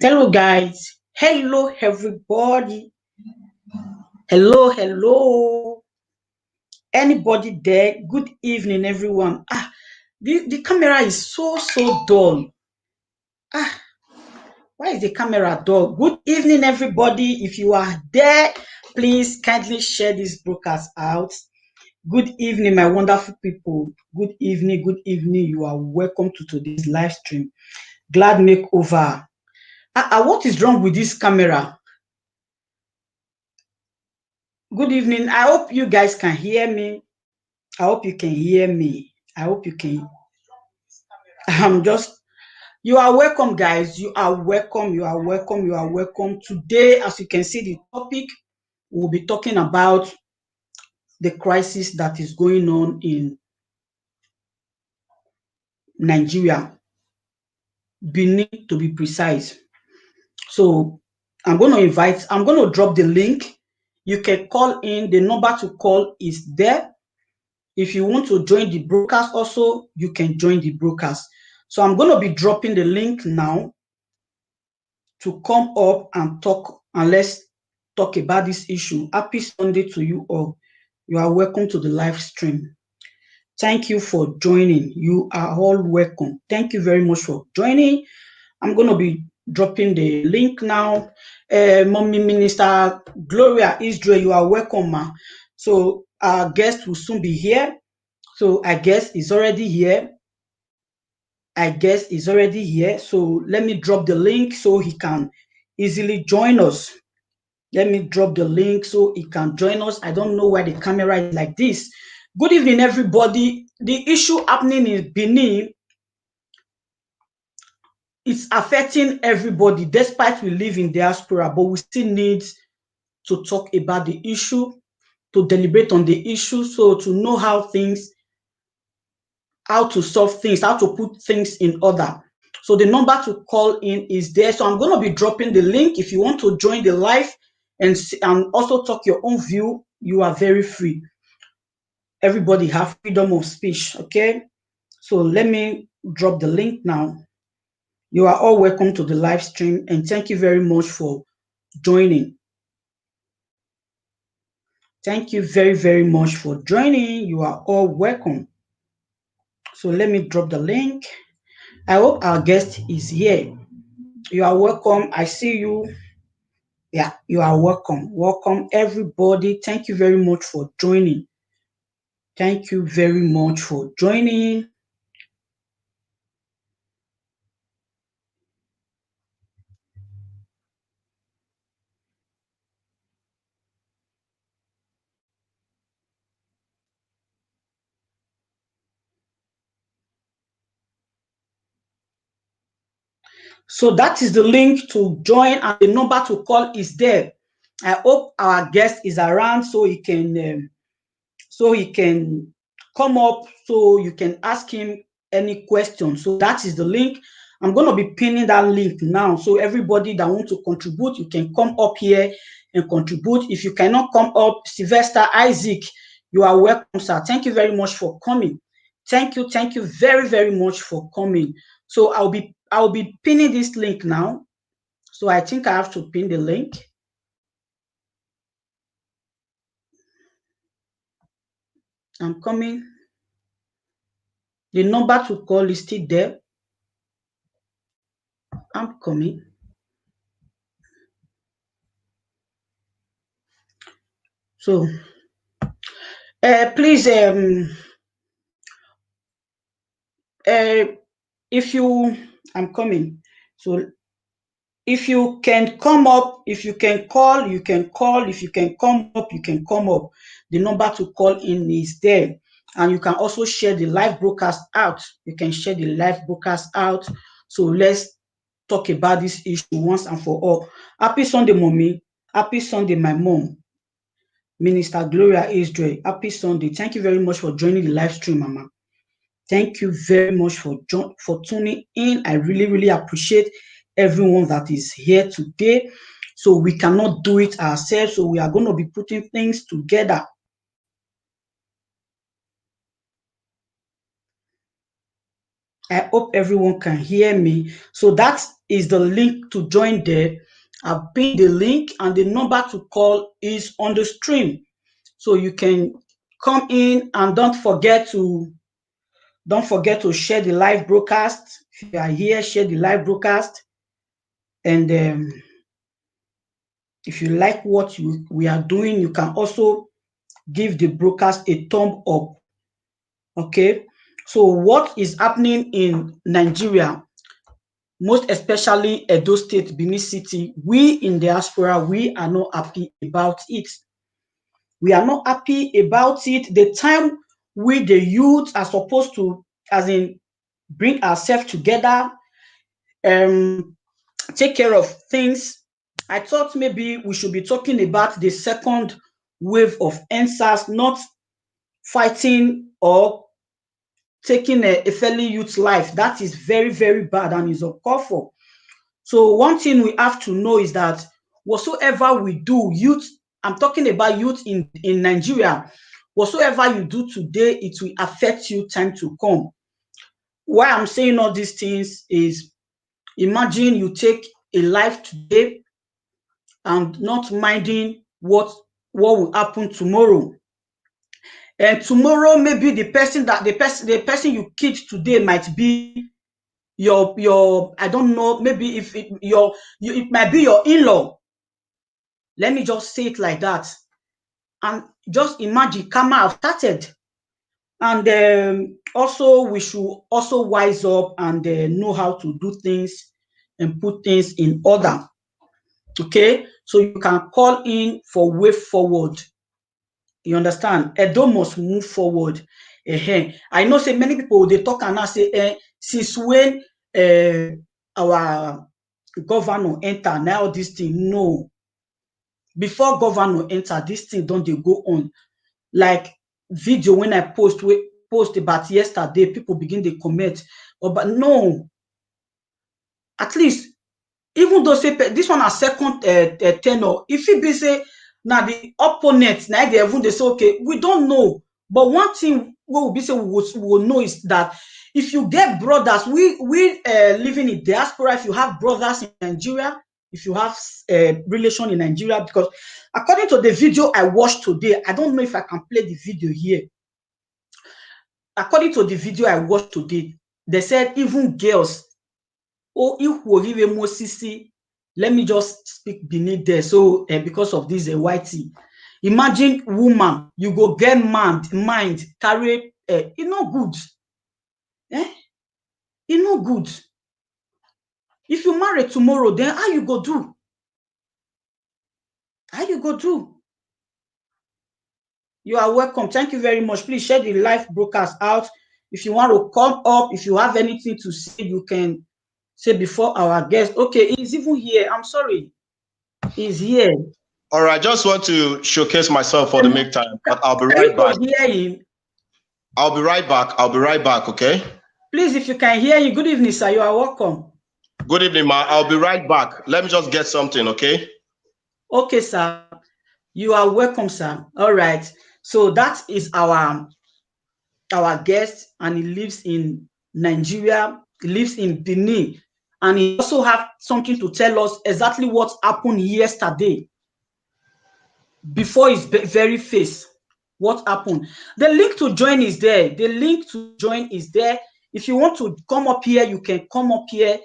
Hello, guys. Hello, everybody. Hello. Anybody there? Good evening, everyone. The camera is so dull. Ah, why is the camera dull? Good evening, everybody. If you are there, please kindly share this broadcast out. Good evening, my wonderful people. Good evening. You are welcome to today's live stream. Glad makeover. What is wrong with this camera? Good evening. I hope you guys can hear me. I hope you can hear me. I hope you can. You are welcome, guys. You are welcome. Today, as you can see, the topic we'll be talking about the crisis that is going on in Nigeria, Benin to be precise. So I'm going to drop the link. You can call in. The number to call is there. If you want to join the broadcast also, you can join the broadcast. So I'm going to be dropping the link now to come up and talk, and let's talk about this issue. Happy Sunday to you all. You are welcome to the live stream. Thank you for joining. You are all welcome. Thank you very much for joining. I'm going to be dropping the link now. Mommy Minister Gloria Israel, you are welcome, ma. So our guest will soon be here. So I guess he's already here. So let me drop the link so he can easily join us. Let me drop the link so he can join us. I don't know why the camera is like this. Good evening, everybody. The issue happening in Benin is affecting everybody, despite we live in diaspora, but we still need to talk about the issue, to deliberate on the issue, so to know how to solve things, how to put things in order. So the number to call in is there. So I'm going to be dropping the link. If you want to join the live and also talk your own view, you are very free. Everybody have freedom of speech, okay? So let me drop the link now. You are all welcome to the live stream, and thank you very much for joining. Thank you very much for joining. You are all welcome. So let me drop the link. I hope our guest is here. You are welcome. I see you. Yeah, you are welcome. Welcome, everybody. Thank you very much for joining. Thank you very much for joining. So that is the link to join, and the number to call is there. I hope our guest is around so he can come up, so you can ask him any question. So that is the link. I'm going to be pinning that link now. So everybody that wants to contribute, you can come up here and contribute. If you cannot come up, Sylvester Isaac, you are welcome, sir. Thank you very much for coming. Thank you very much for coming. So I'll be pinning this link now. So I think I have to pin the link. I'm coming. The number to call is still there. I'm coming. So please, if you, I'm coming. So if you can come up, if you can call, you can call. If you can come up, you can come up. The number to call in is there. And you can also share the live broadcast out. You can share the live broadcast out. So let's talk about this issue once and for all. Happy Sunday, mommy. Happy Sunday, my mom. Minister Gloria Israel. Happy Sunday. Thank you very much for joining the live stream, mama. Thank you very much for tuning in. I really appreciate everyone that is here today. So we cannot do it ourselves. So we are going to be putting things together. I hope everyone can hear me. So that's is the link to join there. I've pinned the link, and the number to call is on the stream. So you can come in, and don't forget to share the live broadcast. If you are here, share the live broadcast. And if you like what we are doing, you can also give the broadcast a thumb up. Okay. So what is happening in Nigeria, most especially Edo State, Benin City, we in diaspora, we are not happy about it. We are not happy about it. The time we, the youth, are supposed to, as in, bring ourselves together, take care of things. I thought maybe we should be talking about the second wave of NSAS, not fighting or taking a fellow youth's life. That is very, very bad and is uncalled for. So one thing we have to know is that whatsoever we do, youth, I'm talking about youth in Nigeria, whatsoever you do today, it will affect you time to come. Why I'm saying all these things is, imagine you take a life today and not minding what will happen tomorrow. And tomorrow, maybe the person you killed today might be your I don't know, maybe if it might be your in-law. Let me just say it like that. And just imagine karma have started. And also we should also wise up and know how to do things and put things in order. Okay, so you can call in for way forward. You understand? Edo must move forward. I know say many people they talk and now say since when our governor enter, now this thing. No, before governor enter, this thing don't they go on. Like video when I post about yesterday, people begin to comment. Oh, but no, at least, even though say this one a second tenor, if it be say now the opponent, now they even they say okay, we don't know. But one thing we will be say we will know is that if you get brothers, we living in diaspora, if you have brothers in Nigeria, if you have relation in Nigeria, because according to the video I watched today, I don't know if I can play the video here. According to the video I watched today, they said even girls, let me just speak beneath there. So because of this whitey, imagine woman, you go get mind carry e no good. E no good. If you marry tomorrow, then how you go do? How you go do? You are welcome. Thank you very much. Please share the live broadcast out. If you want to come up, if you have anything to say, you can say before our guest. Okay, he's even here. I'm sorry. He's here. All right, I just want to showcase myself for the meantime, but I'll be right back. Hear him? I'll be right back. I'll be right back, okay? Please, if you can hear you, good evening, sir. You are welcome. Good evening, ma. I'll be right back. Let me just get something, okay? Okay, sir. You are welcome, sir. All right. So that is our guest, and he lives in Nigeria. He lives in Benin, and he also have something to tell us exactly what happened yesterday before his very face. What happened? The link to join is there. The link to join is there. If you want to come up here, you can come up here.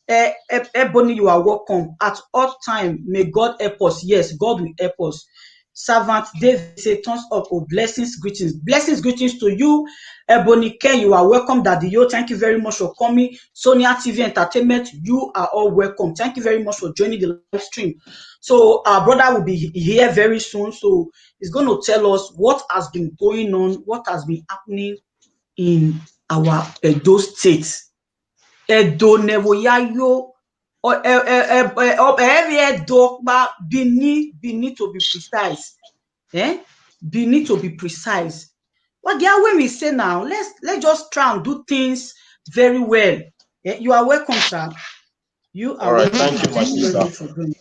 Ebony, you are welcome at all time. May God help us. Yes, God will help us. Servant David say tons of blessings, greetings to you. Ebony Ken, you are welcome. Daddy Yo, thank you very much for coming. Sonia TV Entertainment, you are all welcome. Thank you very much for joining the live stream. So our brother will be here very soon. So he's going to tell us what has been going on, what has been happening in our Edo State. Edo Nevoyayo, Benin to be precise. Benin to be precise. What the way we say now, let's just try and do things very well. You are welcome, sir. You are welcome. Thank you, my sister.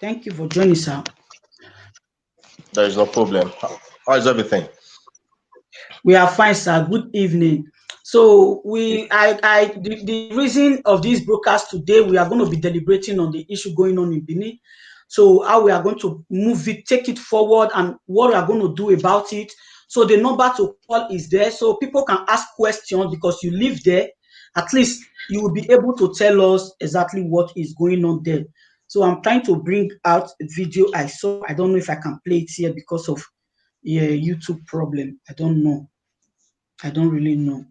Thank you for joining, sir. There is no problem. How is everything? We are fine, sir. Good evening. So the reason of this broadcast today, we are going to be deliberating on the issue going on in Benin. So how we are going to move it, take it forward, and what we are going to do about it. So the number to call is there, so people can ask questions because you live there. At least you will be able to tell us exactly what is going on there. So I'm trying to bring out a video I saw. I don't know if I can play it here because of YouTube problem. I don't know. I don't really know.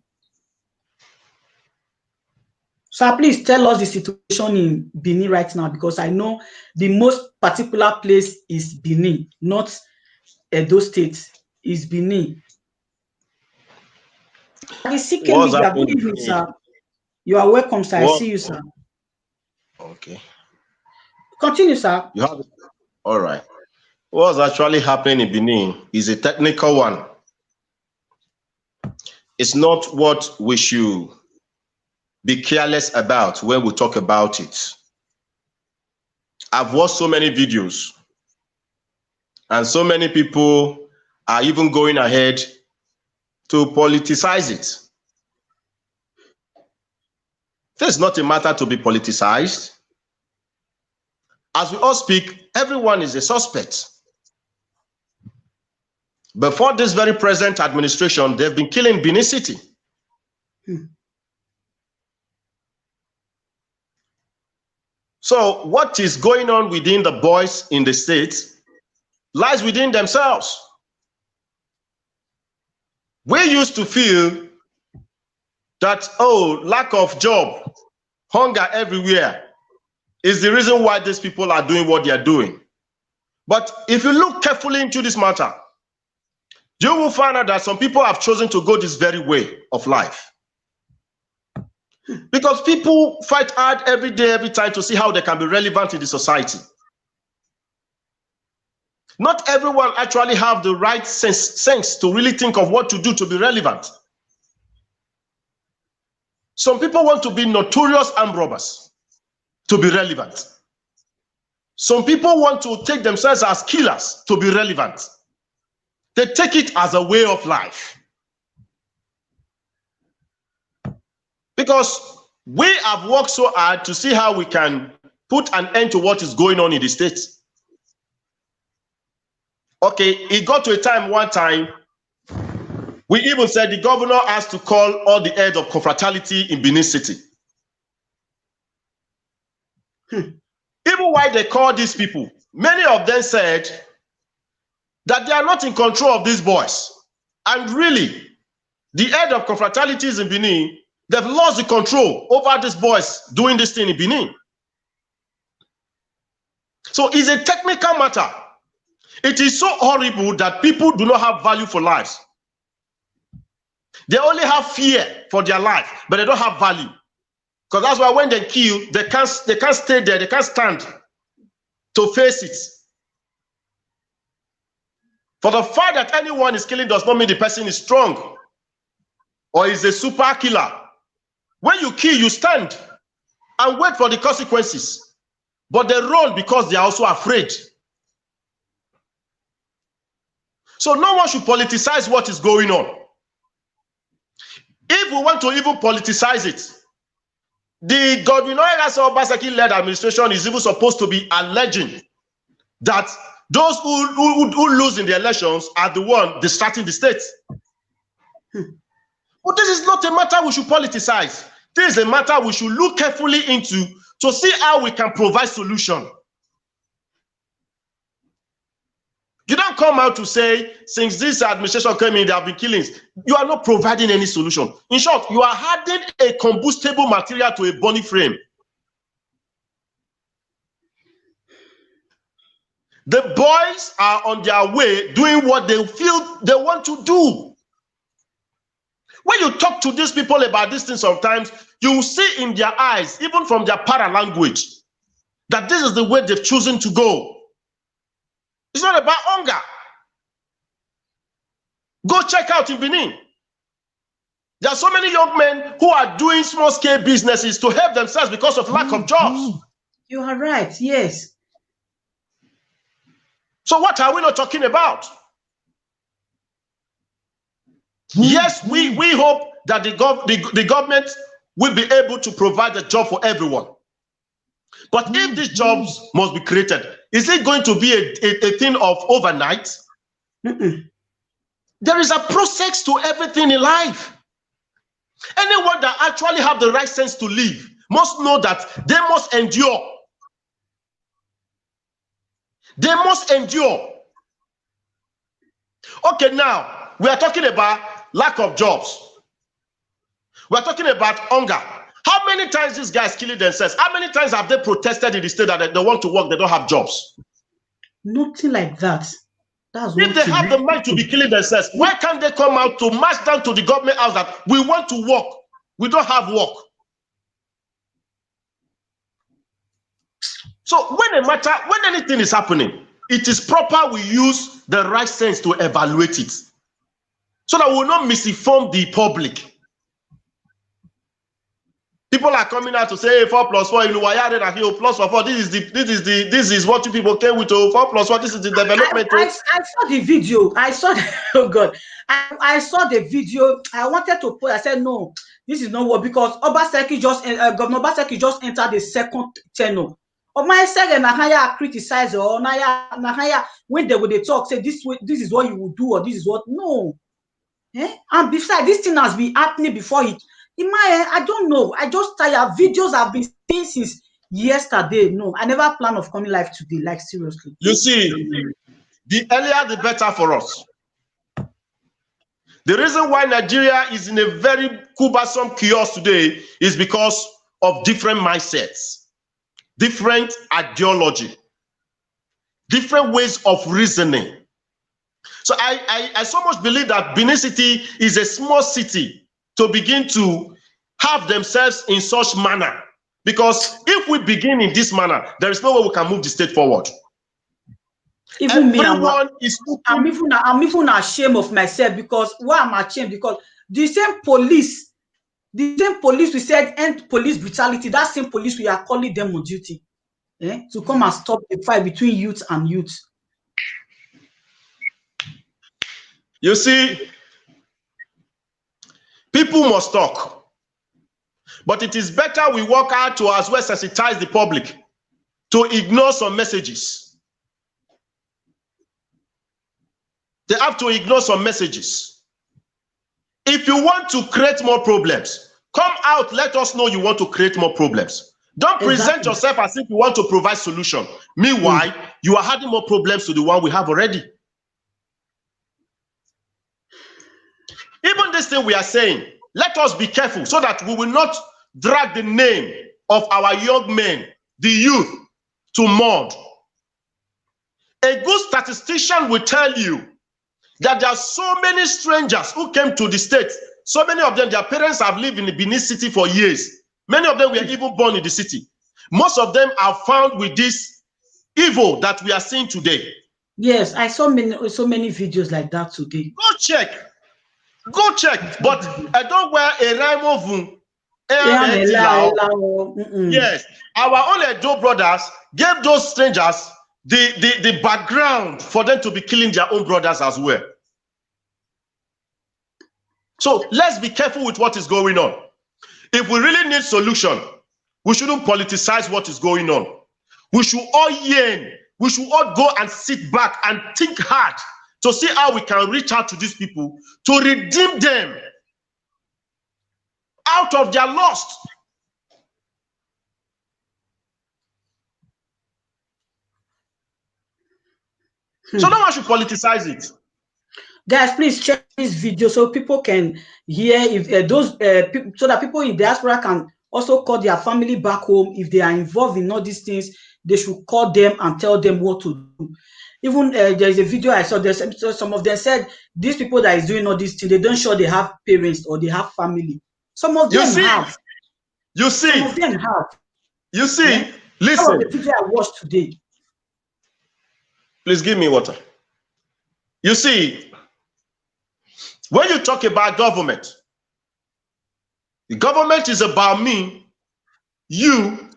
So please tell us the situation in Benin right now, because I know the most particular place is Benin, not Edo State. Is Benin. The CK What's Media, good happening evening, in sir. You are welcome, sir. I what? see you, sir. Okay. Continue, sir. You have all right. What's actually happening in Benin is a technical one. It's not what we should be careless about when we talk about it. I've watched so many videos, and so many people are even going ahead to politicize it. This is not a matter to be politicized. As we all speak, everyone is a suspect. Before this very present administration, they've been killing Benin City. So what is going on within the boys in the state lies within themselves. We used to feel that, oh, lack of job, hunger everywhere is the reason why these people are doing what they are doing. But if you look carefully into this matter, you will find out that some people have chosen to go this very way of life. Because people fight hard every day, every time to see how they can be relevant in the society. Not everyone actually have the right sense to really think of what to do to be relevant. Some people want to be notorious armed robbers to be relevant. Some people want to take themselves as killers to be relevant. They take it as a way of life. Because we have worked so hard to see how we can put an end to what is going on in the state. Okay, it got to a time, one time, we even said the governor has to call all the heads of confraternity in Benin City. Even while they called these people, many of them said that they are not in control of these boys. And really, the head of confraternities in Benin, they've lost the control over these boys doing this thing in Benin. So it's a technical matter. It is so horrible that people do not have value for lives. They only have fear for their life, but they don't have value. Because that's why when they kill, they can't stay there, they can't stand to face it. For the fact that anyone is killing does not mean the person is strong or is a super killer. When you kill, you stand and wait for the consequences. But they run because they are also afraid. So no one should politicize what is going on. If we want to even politicize it, the Godwin Obaseki-led administration is even supposed to be alleging that those who lose in the elections are the one distracting the state. But this is not a matter we should politicize. This is a matter we should look carefully into to see how we can provide solution. You don't come out to say, since this administration came in, there have been killings. You are not providing any solution. In short, you are adding a combustible material to a burning frame. The boys are on their way doing what they feel they want to do. When you talk to these people about these things sometimes, you will see in their eyes, even from their para-language, that this is the way they've chosen to go. It's not about hunger. Go check out in Benin. There are so many young men who are doing small-scale businesses to help themselves because of lack of jobs. You are right, yes. So what are we not talking about? Yes, we hope that the government will be able to provide a job for everyone. But if these jobs must be created, is it going to be a thing of overnight? There is a process to everything in life. Anyone that actually have the right sense to live must know that they must endure. They must endure. Okay, now we are talking about lack of jobs. We are talking about hunger. How many times these guys killing themselves? How many times have they protested in the state that they want to work, they don't have jobs? Nothing like that. That's if they have the mind to be killing themselves, why can't they come out to march down to the government house that we want to work? We don't have work. So when anything is happening, it is proper we use the right sense to evaluate it, so that we will not misinform the public. People are coming out to say 4 plus 4, plus 4. This is what you people came with. 4 plus 4. This is the development. I saw the video. I saw the, oh God. I saw the video. I wanted to put. I said no, this is not what, because Obaseki just Governor Obaseki just entered the second tenure. Of my second, Nahaya criticize or Nahaya when they would talk, say this is what you would do, or this is what no. And besides, this thing has been happening before it. In my head, I don't know. I just tired. Videos have been seen since yesterday. No, I never plan of coming live today. Like seriously. You see, the earlier the better for us. The reason why Nigeria is in a very cumbersome chaos today is because of different mindsets, different ideology, different ways of reasoning. So I so much believe that Benin City is a small city to begin to have themselves in such manner. Because if we begin in this manner, there is no way we can move the state forward. Even Everyone I'm even ashamed of myself, because why am I ashamed? Because the same police we said end police brutality, that same police we are calling them on duty to come and stop the fight between youth and youth. You see, people must talk, but it is better we work hard to as well sensitize the public to ignore some messages. They have to ignore some messages. If you want to create more problems, come out, let us know you want to create more problems. Don't present yourself as if you want to provide solution. Meanwhile, you are adding more problems to the one we have already. Even this thing we are saying, let us be careful so that we will not drag the name of our young men, the youth, to mud. A good statistician will tell you that there are so many strangers who came to the state. So many of them, their parents have lived in the Benin City for years. Many of them were even born in the city. Most of them are found with this evil that we are seeing today. Yes, I saw so many videos like that today. Go check. Go check. But I don't wear a rhyme of yes, our own Edo brothers gave those strangers the background for them to be killing their own brothers as well. So let's be careful with what is going on. If we really need solution, we shouldn't politicize what is going on. We should all yearn. We should all go and sit back and think hard to see how we can reach out to these people to redeem them out of their lust. So no one should politicize it. Guys, please check this video so people can hear, if so that people in diaspora can also call their family back home. If they are involved in all these things, they should call them and tell them what to do. Even there's a video I saw, some of them said these people that is doing all these things, they don't show they have parents or they have family. Some of them have. You see. Some of them have. You see. Listen. Some of the video I watched today. Please give me water. You see, when you talk about government, the government is about me, you,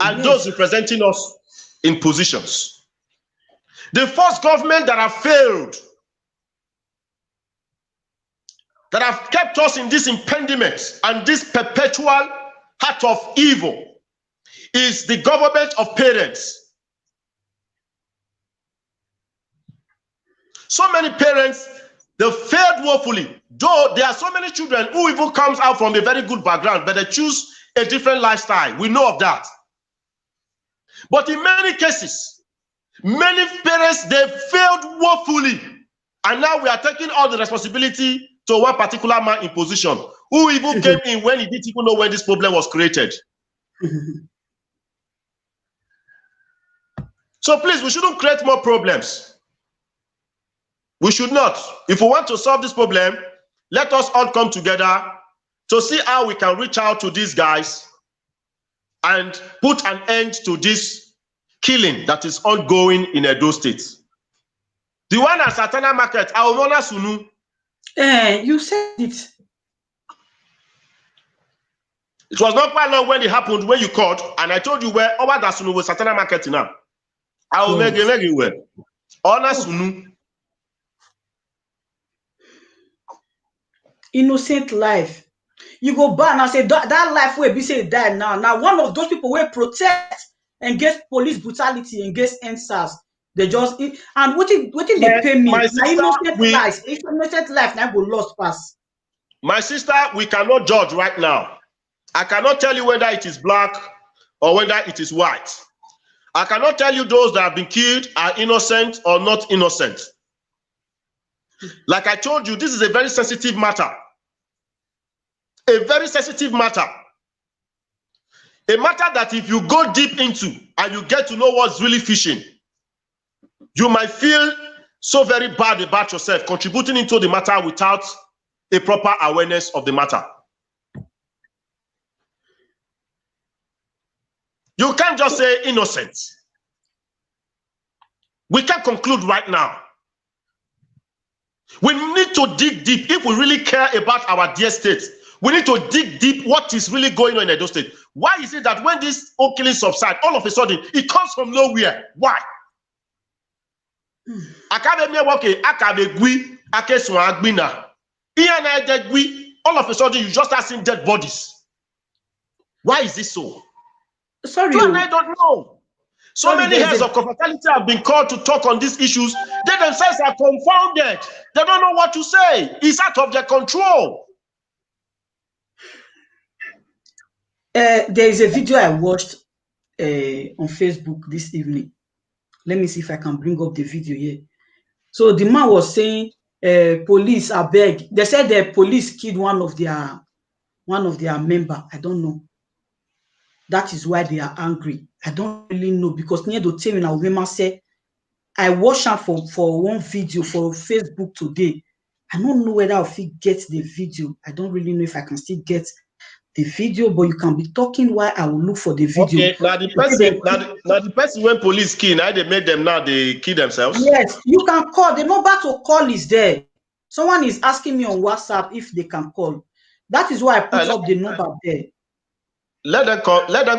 and those representing us in positions. The first government that have failed that have kept us in this impediment and this perpetual heart of evil is the government of parents. So many parents, they failed woefully. Though there are so many children who even comes out from a very good background, but they choose a different lifestyle. We know of that. But in many cases, many parents, they failed woefully. And now we are taking all the responsibility to one particular man in position who even came in when he didn't even know when this problem was created. So please, we shouldn't create more problems. We should not. If we want to solve this problem, let us all come together to see how we can reach out to these guys and put an end to this killing that is ongoing in Edo State. The one at Satana Market, Aomona Sunu. You said it. It was not quite long when it happened, when you called, and I told you where over that Sunu was Satana Market now. I will make it well. Ona Sunu. Innocent life. You go back and say that life will be say die now. Now one of those people will protect against police brutality, against NSAS. They just and what if they pay me? My sister, innocent life now go lost pass. My sister, we cannot judge right now. I cannot tell you whether it is black or whether it is white. I cannot tell you those that have been killed are innocent or not innocent. Like I told you, this is a very sensitive matter. A very sensitive matter. A matter that if you go deep into and you get to know what's really fishing, you might feel so very bad about yourself contributing into the matter without a proper awareness of the matter. You can't just say innocent. We can't conclude right now. We need to dig deep. If we really care about our dear state, we need to dig deep what is really going on in Edo State. Why is it that when this killing subsides, all of a sudden, it comes from nowhere? Why? All of a sudden, you just start seeing dead bodies. Why is this so? Sorry. So I don't know. So many heads of confrontation have been called to talk on these issues. They themselves are confounded. They don't know what to say. It's out of their control. There is a video I watched on Facebook this evening. Let me see if I can bring up the video here. So the man was saying, police are beg. They said the police killed one of their member. I don't know. That is why they are angry. I don't really know because near the time I remember say I watched her for one video for Facebook today. I don't know whether I'll get the video. I don't really know if I can still get the video, but you can be talking while I will look for the video. Okay, now the person when police kill, now they made them now they kill themselves. Yes, you can call. The number to call is there. Someone is asking me on WhatsApp if they can call. That is why I put up the number there. Let them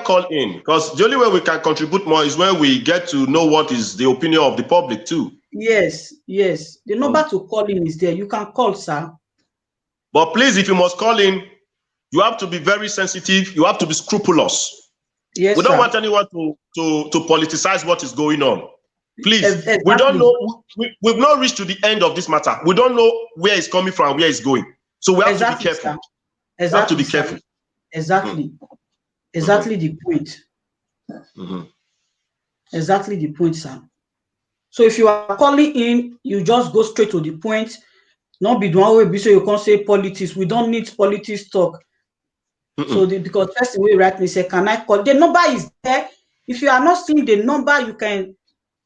call in, because the only way we can contribute more is when we get to know what is the opinion of the public too. Yes. The number to call in is there. You can call, sir. But please, if you must call in, you have to be very sensitive. You have to be scrupulous. Yes, we don't want anyone to politicize what is going on. Please, exactly. We don't know. We've not reached to the end of this matter. We don't know where it's coming from, where it's going. So we have to be careful. Exactly, we have to be careful. Exactly. Exactly the point. Exactly the point, sir. So if you are calling in, you just go straight to the point. Not be the one way so you can't say politics. We don't need politics talk. So because first way right me say, can I call? The number is there. If you are not seeing the number, you can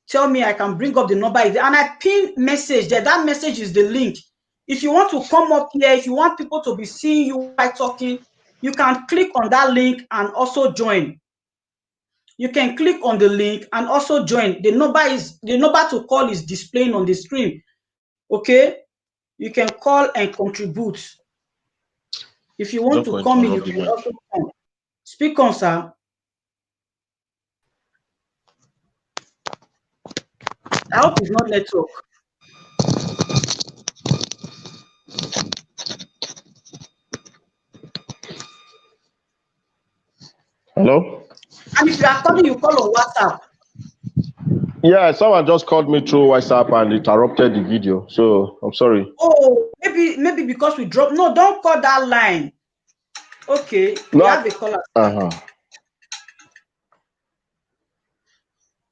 tell me. I can bring up the number, and I pin message there. That message is the link. If you want to come up here, if you want people to be seeing you while talking, you can click on that link and also join. You can click on the link and also join. The number to call is displaying on the screen. Okay, you can call and contribute. If you want to come in, you can also come. Speak on, sir. I hope it's not network. Hello? And if you are calling, you call on WhatsApp. Yeah, someone just called me through WhatsApp and interrupted the video. So I'm sorry. Oh, maybe because we dropped. No, don't call that line. Okay, we have a caller.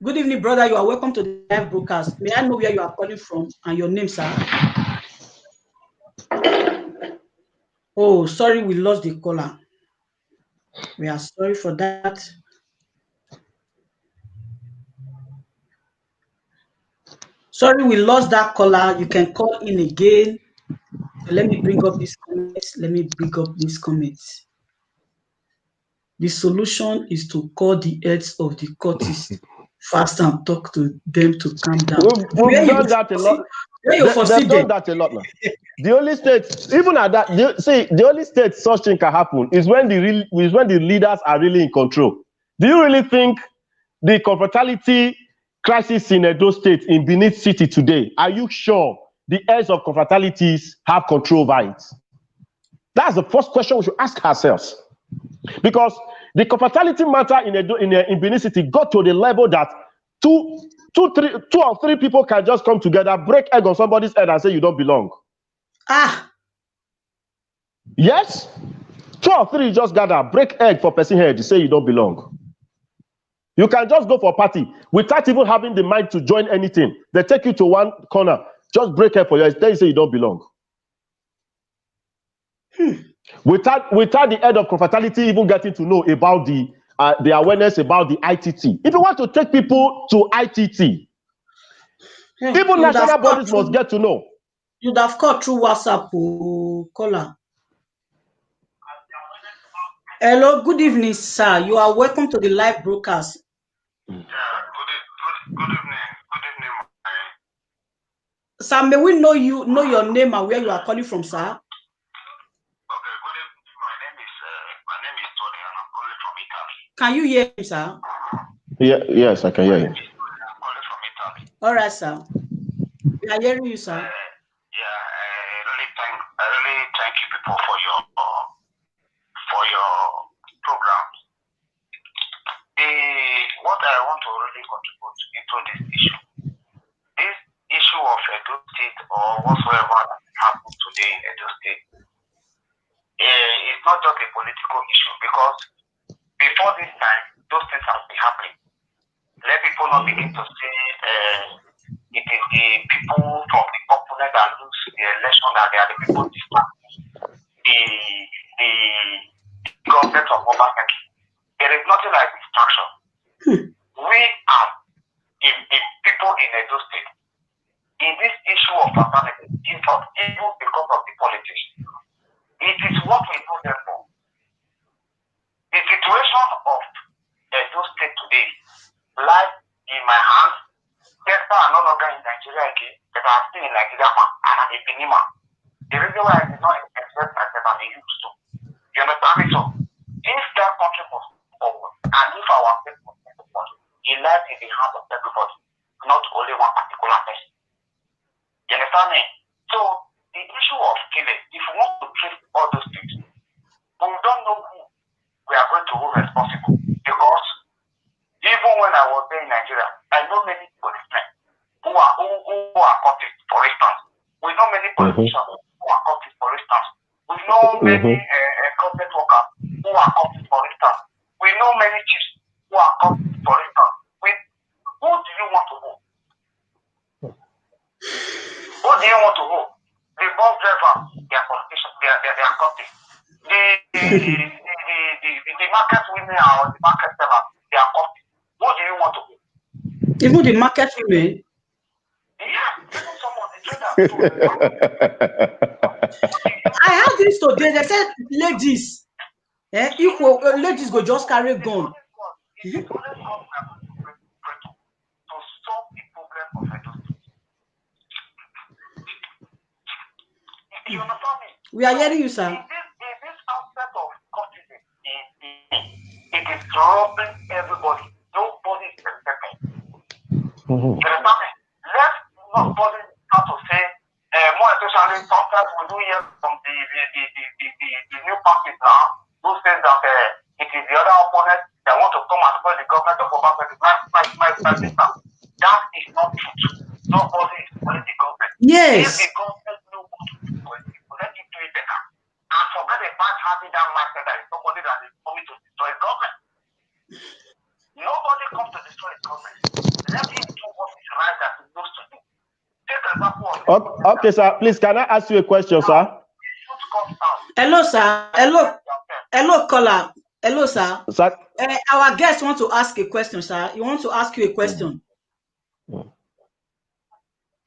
Good evening, brother. You are welcome to the live broadcast. May I know where you are calling from and your name, sir? Oh, sorry, we lost the caller. We are sorry for that. Sorry, we lost that caller. You can call in again. So let me bring up these comments. The solution is to call the heads of the cultists fast and talk to them to calm down. We've done that a lot. They've done that a lot now. The only state, even at that, the only state such thing can happen is when the leaders are really in control. Do you really think the confrontality crisis in Edo State, in Benin City today, are you sure the heads of confrontalities have control over it? That's the first question we should ask ourselves. Because the confrontality matter in Benin City got to the level that two or three people can just come together, break egg on somebody's head and say you don't belong. Yes? 2 or 3 just gather, break egg for person head, say you don't belong. You can just go for a party without even having the mind to join anything. They take you to one corner, just break egg for you, then you say you don't belong. Without the head of confrontality even getting to know about the awareness about the ITT. If you want to take people to ITT, even national bodies must get to know. You'd have called through WhatsApp, caller. Hello, good evening, sir. You are welcome to the live broadcast. Yeah, good evening. Sir, may we know your name and where you are calling from, sir? Okay, good evening. My name is Tony and I'm calling from Italy. Can you hear me, sir? Yes, I can hear you. I'm calling from Italy. All right, sir. We are hearing you, sir. I really thank you people for your programs. What I want to really contribute into this issue of Edo State or whatsoever that happened today in Edo State, it's not just a political issue, because before this time, those things have been happening. Let people not begin to say it is the people from the opponent that lose the election, that they are the people distracting the government of Obama. There is nothing like distraction. We are the people in Edo State. In this issue of fraternity, it's not even because of the politics. It is what we do them for. The situation of Edo State today lies in my hands. Testa are no longer in Nigeria again, but are still in Nigeria and at a Benin. The reason why I did not express myself as a youth too. You understand me? So, if that country was forward, and if our people was forward, it lies in the hands of everybody, not only one particular person. You understand me? So, the issue of killing, if we want to treat all those things, we don't know who we are going to hold responsible. Because even when I was there in Nigeria, I know many policemen who are cultists, for instance. We know many politicians who are cultists, for instance. We know many government workers who are cultists, for instance. We know many chiefs who are cultists, for instance. Who do you want to hold? Who do you want to hold? The bus driver, they are politicians, they are cultists. The market women or the market sellers, they are cultists. Who do you want to hold? Even the market women? Yeah, even someone, the trader. I heard this today. They said ladies, ladies go just carry gun. You understand me? We are hearing you, sir. In this aspect of cultism, it is troubling everybody. Nobody is expecting. You understand me? Let's not bother how to say, more especially sometimes we do hear from the new parties now, who says that it is the other opponent They want to come and spoil the government of my sister. That is not true. Nobody is spoiling the government. Yes. If the government knows what to do for it, let it do it better. And forget about having that mindset that is somebody that is coming to destroy government. Nobody comes to destroy government. Let him do what is right that he knows to do. Take an example of Okay, sir. Please, can I ask you a question, sir? Hello, sir. Hello, caller. Hello, sir. Sir? Our guest want to ask a question, sir. He wants to ask you a question.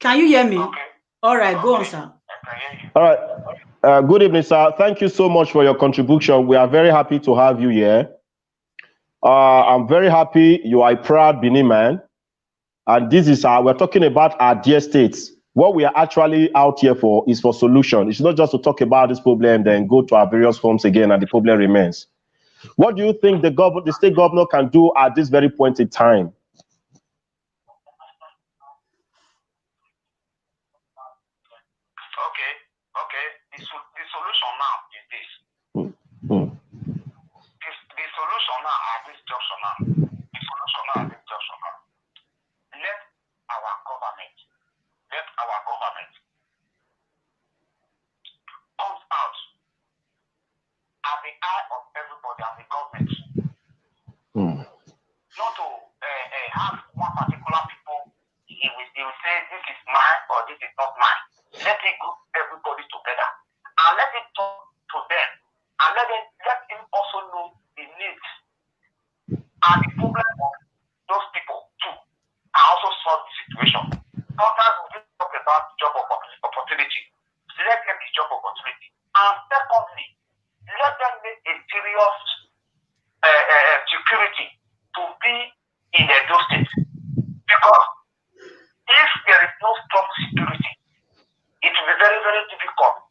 Can you hear me? Okay. All right, go on, sir. All right. Good evening, sir. Thank you so much for your contribution. We are very happy to have you here. I'm very happy you are a proud Benin man. And this is we're talking about our dear states. What we are actually out here for is for solution. It's not just to talk about this problem, then go to our various homes again and the problem remains. What do you think the state governor can do at this very point in time? Okay. The solution now is this. The solution now at this junction now. Let our government comes out at the eye of everybody and the government. Not to have one particular people, he will say this is mine or this is not mine. Let it group everybody together and let it talk to them and let him also know the needs and the problem of those people too and also solve the situation. Sometimes we talk about job opportunity. Let them be job opportunity. And secondly, let them make a serious security to be in those states. Because if there is no strong security, it will be very, very difficult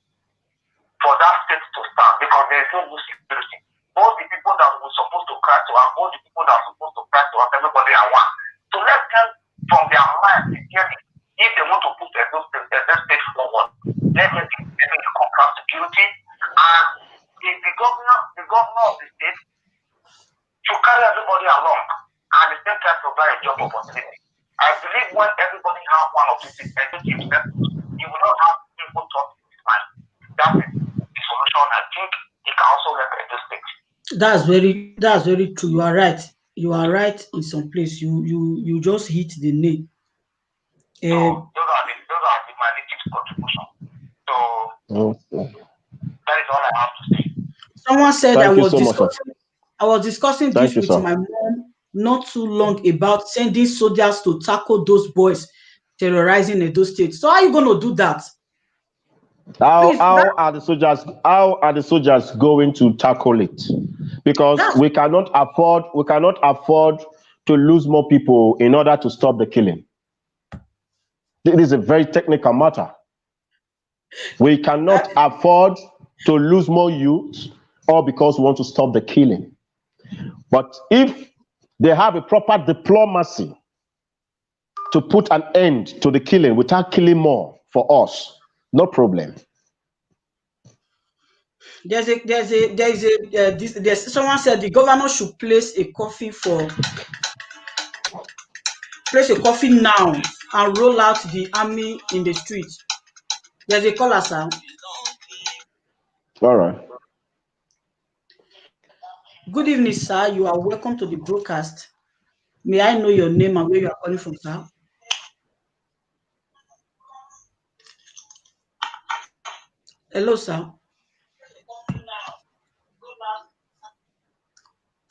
for that state to stand because there is no security. All the people that were supposed to cry to us, all the people that are supposed to cry to us, everybody are one. So let them, from their mind, if they want to put their state forward, let them be able to conquer security. And the governor of the state should carry everybody along and at the same time provide a job opportunity. I believe when everybody has one of these incentives, you will not have people talk in his mind. That is the solution. I think it can also help at this stage. That's very true. You are right. You are right in some place. You just hit the nail. So those are the magnetic contribution. So that is all I have to say. Someone said I was discussing this with my mom not too long about sending soldiers to tackle those boys terrorizing Edo State. So how are you going to do that? How are the soldiers going to tackle it? Because we cannot afford to lose more people in order to stop the killing. It is a very technical matter. We cannot afford to lose more youth all because we want to stop the killing. But if they have a proper diplomacy to put an end to the killing without killing more for us, no problem. Someone said the governor should place a coffin now and roll out the army in the streets. There's a caller, sir. All right. Good evening, sir. You are welcome to the broadcast. May I know your name and where you are calling from, sir? Hello, sir.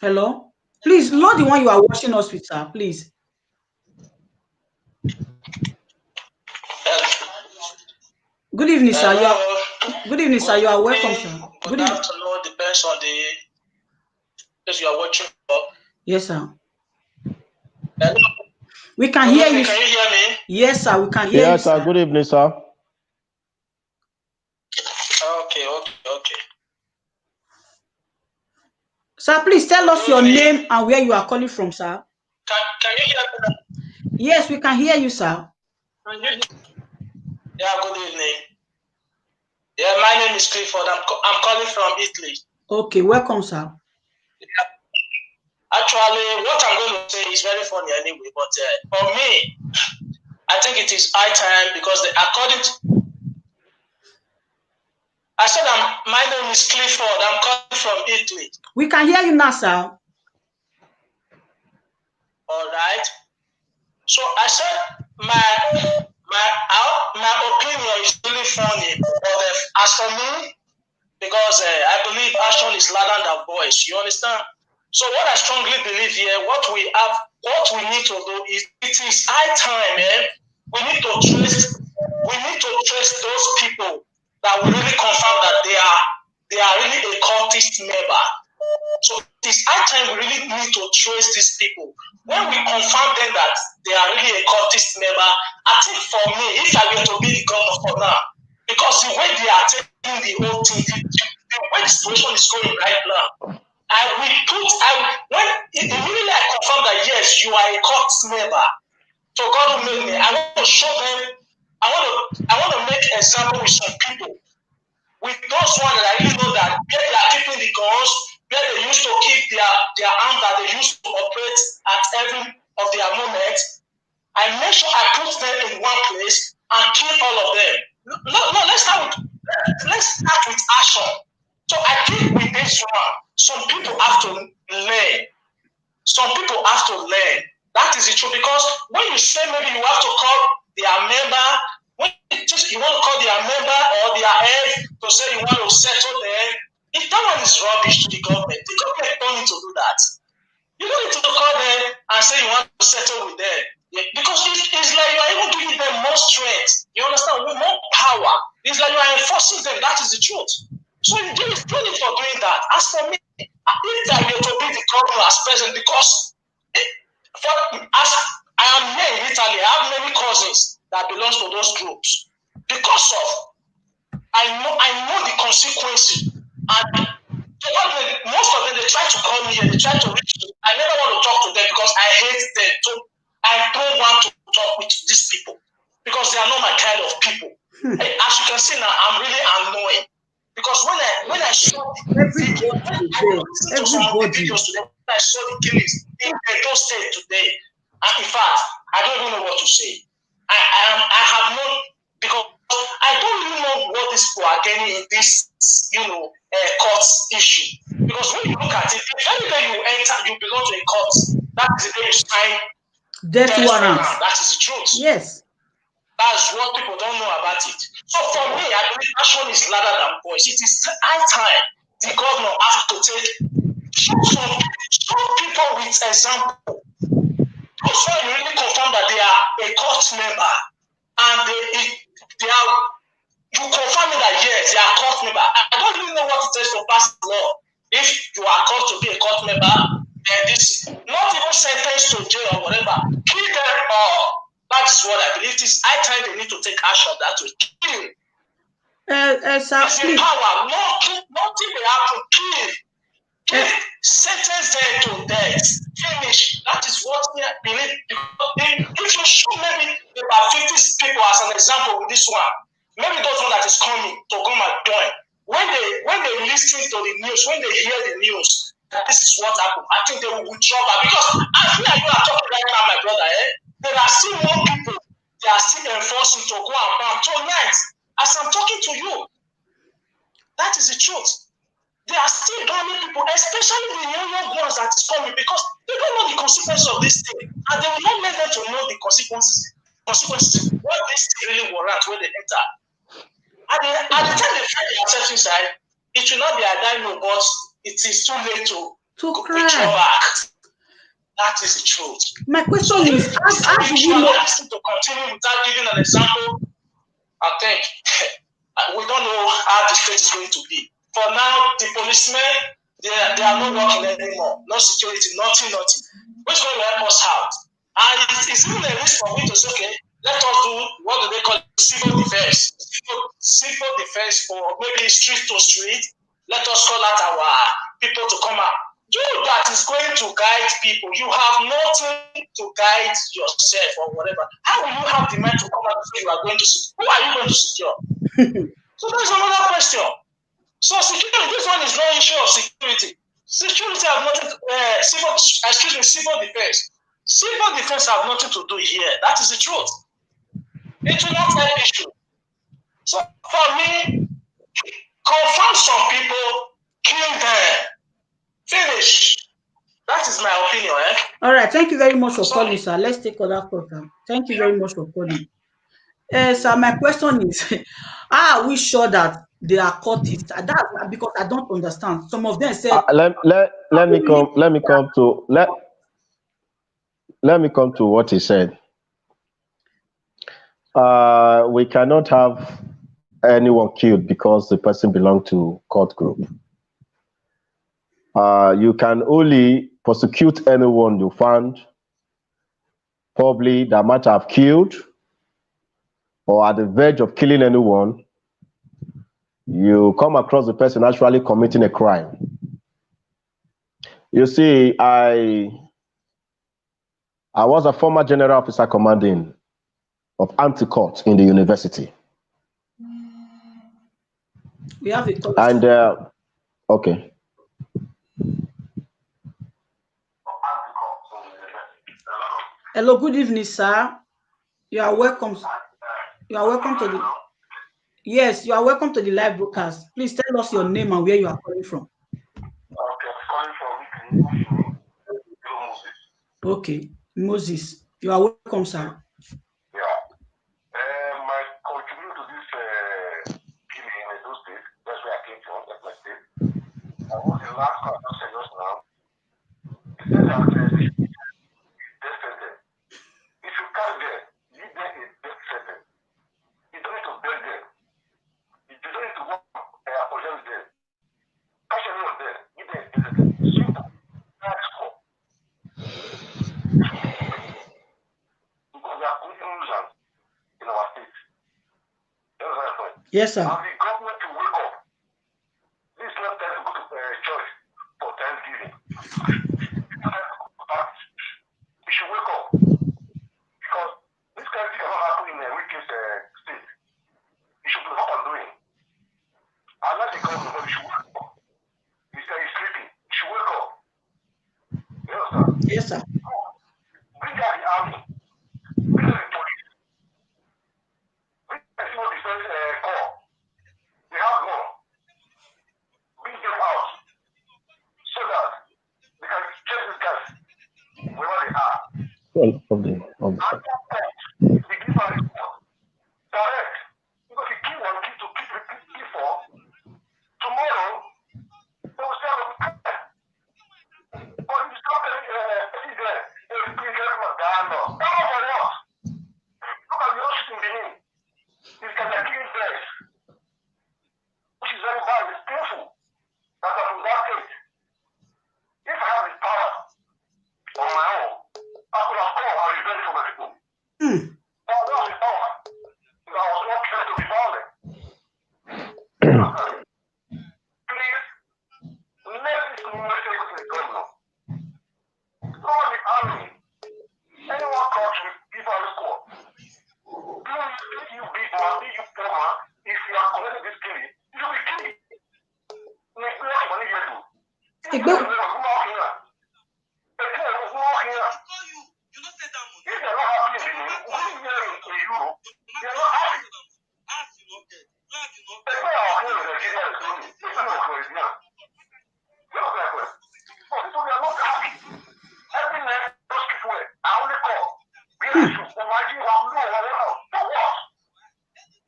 Hello? Please, not the one you are watching us with, sir, please. Good evening, sir. Good evening, sir. You are welcome, sir. Good afternoon. Depends on the place you are watching for. Yes, sir. Hello? We can hear you. Can you hear me? Yes, sir. We can hear you. Yes, sir. Good evening, sir. Okay. Sir, please tell us your name and where you are calling from, sir. Can you hear me? Yes, we can hear you, sir. Yeah, good evening. Yeah, my name is Clifford. I'm calling from Italy. Okay, welcome, sir. Actually, what I'm going to say is very funny anyway, but for me, I think it is high time because according to, I said my name is Clifford. I'm coming from Italy. We can hear you now, sir. All right. So I said my opinion is really funny, but as for me, because I believe action is louder than voice. You understand? So what I strongly believe here, what we need to do is it is high time, we need to trace those people that will really confirm that they are really a cultist member. So it is high time we really need to trace these people. When we confirm them that they are really a cultist member, I think for me, if I were to be the governor for now, because the way they are taking the whole thing, the way the situation is going right now, when immediately I confirm that yes, you are a cult member, so God will make me. I want to show them. I want to make example with some people, with those ones that I really know that where they are keeping the guns, where they used to keep their arms that they used to operate at every of their moments. I make sure I put them in one place and kill all of them. No, let's start with action. So I think with this one, some people have to learn. Some people have to learn. That is the truth. Because when you say maybe you have to call their member, when you want to call their member or their head to say you want to settle them, if that one is rubbish to the government don't need to do that. You don't need to call them and say you want to settle with them. Because it's like you are even giving them more strength. You understand? With more power. It's like you are enforcing them. That is the truth. So you don't need for doing that. As for me, if I were to be the governor as president, because as I am here in Italy, I have many cousins that belongs to those groups. Because of I know the consequences. And most of them, they try to call me and they try to reach me. I never want to talk to them because I hate them. So I don't want to talk with these people because they are not my kind of people. As you can see now, I'm really annoying. Because when I saw the videos today, when I saw the killings in Edo State today, and in fact, I don't even know what to say. I have no, because I don't really know what these people are getting in this, court issue. Because when you look at it, every day you enter, you belong to a court. That is the day you sign death warrant. That is the truth. Yes. That's what people don't know about it. So for me, I believe action is louder than voice. It is high time the governor has to show people with example. That's why you really confirm that they are a court member, and they are. You confirm that yes, they are court member. I don't really know what it takes to pass the law. If you are called to be a court member, then this not even sentenced to jail or whatever. Kill them all. That's what I believe. It is high time they need to take action that will kill. It's in power. Nothing they have to kill. Sentence them to death. Finish. That is what I believe. If you show maybe about 50 people as an example with this one, maybe those one that is coming to come and join. When they listen to the news, when they hear the news, that this is what happened, I think they will withdraw back. Because as we are talking right now, my brother, there are still more people they are still enforcing to go and farm tonight. As I'm talking to you, that is the truth. They are still banning people, especially the young ones that is coming, because they don't know the consequences of this thing, and they will not let them to know the consequences. What this really warrant when they enter. At the time they find themselves inside, it will not be a dino, but it is too late to withdraw back. That is the truth. My question is, how do you know to continue without giving an example? I think we don't know how the state is going to be. For now, the policemen they are not working anymore. No security, nothing. Which going to help us out? And it's even a risk for me to say, okay, let us do what do they call civil defense. Civil defense, or maybe street to street. Let us call out our people to come out. You that is going to guide people, you have nothing to guide yourself or whatever. How will you have the mind to come out and say you are going to secure? Who are you going to secure? So that's another question. So security, this one is no issue of security. Security have nothing. Civil defense. Civil defense have nothing to do here. That is the truth. It will not help issue. So for me, confront some people, kill them, finish. That is my opinion. All right. Thank you very much for calling, sir. Let's take other program. Thank you very much for calling. Sir, my question is, how are we sure that they are cultists? That's because I don't understand. Some of them said, let me come to what he said. We cannot have anyone killed because the person belonged to cult group. You can only prosecute anyone you found probably that might have killed or at the verge of killing anyone. You come across the person actually committing a crime. You see, I was a former general officer commanding of anti-cult in the university. we have a call. And okay. Hello, good evening, sir. You are welcome. You are welcome to the. Yes, you are welcome to the live broadcast. Please tell us your name and where you are calling from. Okay, I'm calling from Moses. Okay, Moses. You are welcome, sir. Yeah. My contribution to this killing in Edo State, that's where I came from, that's my state. I was in last class, just now. It said that death sentence. If you can't get, you get a death sentence. You don't need to beg them. You don't need to work apologize them. Catch anyone there, you get a death sentence. Simple. That's all. Because we are committing nuisance in our state. That's my point. Yes, sir. And the government to wake up. This is not time to go to church for Thanksgiving. We should wake up. Because this kind of thing cannot happen in a wicked state. You should be up and doing. I like the government, but you should wake up. He's sleeping. You should wake up. You understand? Yes, sir. Bring out the army. Bring out the police. Bring out the civil defense corps. They have more. Bring them out. So that they can check these guys wherever they are. Well, okay. They give us direct. Because you kill one, kill two, kill three, kill four. Tomorrow, they will say, but if you stop there, look at the ocean in Benin. It's kind of killing birds, which is very bad. It's painful. But from that state, if I have the power on my own, I could have come and revenge for my people. But I don't have the power. Because I was not trained to be violent. Please, let this message go to the governor. Go on the army. Anyone comes with give us score. If you big man, if you poor man, if you are committing this killing, you will be killing. You will not money you do. If you are not here, if you are not here, if you are not happy in Benin, we are in Europe, you are not happy. If you are here in Nigeria, if you are not Florida, you are not happy. So we are not happy. Every night, those people are only called. We are to imagine what we know. So what?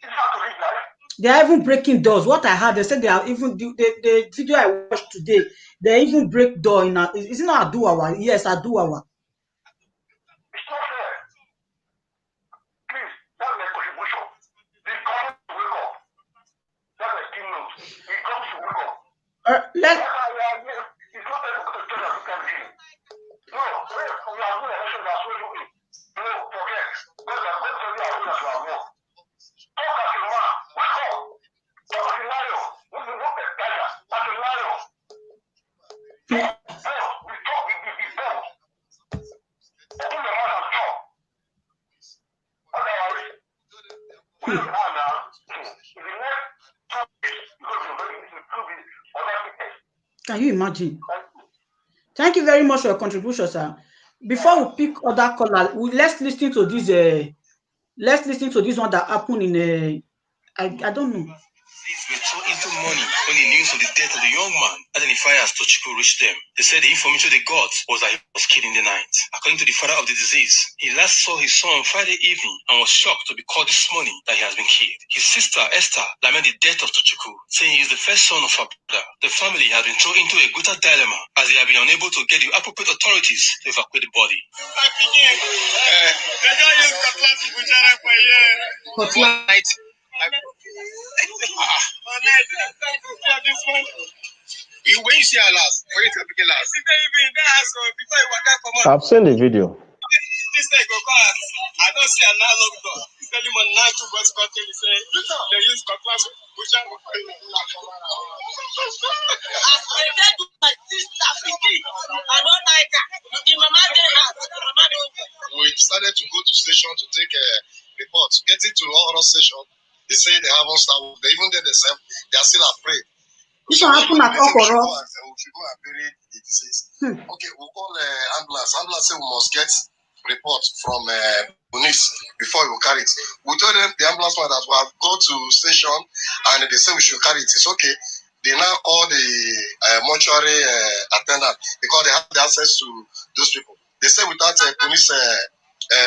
It's hard to live life. They are even breaking doors. What I heard, they said they are even the video I watched today. They even break door in a. Is it not Aduwawa? Yes, Aduwawa. It's not fair. Please, that's my contribution. The government to wake up. That's my team note. The government to wake up. Let. It's not time to go to church and look at me. No, we are doing election that's where you be. No, forget. God is going to tell you how you are more. Talk as a man. Wake up. Talk as a lion. We will not get tired. As a lion. We talk, we be bold. Open your mouth and talk. Otherwise, we are now. In the next 2 weeks, because you're going to be other people. Can you imagine? Thank you very much for your contribution, sir. Before we pick other caller, let's listen to this. Let's listen to this one that happened in. I don't know. These were so into money when the news of the death of the young man identifiers Tochukwu reached them. They said the information they got was that he was killed in the night. According to the father of the disease, he last saw his son on Friday evening and was shocked to be called this morning that he has been killed. His sister, Esther, lamented the death of Tochukwu, saying he is the first son of her brother. The family has been thrown into a gutter dilemma as they have been unable to get the appropriate authorities to evacuate the body. When you see our last, when you take last. I've seen the video. This thing go pass. I don't see a now locked door. It's telling me now to bus content. He say they use cutlass. Which I don't like that. We decided to go to station to take a report. Getting to our station, they say they haven't started. They even did themselves. They are still afraid. This one happened at Okoro. We should go and bury the deceased. Okay, we'll call ambulance. Ambulance say we must get report from police before we will carry it. We told them, the ambulance man, that we have go to station and they say we should carry it. It's okay. They now call the mortuary attendant because they have the access to those people. They say without police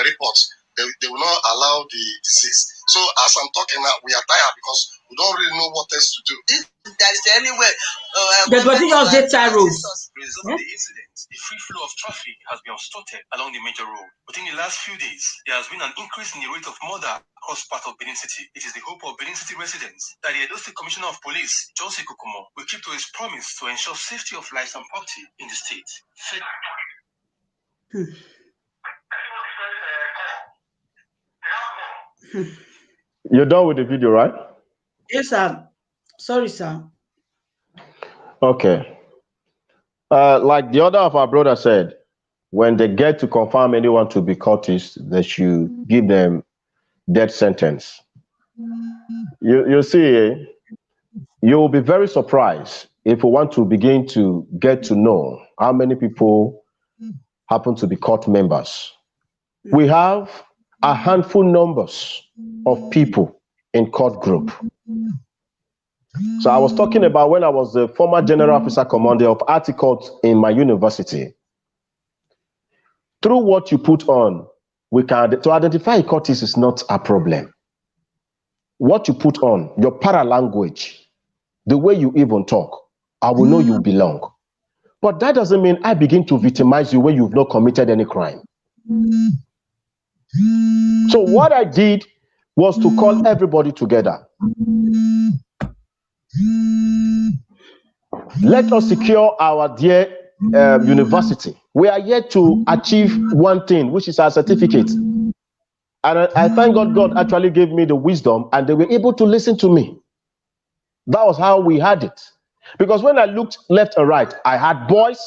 report, they will not allow the deceased. So as I'm talking now, we are tired because we don't really know what else to do. If there is anywhere, the body of the road. Result of the incident, the free flow of traffic has been obstructed along the major road. Within the last few days, there has been an increase in the rate of murder across part of Benin City. It is the hope of Benin City residents that the Edo State Commissioner of Police, Jose Kukumo, will keep to his promise to ensure safety of lives and property in the state. You're done with the video, right? Yes, sir. Sorry, sir. Okay. Like the other of our brother said, when they get to confirm anyone to be cultist, they should give them death sentence. You see, you will be very surprised if we want to begin to get to know how many people happen to be cult members. We have a handful numbers of people in cult group. So I was talking about when I was the former general officer commander of Articult in my university. Through what you put on, we can to identify a cultist is not a problem. What you put on, your paralanguage, the way you even talk, I will know you belong. But that doesn't mean I begin to victimize you when you've not committed any crime. So what I did was to call everybody together. Let us secure our dear university. We are yet to achieve one thing, which is our certificate. And I thank God actually gave me the wisdom and they were able to listen to me. That was how we had it. Because when I looked left and right, I had boys.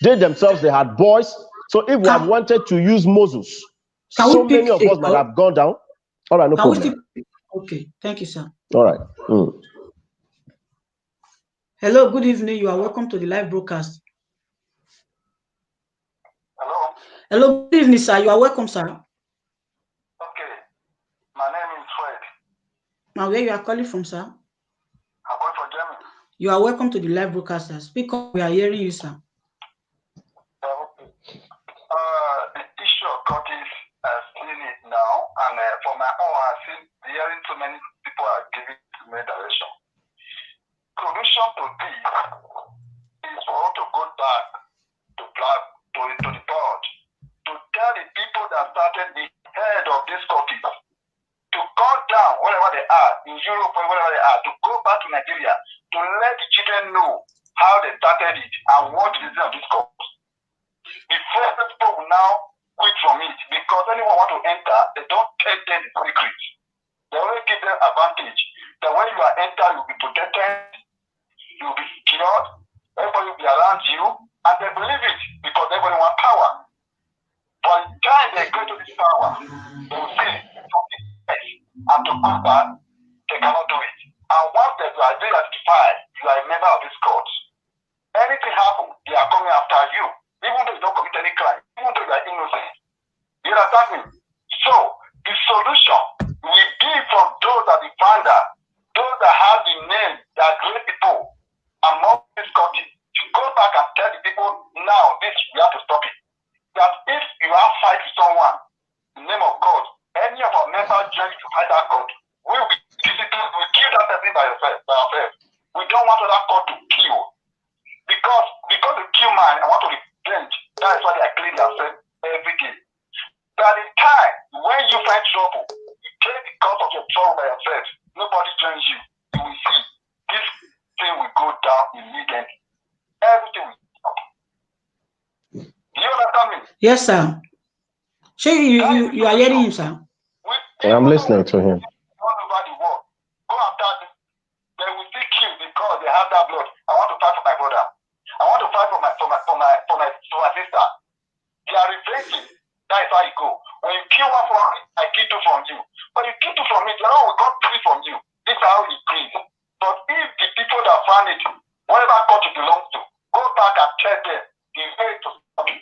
They themselves, they had boys. So if we had wanted to use Moses, so many of us might have gone down. All right, no problem. Okay, thank you, sir. All right. Hello, good evening. You are welcome to the live broadcast. Hello. Hello, good evening, sir. You are welcome, sir. Okay. My name is Fred. Now, where you are calling from, sir? I'm calling from Germany. You are welcome to the live broadcast, sir. Speak up. We are hearing you, sir. Okay. The issue of cultists, I've seen it now, and for my own, I've seen hearing so many people are giving to me direction. Solution to this is for us to go back to the board, to tell the people that started the head of this cultists to come down wherever they are, in Europe or wherever they are, to go back to Nigeria, to let the children know how they started it and what is of this cult. Before people will now quit from it, because anyone want to enter, they don't tell them the secret. They only give them advantage. That when you are enter, you'll be protected, you'll be secured, everybody will be around you, and they believe it because everybody wants power. But the time they go to this power, they will say something else, and to go back, they cannot do it. And once they are identified, you are a member of this court. Anything happens, they are coming after you. understand me? So the solution will be from those that the founder, those that have the name, that great people among this country, to go back and tell the people now this we have to stop it. That if you have fight with someone, in the name of God, any of our members join to fight that court, we will discipline, we kill that person by ourselves. We don't want that court to kill. Because you kill man, I want to revenge. That is why they are killing themselves every day. By the time when you find trouble, you take the cause of your trouble by yourself. Nobody joins you. You will see this thing will go down immediately. Everything will stop. Do you understand me? Yes, sir. So you are hearing him, sir? I'm listening to him. All over the world. Go after them. They will still kill because they have that blood. I want to fight for my brother. I want to fight for my sister. They are revenging. That is how you go. When you kill one from me, I kill two from you. But you kill two from me, the other will come three from you. This is how it plays. But if the people that found it, whatever country belongs to, go back and tell them the way to stop it.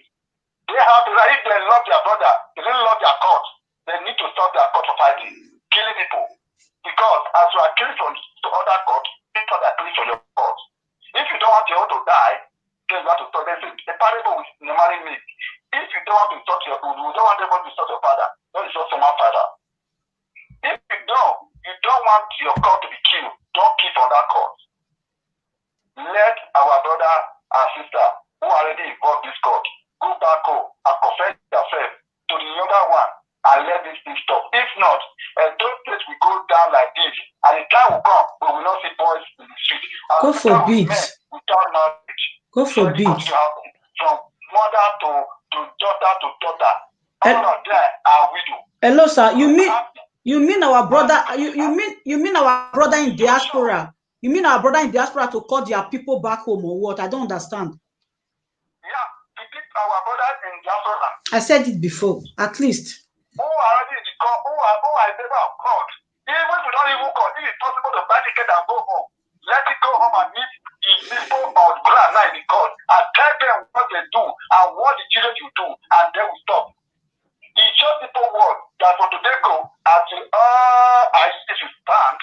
They have the right. If they love their brother, they don't love their court, they need to stop their court for fighting, killing people. Because as you are killing from the other court, people are killing from your court. If you don't want your own to die, then you have to stop. There's a parable with normally make. If you don't want to stop you don't want everybody to stop your father, don't stop someone's father. If you don't want your court to be killed, don't kill from that court. Let our brother and sister who are already involved in this court go back home and confess themselves to the younger one and let this thing stop. If not, those things will go down like this, and the time will come we will not see boys in the street. God forbid. Without knowledge. God forbid. From mother to daughter to daughter, all of them are widow. Hello, sir. You mean our brother? You mean our brother in diaspora? You mean our brother in diaspora to call their people back home or what? I don't understand. Yeah, our brothers in diaspora. I said it before, at least. Who are already in the court? Who are never called? Even if we don't even call, if it's possible to buy ticket and go home, let it go home and meet the people on ground now in the court and tell them what they do and what the children should do, and then we stop. He shows people what that for today go as I should stand.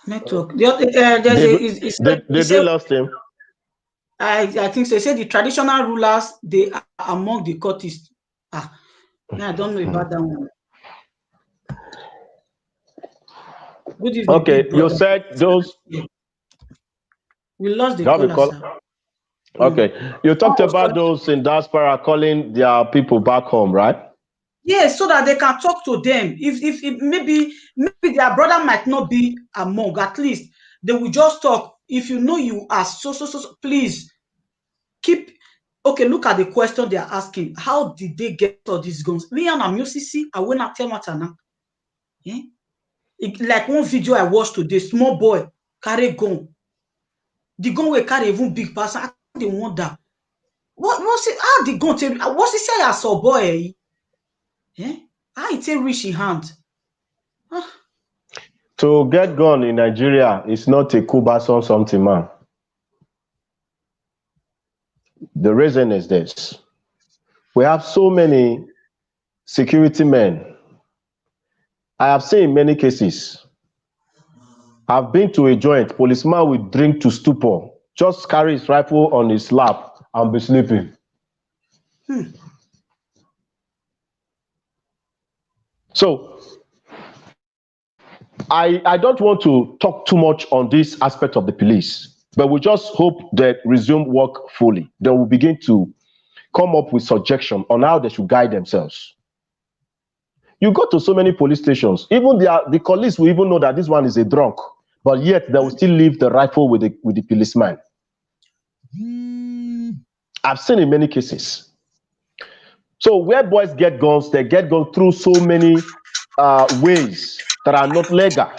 Network. Did you lost him? I think so. They say the traditional rulers, they are among the courtists. I don't know about that one. Good evening. Okay, you said those. We lost the caller, sir. Okay, you talked about those in diaspora calling their people back home, right? Yes, so that they can talk to them. If maybe their brother might not be among, at least they will just talk. If you know you are so, please keep. Okay, look at the question they are asking. How did they get all these guns? Me and Amusisi, I will not tell Matana. Yeah? Like one video I watched today, small boy carry gun. The gun will carry even big person. I they wonder. What was it? How the gun tell? What's he say as a boy? Yeah? How it reach in hand? To get gun in Nigeria is not a cumbersome something, man. The reason is this. We have so many security men. I have seen in many cases. I've been to a joint, policeman will drink to stupor, just carry his rifle on his lap and be sleeping. So, I don't want to talk too much on this aspect of the police, but we just hope that resume work fully. They will begin to come up with suggestions on how they should guide themselves. You go to so many police stations, even the police will even know that this one is a drunk, but yet they will still leave the rifle with the policeman. I've seen in many cases. So where boys get guns, they get guns through so many ways that are not legal.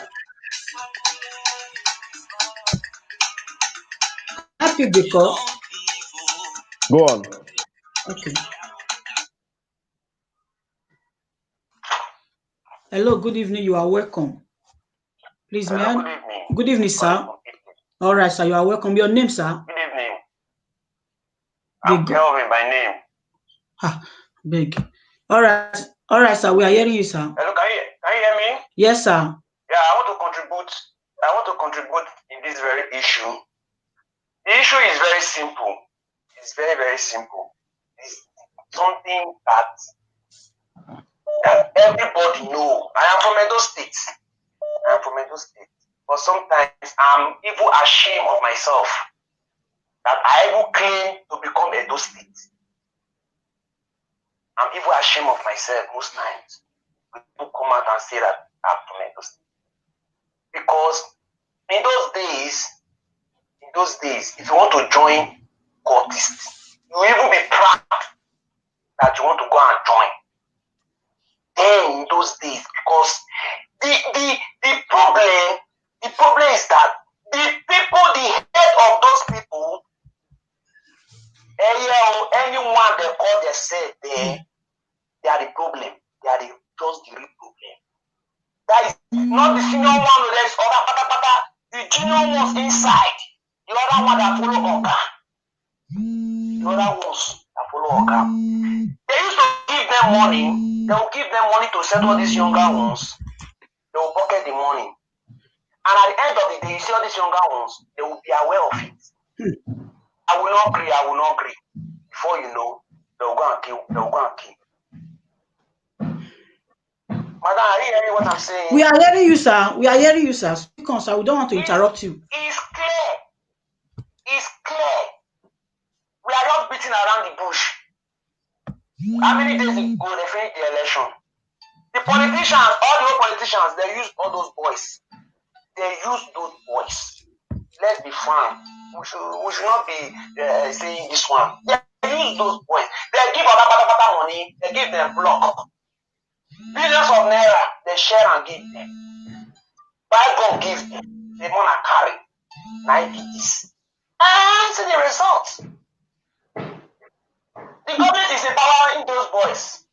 Happy because. Go on. Okay. Hello, good evening. You are welcome. Please, man. Good evening, sir. All right, sir. You are welcome. Your name, sir? Good evening. I'm Kelvin by name. Big. All right, sir. We are hearing you, sir. Hello, can you hear me? Yes, sir. Yeah, I want to contribute in this very issue. The issue is very simple. It's very, very simple. It's something that everybody knows. I am from Edo State. But sometimes I'm even ashamed of myself that I even claim to become Edo State. I'm even ashamed of myself most times. People come out and say that I'm from Edo State. Because in those days, if you want to join cultists, you will even be proud that you want to go and join. Then in those days, because the problem is that the head of those people, anyone they call themselves there, they are the problem. They are just the real problem. That is not the senior one who is the junior ones inside. The other one that follow Oga. The other ones that follow Oga. They used to give them money. They will give them money to settle these younger ones. They will pocket the money. And at the end of the day, you see all these younger ones, they will be aware of it. I will not agree. Before you know, they will go and kill. Madam, are you hearing what I'm saying? We are hearing you, sir. Speak on, sir. We don't want to interrupt you. It's clear. We are just beating around the bush. How many days ago they finished the election? The politicians, all the old politicians, they use all those boys. Let's be frank. We should not be saying this one. They use those boys. They give other money. They give them block. Billions of naira, they share and give them. Buy gun, give them. They want to carry. Now this. And see the results. The government is empowering those boys.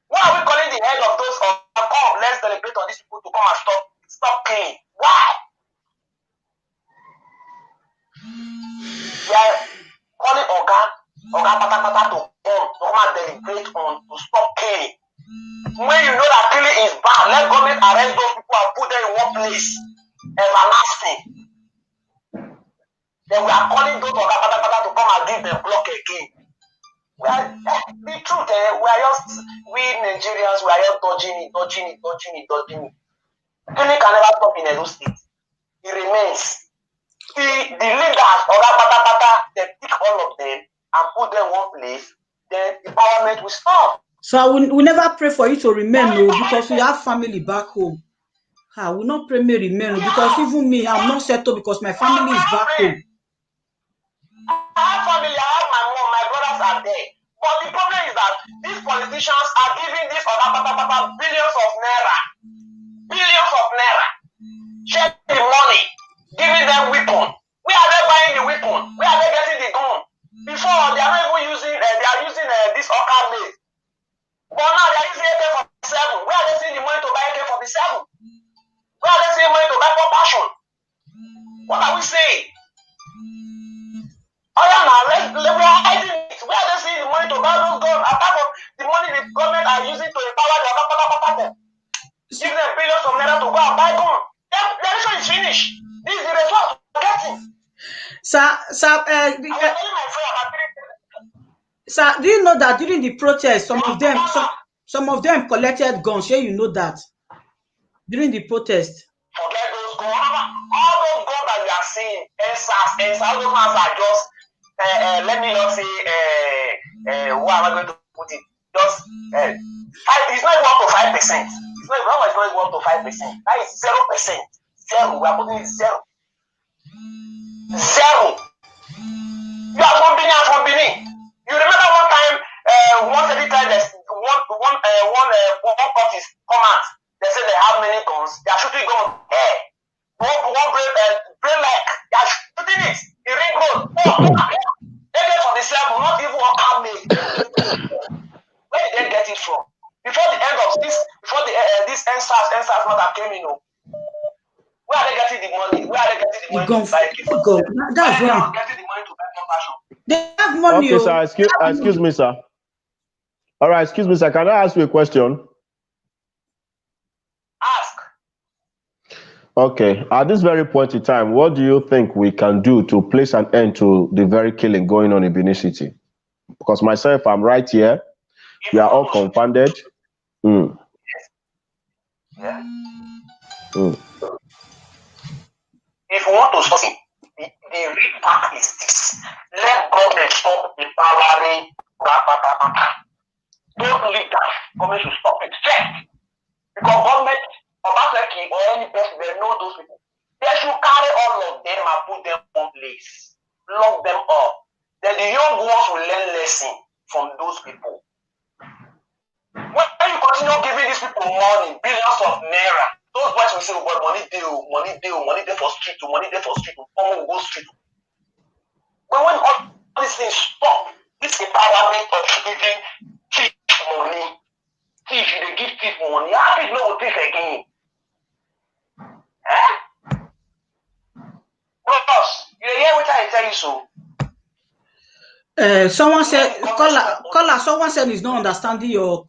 Why are we calling the head of those come? Let's celebrate on these people to come and stop paying. Why? We are calling Oga Patapata to come and deliberate on to stop paying. When you know that killing is bad, let government arrest those people and put them in one place. Everlasting. Then we are calling those Oga Patapata to come and give them block again. The truth, we Nigerians, we are just dodging it. Killing can never stop in Edo State. It remains. The leaders, Oga Patapata, they pick all of them and put them in one place, then empowerment will stop. So we never pray for you to remain, because we have family back home. I will not pray me remain, because even me, I'm not settled because my family is back home. I have family, I have my mom, my brothers are there. But the problem is that these politicians are giving these billions of naira. Share the money, giving them weapon. Where are they buying the weapon? Where are they getting the gun? Before, they are not even using, this Oka blade. But now they are using AK-47. Where are they seeing the money to buy AK-47? Where are they seeing money to buy passion? What are we saying? Oh yeah, now we are hiding it. Where are they seeing the money to buy those guns? Apart from the money the government are using to empower the Oka. Give them billions of naira to go and buy guns. The election is finished. This is the result we're getting. Sir, do you know that during the protest, some of them collected guns? Sure, you know that during the protest. Forget those guns. All those guns that we are seeing, NSAS, those ones are just. Let me not say. What am I going to put it? Just. It's not even up to 5%. It's not even up to 5%. That is 0%. Zero. We are putting it 0. You are from Benin. You remember one time, one parties come out. They say they have many guns. They are shooting guns. Hey, one brain like they are shooting it. The ring road. AK-47, not even one army. Where did they get it from? Before the end of this, this NSAS matter came in. Where are they getting the money? Where are they getting the money to buy AK-47? That's wrong. Getting the money to buy passion. They have money. Okay, sir. Excuse me, sir. All right, excuse me, sir. Can I ask you a question? Ask. Okay. At this very point in time, what do you think we can do to place an end to the very killing going on in Benin City? Because myself, I'm right here. We are all confounded. Mm. Yeah. Mm. If you want to stop it, the real part is this. Let government stop empowering. Don't leave that. Government should stop it first. Because government, Obaseki or any person, they know those people. They should carry all of them and put them on place. Lock them up. Then the young ones will learn lesson from those people. When you continue giving these people money, billions of naira, those boys will say, oh, but money there for street, money there for street, will go street. But when all these things stop, this empowerment of giving thief money, thief, they give thief money, how people know thief again? Eh? Bros, you hear what I tell you so? Someone said, caller, someone said he's not understanding your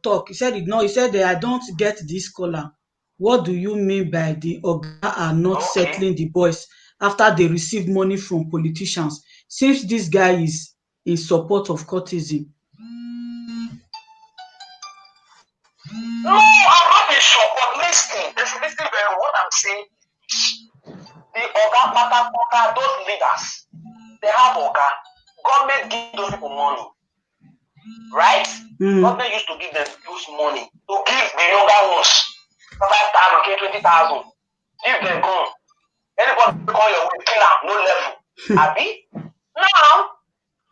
talk. He said he said I don't get this caller. What do you mean by the Oga are not settling the boys after they receive money from politicians? Since this guy is in support of courtesy. No, I'm not in support. Listen very what I'm saying. The Oga, those leaders, they have Oga. Government give those people money. Right? Government used to give them those money to give the younger ones 5,000, 20,000. Give them gun. Anybody call your way, kill them, no level. Abi? Now,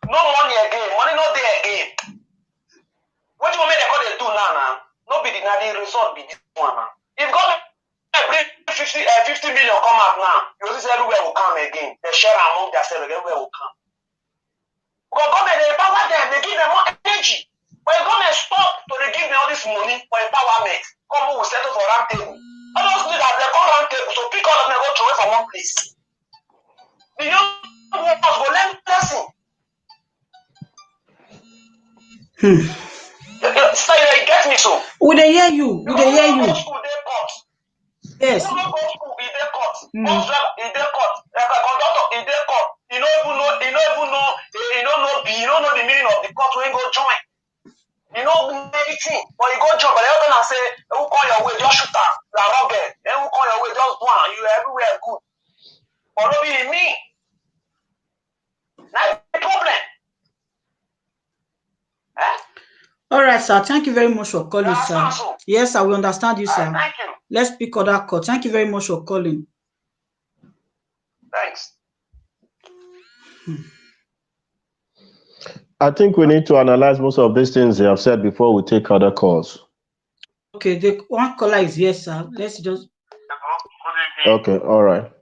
no money again. Money not there again. What do you mean they do now? No be the result be this one now. If government bring 50 million come out now, you will see everywhere will come again. They share among themselves, everywhere will come. Because government, they empower them, they give them more energy. When government stop to give them all this money for empowerment, come will settle for round table. All those leaders, they come round table, so pick all of them, go throw it from one place. The young ones go learn lesson. So you get me so? Would they hear you? Would they hear you? Yes. Who don't go school, he dey court. Bus driver, he dey court. Conductor, he dey court. He don't know the meaning of the court when he go join. He don't know anything. But he go join, but they open and say, who call your way, just shoot her. You are rugged. Then who call your way, just do her. You are everywhere good. But no be me. That's the problem. Eh? All right, sir. Thank you very much for calling, sir. Yes, sir. We understand you, sir. Thank you. Let's pick other call. Thank you very much for calling. Thanks. I think we need to analyze most of these things they have said before we take other calls. Okay, the one caller is yes, sir. Let's just. Okay, all right.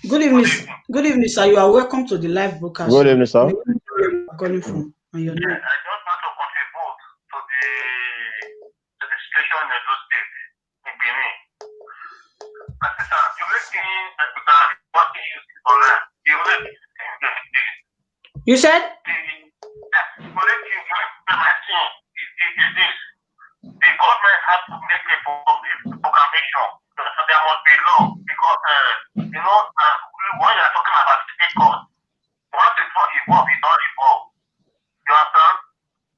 Good evening, sir. You are welcome to the live broadcast. Good evening, sir. Where you are calling from and your name. I just want to contribute to the situation in those states in Benin. You said? The government has to make a proclamation. There must be law because, when you are talking about state court, once it's not involved, it's not involved. You understand?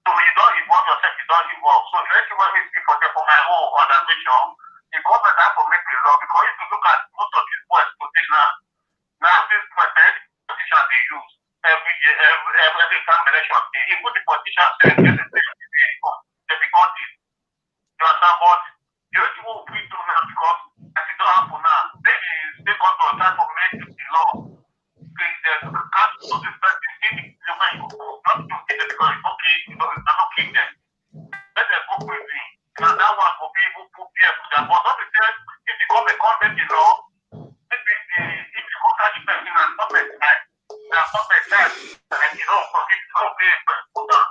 So you don't involve yourself, you don't involve. So let me speak for my own organization. The government has to make a law because if you look at most of these boys today now this politician they use every year, every time election, even the politicians they become this. You understand? But the only one we do now because as it don't happen now, maybe they got to try to make the law. The council of this person the way you go, not to get it because it's okay, it's not okay then. Let them go quickly. And that one will be able to be able to that. But not to say if the government can't make the law, maybe if you go catch the person and stop it, and you know, for this whole day, put down,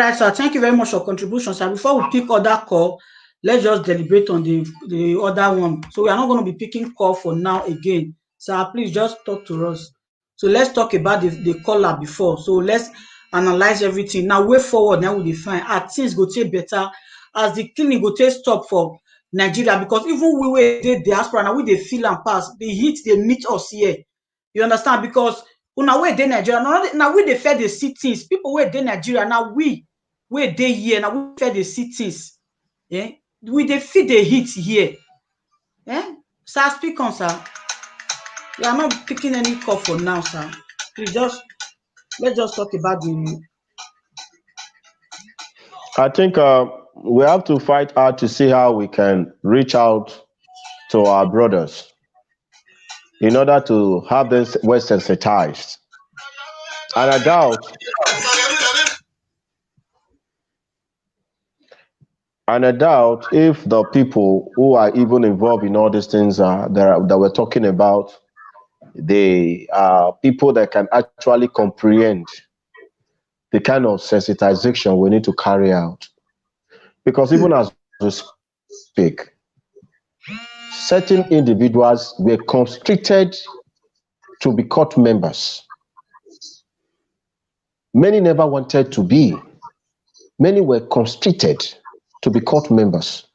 right, sir. Thank you very much for contribution, sir. Before we pick other call, let's just deliberate on the other one. So we are not going to be picking call for now again. Sir, please just talk to us. So let's talk about the caller before. So let's analyze everything. Now way forward, now we define things go take better as the clinic go take stop for Nigeria, because even we were the diaspora now we dey feel and pass. The heat they meet us here. You understand? Because una wey dey Nigeria, now we dey fair the see things. People wey dey Nigeria, now we dey here, now we fair the see things. Yeah? We dey feel the heat here. Yeah? Sir, speak on, sir. We are not picking any call for now, sir. Please let's just talk about the. I think we have to fight hard to see how we can reach out to our brothers in order to have them well sensitized. And I doubt if the people who are even involved in all these things that we're talking about, they are people that can actually comprehend the kind of sensitization we need to carry out. Because even as we speak, certain individuals were constricted to be court members. Many never wanted to be. Many were constricted to be court members.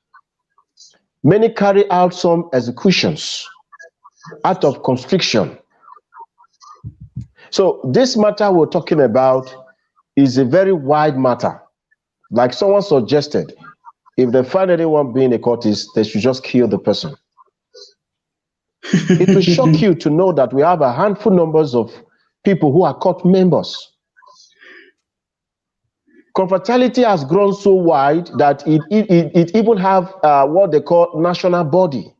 Many carry out some executions out of constriction. So this matter we're talking about is a very wide matter. Like someone suggested, if they find anyone being a courtist, they should just kill the person. It will shock you to know that we have a handful numbers of people who are court members. Confrontality has grown so wide that it even have what they call national body.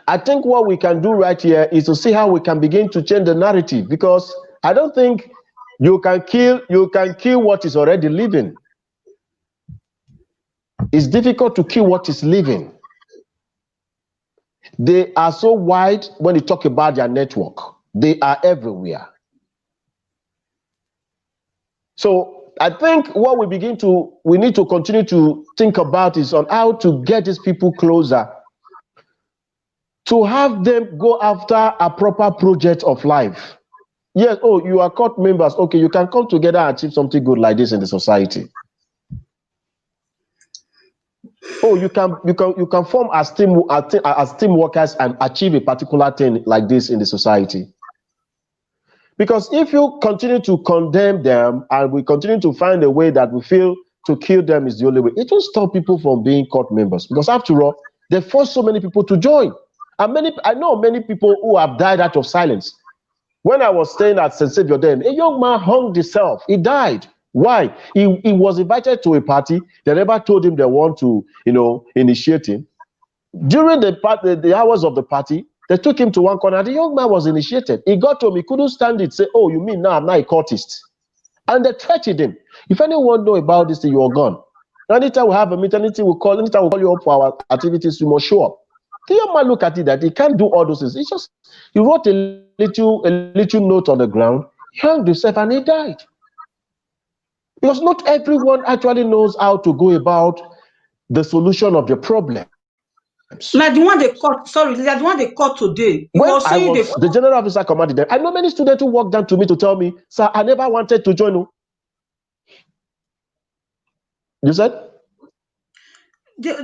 I think what we can do right here is to see how we can begin to change the narrative, because I don't think you can kill what is already living. It's difficult to kill what is living. They are so wide when you talk about their network. They are everywhere. So I think what we need to continue to think about is on how to get these people closer, to have them go after a proper project of life. Yes, oh, you are court members. Okay, you can come together and achieve something good like this in the society. Oh, you can form as team workers and achieve a particular thing like this in the society. Because if you continue to condemn them and we continue to find a way that we feel to kill them is the only way, it will stop people from being court members. Because after all, they force so many people to join. And I know many people who have died out of silence. When I was staying at St. Savior then, a young man hung himself. He died. Why? He was invited to a party. They never told him they want to, initiate him. During the hours of the party, they took him to one corner. The young man was initiated. He got home. He couldn't stand it. Say, oh, you mean now I'm not a cultist? And they threatened him. If anyone know about this, you are gone. Anytime we have a meeting, anytime we call you up for our activities, you must show up. The young man looked at it that he can't do all those things. He wrote a little note on the ground, hung himself, and he died. Because not everyone actually knows how to go about the solution of the problem. Like the one they caught, the one they caught today. When I was the general officer commanding them, I know many students who walked down to me to tell me, sir, I never wanted to join you. You said?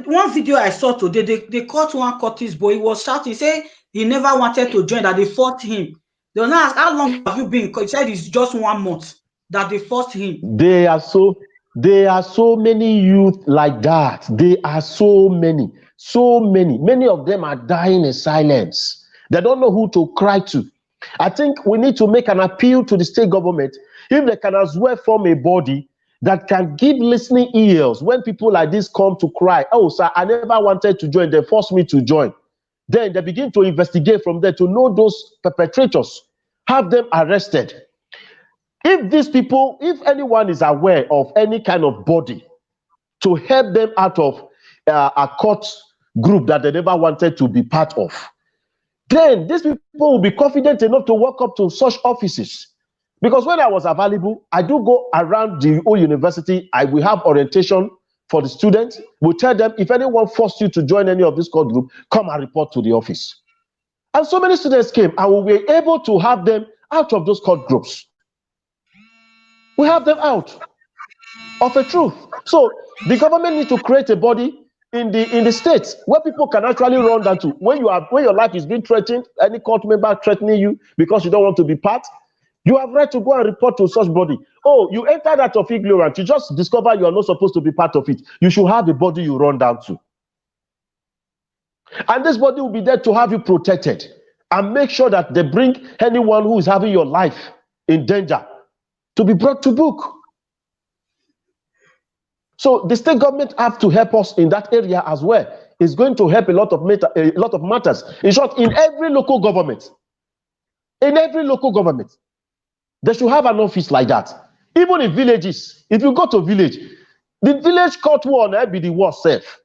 One video I saw today, they caught one courtist boy. He was shouting, say he never wanted to join, that they fought him. They were not asked, how long have you been? He said it's just 1 month that they forced him. There are so many youth like that. They are so many. Many of them are dying in silence. They don't know who to cry to. I think we need to make an appeal to the state government, if they can as well form a body that can give listening ears when people like this come to cry, oh, sir, I never wanted to join, they forced me to join. Then they begin to investigate from there to know those perpetrators, have them arrested. If these people, if anyone is aware of any kind of body to help them out of a court group that they never wanted to be part of, then these people will be confident enough to walk up to such offices. Because when I was available, I do go around the whole university. We have orientation for the students. We tell them, if anyone forced you to join any of this code group, come and report to the office. And so many students came, and we were able to have them out of those code groups. We have them out of a truth. So the government needs to create a body in the states where people can actually run down to. When your life is being threatened, any court member threatening you because you don't want to be part, you have right to go and report to such body. Oh, you entered out of ignorance. You just discover you are not supposed to be part of it. You should have a body you run down to. And this body will be there to have you protected and make sure that they bring anyone who is having your life in danger to be brought to book. So the state government have to help us in that area as well. It's going to help a lot of matters. In short, in every local government, they should have an office like that. Even in villages, if you go to village, the village court one be the worst safe.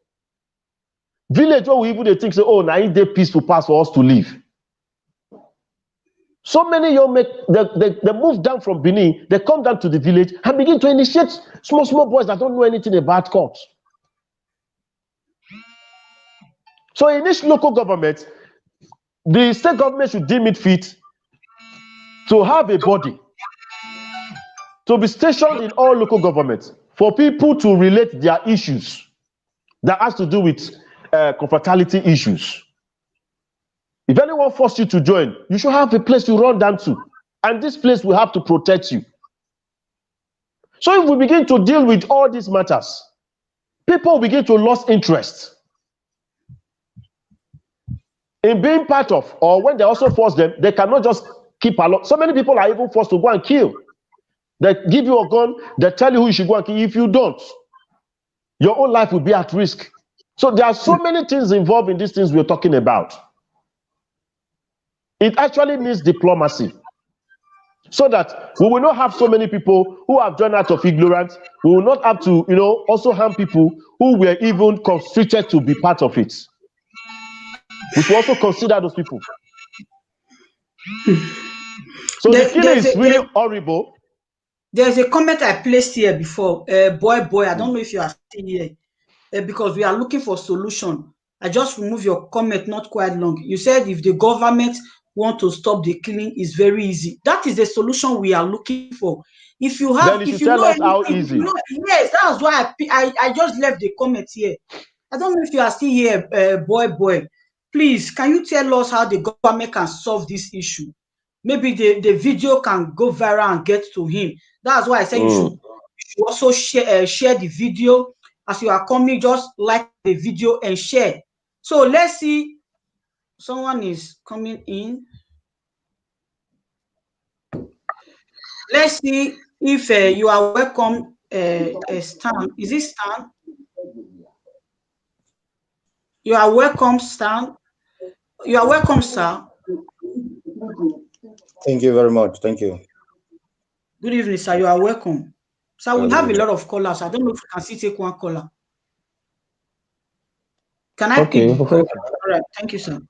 Village where we even think, say, oh, now it's the peaceful pass for us to live. So many young men, they move down from Benin, they come down to the village and begin to initiate small boys that don't know anything about court. So in each local government, the state government should deem it fit to have a body to be stationed in all local governments for people to relate their issues that has to do with confrontality issues. If anyone forced you to join, you should have a place to run down to. And this place will have to protect you. So if we begin to deal with all these matters, people begin to lose interest in being part of, or when they also force them, they cannot just keep along. So many people are even forced to go and kill. They give you a gun, they tell you who you should go and kill. If you don't, your own life will be at risk. So there are so many things involved in these things we're talking about. It actually needs diplomacy so that we will not have so many people who have joined out of ignorance. We will not have to, also harm people who were even constricted to be part of it. We should also consider those people. So the killing is really horrible. There's a comment I placed here before. Boy, I don't know if you are still here because we are looking for solution. I just removed your comment not quite long. You said if the government want to stop the killing, is very easy. That is the solution we are looking for. If you have, if you know anything, how easy. Yes, that's why I just left the comment here. I don't know if you are still here, boy. Please, can you tell us how the government can solve this issue? Maybe the video can go viral and get to him. That's why I said you should also share the video. As you are coming, just like the video and share. So let's see. Someone is coming in. Let's see if you are welcome, Stan. Is it Stan? You are welcome, Stan. You are welcome, sir. Thank you very much. Thank you. Good evening, sir. You are welcome. Sir, we have a lot of callers. I don't know if we can still take one caller. Can I pick the call? All right. Thank you, sir.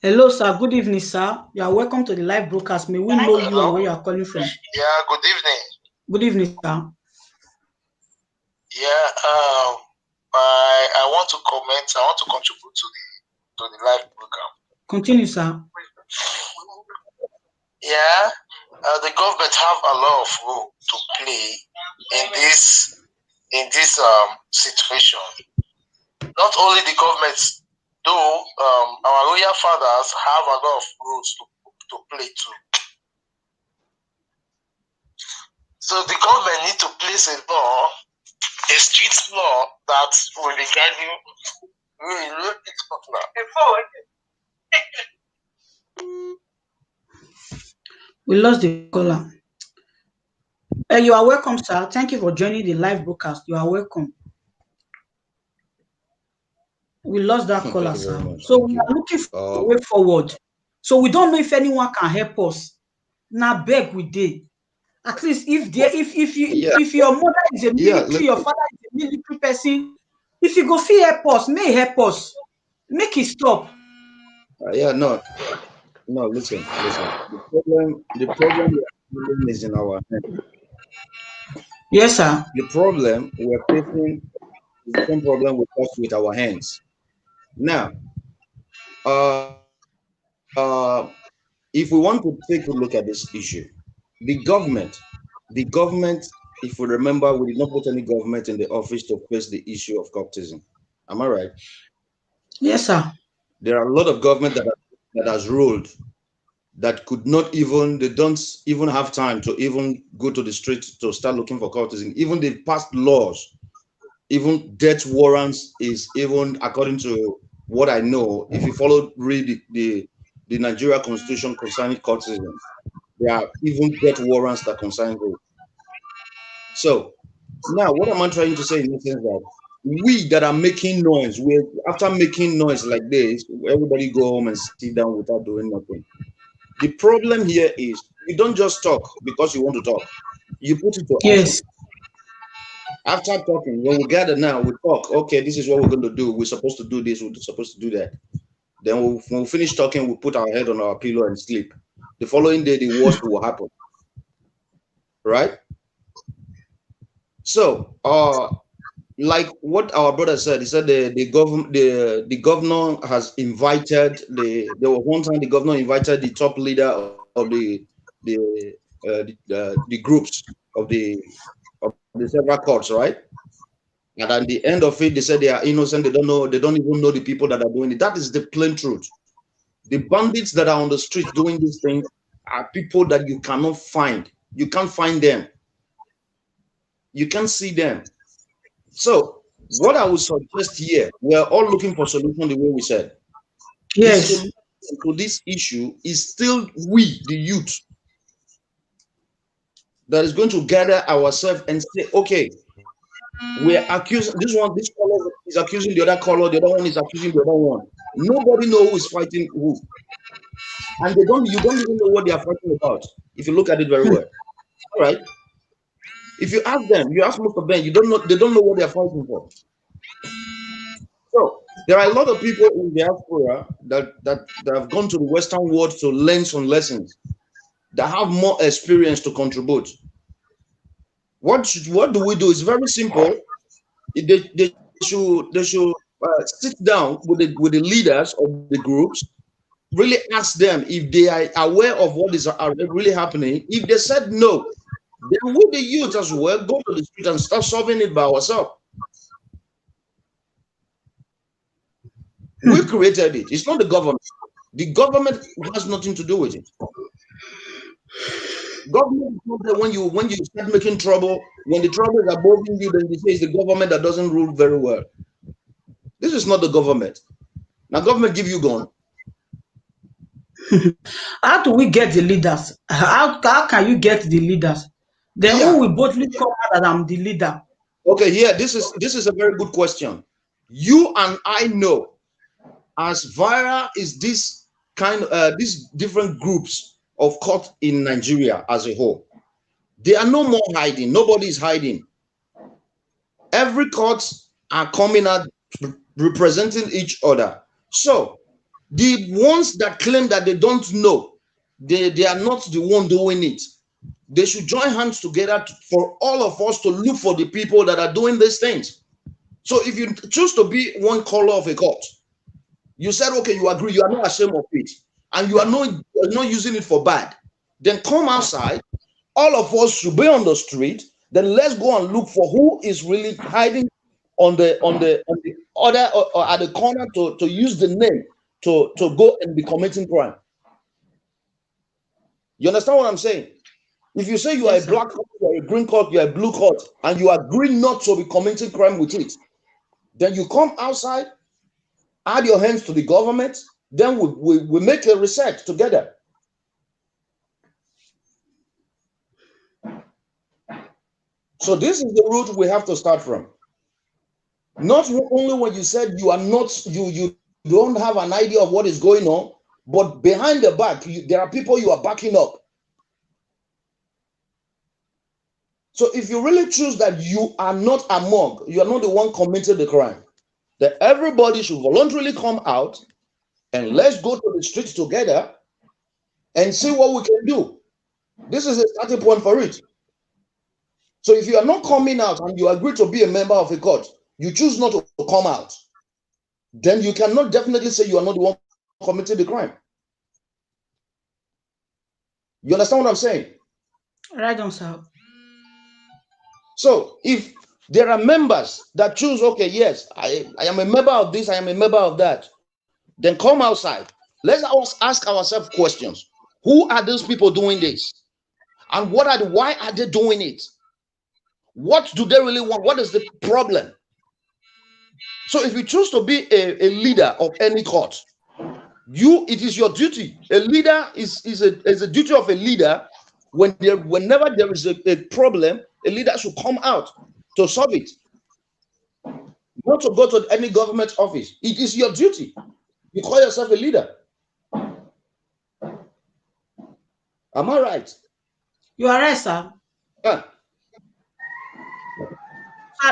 Hello, sir. Good evening, sir. You are welcome to the live broadcast. May we know you and where you are calling from? Yeah, good evening. Good evening, sir. Yeah, I want to comment. I want to contribute to the live program. Continue, sir. Yeah, the government have a lot of role to play in this situation. Not only the government, though our royal fathers have a lot of roles to play too. So the government need to place a law, a strict law that will be guiding. We lost the caller. You are welcome, sir. Thank you for joining the live broadcast. You are welcome. We lost that caller, sir. So we are looking for a way forward. So we don't know if anyone can help us. Now beg we did. At least if your mother is a military, your father is a military person, if you go feel help us, may help us. Make it stop. No. No, listen. The problem is in our hands. Yes, sir. The problem we're facing is the same problem we face with our hands. Now, if we want to take a look at this issue, the government, if we remember, we did not put any government in the office to face the issue of cultism. Am I right? Yes, sir. There are a lot of government that has ruled that could not even, they don't even have time to even go to the street to start looking for cultism. Even they passed laws, even death warrants is even according to what I know. If you read the Nigeria Constitution concerning cultism, there are even death warrants that concern those. So now, what am I trying to say in this sense that we that are making noise, we after making noise like this, everybody go home and sit down without doing nothing. The problem here is you don't just talk because you want to talk. You put it to action. Yes. After talking, when we gather now, we talk. Okay, this is what we're going to do. We're supposed to do this. We're supposed to do that. Then when we finish talking, we put our head on our pillow and sleep. The following day, the worst will happen. Right? So, like what our brother said, he said the governor has invited there was one time the governor invited the top leader of the groups of the several courts, right? And at the end of it, they said they are innocent. They don't even know the people that are doing it. That is the plain truth. The bandits that are on the street doing these things are people that you cannot find. You can't find them. You can't see them. So what I would suggest here, we're all looking for solution the way we said. The Yes. solution to this issue is still we, the youth, that is going to gather ourselves and say, okay, we're accusing this color is accusing the other color, the other one is accusing the other one. Nobody knows who is fighting who. And you don't even know what they are fighting about, if you look at it very well. All right. If you ask them, you ask most of them, they don't know what they are fighting for. So there are a lot of people in diaspora that have gone to the Western world to learn some lessons, that have more experience to contribute. What do we do? It's very simple. They should sit down with the leaders of the groups, really ask them if they are aware of what is really happening. If they said no, then we, the youth as well, go to the street and start solving it by ourselves. We created it. It's not the government. The government has nothing to do with it. Government is not there when you start making trouble. When the trouble is above you, then they say it's the government that doesn't rule very well. This is not the government. Now, government give you gun. How do we get the leaders? How can you get the leaders? Then Yeah. who will boldly come out that I'm the leader? Okay, yeah, this is a very good question. You and I know, as Vira is this these different groups of court in Nigeria as a whole. They are no more hiding. Nobody is hiding. Every court are coming out representing each other. So the ones that claim that they don't know, they are not the one doing it. They should join hands together for all of us to look for the people that are doing these things. So if you choose to be one color of a court, you said, okay, you agree, you are not ashamed of it, and you are not using it for bad, then come outside. All of us should be on the street. Then let's go and look for who is really hiding on the other or at the corner to use the name to go and be committing crime. You understand what I'm saying? If you say you are a black court, you are a green court, you are a blue court, and you agree not to be committing crime with it, then you come outside, add your hands to the government, then we make a research together. So this is the route we have to start from. Not only when you said you are not, you don't have an idea of what is going on, but behind the back, there are people you are backing up. So if you really choose that you are not among, you are not the one committing the crime, then everybody should voluntarily come out and let's go to the streets together and see what we can do. This is a starting point for it. So if you are not coming out and you agree to be a member of a court, you choose not to come out, then you cannot definitely say you are not the one committing the crime. You understand what I'm saying? Right on, sir. So if there are members that choose, okay, yes, I am a member of this, I am a member of that, then come outside. Let's ask ourselves questions. Who are those people doing this? And why are they doing it? What do they really want? What is the problem? So if you choose to be a leader of any court, it is your duty. A leader is a duty of a leader. Whenever there is a problem, a leader should come out to solve it. Not to go to any government office. It is your duty. You call yourself a leader. Am I right? You are right, sir. Yeah.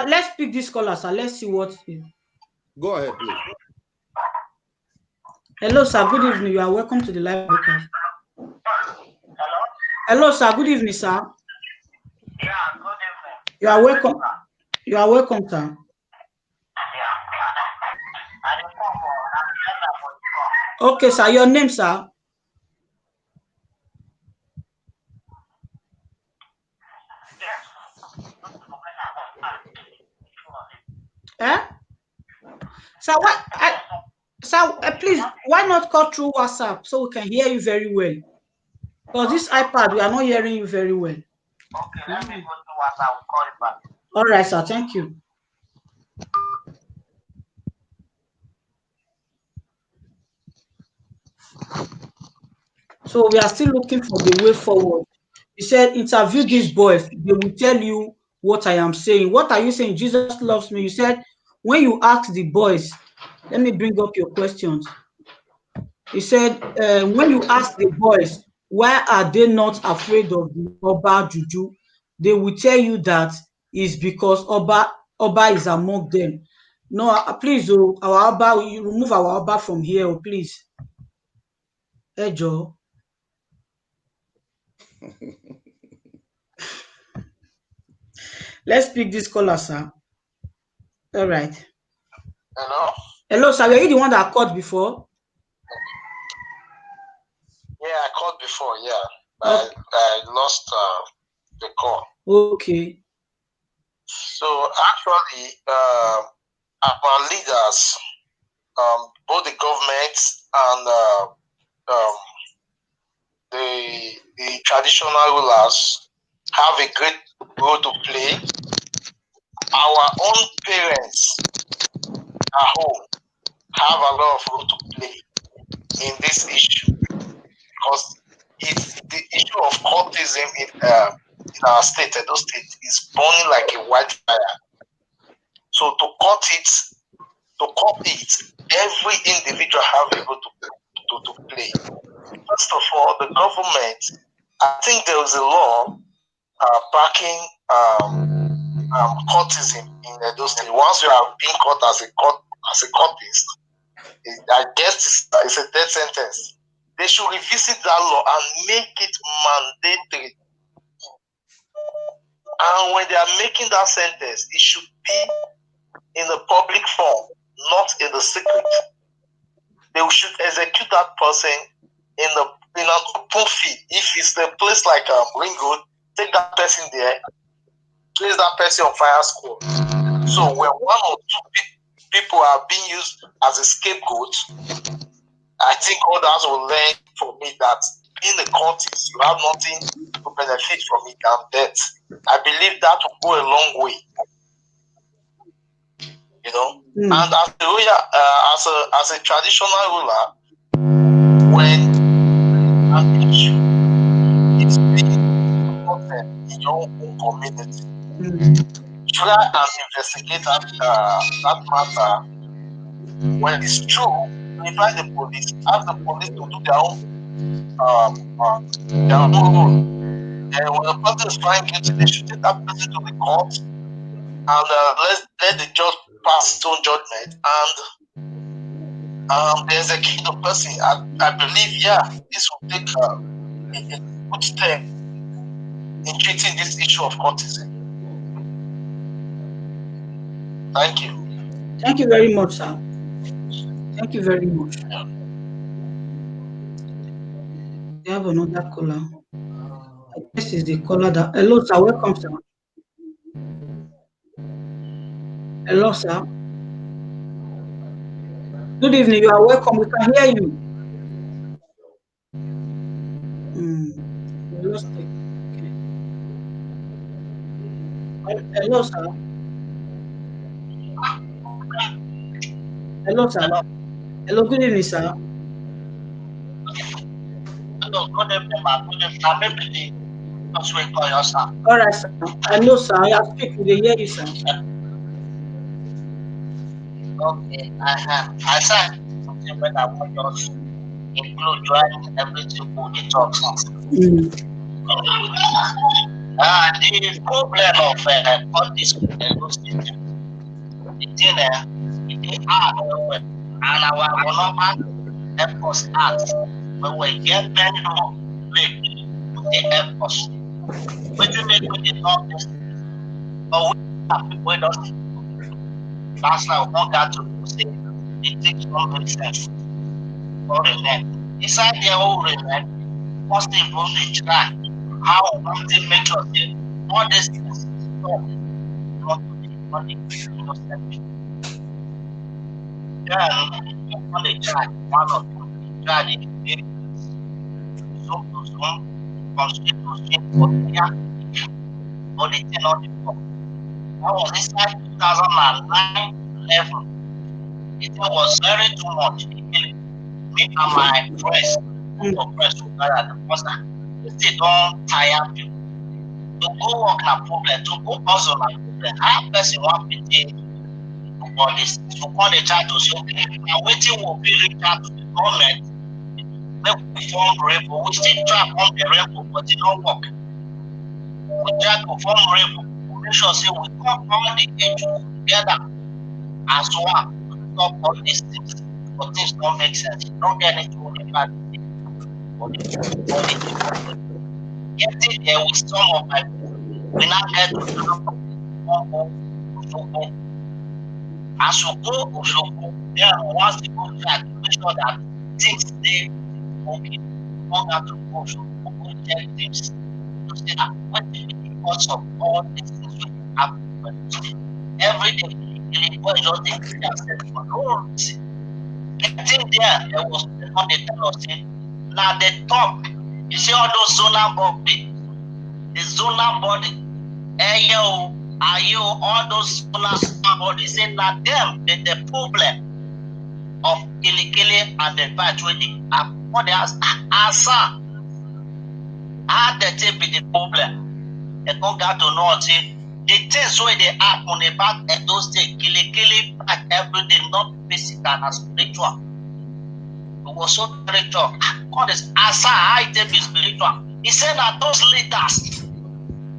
Let's pick this caller, sir. Let's see what. Go ahead, please. Hello, sir. Good evening. You are welcome to the live broadcast. Hello? Hello, sir. Good evening, sir. Yeah, good evening. You are welcome. You are welcome, sir. Okay, sir. Your name, sir? Eh? Sir, what? Sir, please, why not call through WhatsApp so we can hear you very well? Because this iPad, we are not hearing you very well. Okay, let me go to WhatsApp. I will call you back. All right, sir. Thank you. So we are still looking for the way forward. He said, interview these boys. They will tell you what I am saying. What are you saying? Jesus loves me. You said, when you ask the boys, let me bring up your questions. He said, when you ask the boys, why are they not afraid of the Oba Juju? They will tell you that it's because Oba is among them. No, please, our Oba, you remove our Oba from here, please. Hey, Joe. Let's pick this caller, sir. All right. Hello? Hello, sir. Were you the one that called before? Yeah, I called before, yeah. Okay. I lost the call. Okay. So actually, our leaders, both the government and the traditional rulers have a great role to play. Our own parents at home have a lot of role to play in this issue, because it's the issue of cultism in our state, Edo State, is burning like a wildfire. So to cut it, every individual have a role to play. First of all, the government, I think there is a law backing cultism in Edo State. Once you are being caught as a cultist, I guess it's a death sentence. They should revisit that law and make it mandatory. And when they are making that sentence, it should be in the public form, not in the secret. They should execute that person in an open field. If it's a place like Ring Road, take that person there, place that person on fire squad. So when one or two people are being used as a scapegoat, I think others will learn from it that being a cultist, you have nothing to benefit from it than death. I believe that will go a long way. You know, and as a ruler, as a traditional ruler, when an issue is being reported in your own community, try and investigate that matter. When it's true, invite the police, ask the police to do their own role. And when the person is found guilty, they should take that person to the court and let the judge pass his own judgment the executive person, I believe, this will take a good step in treating this issue of cultism. Thank you. Thank you very much, sir. Thank you very much. We have another caller. I guess it's the caller that. Hello, sir. Welcome, sir. Hello, sir. Good evening. You are welcome. We can hear you. We lost it. Okay. Hello, sir. Hello, sir. Hello, good evening, sir. Hello, good evening, ma'am. Good evening. Maybe just wait for your sir. All right, sir. Hello, sir. I speak. We hear you, sir. Okay, I said something when I want just include join everything for the talk. The problem of all this the thing it hard and our normal help us out when we get many more they help us. What you make with the talk this, but we have people don't. Last night we want that to say it takes no make sense. For the net. Inside their own net, once they run the try, how once they make sure that all these things stop, not to be money, innocent. Then on the try, one of them try the zoom to zoom, from street to street, for the 10 on the floor. That was inside 2009-11. It was very too much. Me and my friends, they don't tire people. To go work na problem, to go hustle na problem. How person want to take for this? To call the child to say, okay, now waiting will be reached out to the government. Make we form rebel. We still try to form the rebel, but it don't work. We try to form rebel. We make sure say we come all the age together as one to stop all these things. But things don't make sense. You don't get into the bad thing. Getting there with some of my people, we now get to Oshogbo. As we go Oshogbo, then once we go try to make sure that things stay okay, we don't have to go Oshogbo, go check things to see that what is the cause of all these things which happen. Every day, the boy just take themselves for no reason. Getting there was on the tell us, now the top, you see all those zonal body, the zonal body, are you all those zonal body, say now them, the problem of Kilikili and the Bachwedi, what they ask, answer, how they take be the problem. They don't got to know, say, the things where they happen about those days, Kilikili, every day, not physical and spiritual. It was so spiritual. God is answer how it be spiritual. He said that those leaders,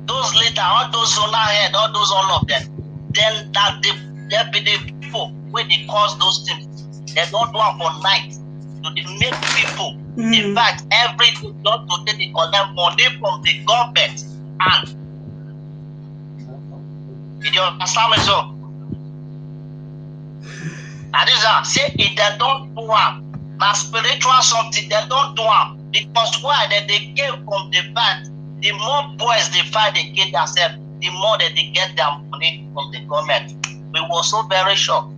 all those zonal head, all of them, then that they be the people where they cause those things. They don't do it for night. So they make people. In fact, every day, not today, they collect money from the government. And did you understand me so? And this is say if they don't do it. Now spiritual something, they don't do it. Because why? That they came from the back. The more boys they fight against themselves, the more that they get their money from the government. We were so very shocked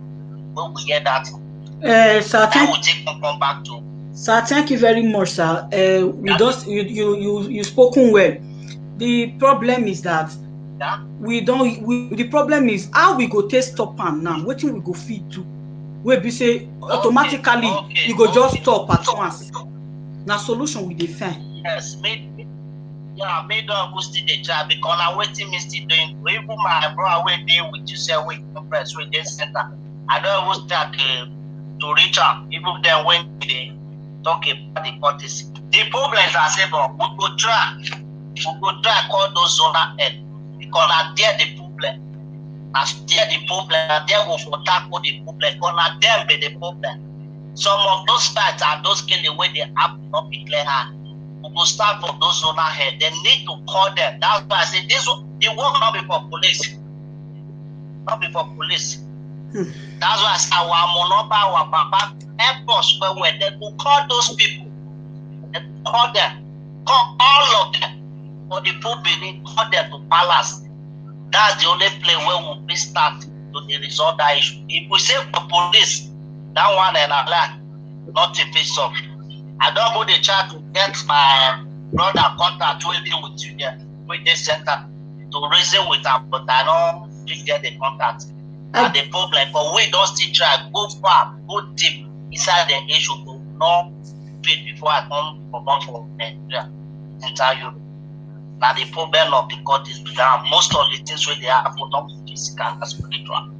when we hear that. Sir, come back to. Sir, thank you very much, sir. You spoken well. The problem is that the problem is how we go take stop am now. What we go feed to? We be say automatically you go just stop at once. Now solution we define. Yes, me don't go still the job because I waiting me still doing. Even my brother wait there with you say wait compress with this center. I don't go start to reach out. Even then when they talk about the policy. The problem is I say, but we go try call those zonal head because I dare the problem. As there the problem, there will tackle the problem. Because now them be the problem. some of those fights and those killing where they have not been clear hand. We will start from those zonal head. They need to call them. That's why I say this it will not be for police. Not be for police. That's why I say our monoba, our papa, help us where they will call those people. They call them. Call all of them. For the poor Benin, call them to palace. That's the only place where we start to resolve that issue. If we say for police, that one and Allah, not a face off. I don't go to try to get my brother contact with you there, with this center to reason with them, but I don't get the contact. And the problem, but we don't still try, go far, go deep inside the issue to know fit before I come for Nigeria, enter Europe. Now the problem of the court is that most of the things where they are for not physical and spiritual.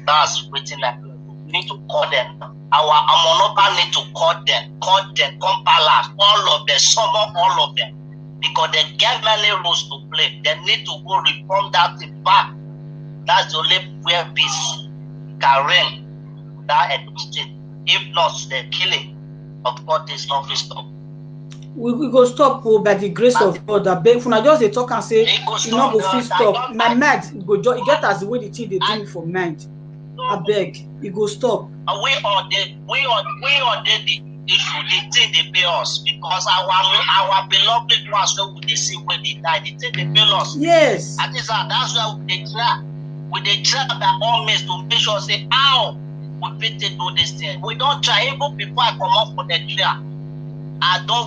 That's waiting like we need to call them. Our Amonoba need to call them, come palace, all of them, summon all of them. Because they get many roles to play. They need to go reform that thing back. That's the only where peace can reign that state. If not, the killing of God is not stop. We go stop by the grace of God. I beg, I just talk and say, you know, go feel stop. My mind go get as the way the thing they do me for mind. I beg, you go stop. We on the issue, the thing they pay us because our beloved ones so they see when they die, the thing they pay us. Yes. And that's why we try by all means to make sure say how we fit to do this thing. We don't try even before I come up for Nigeria.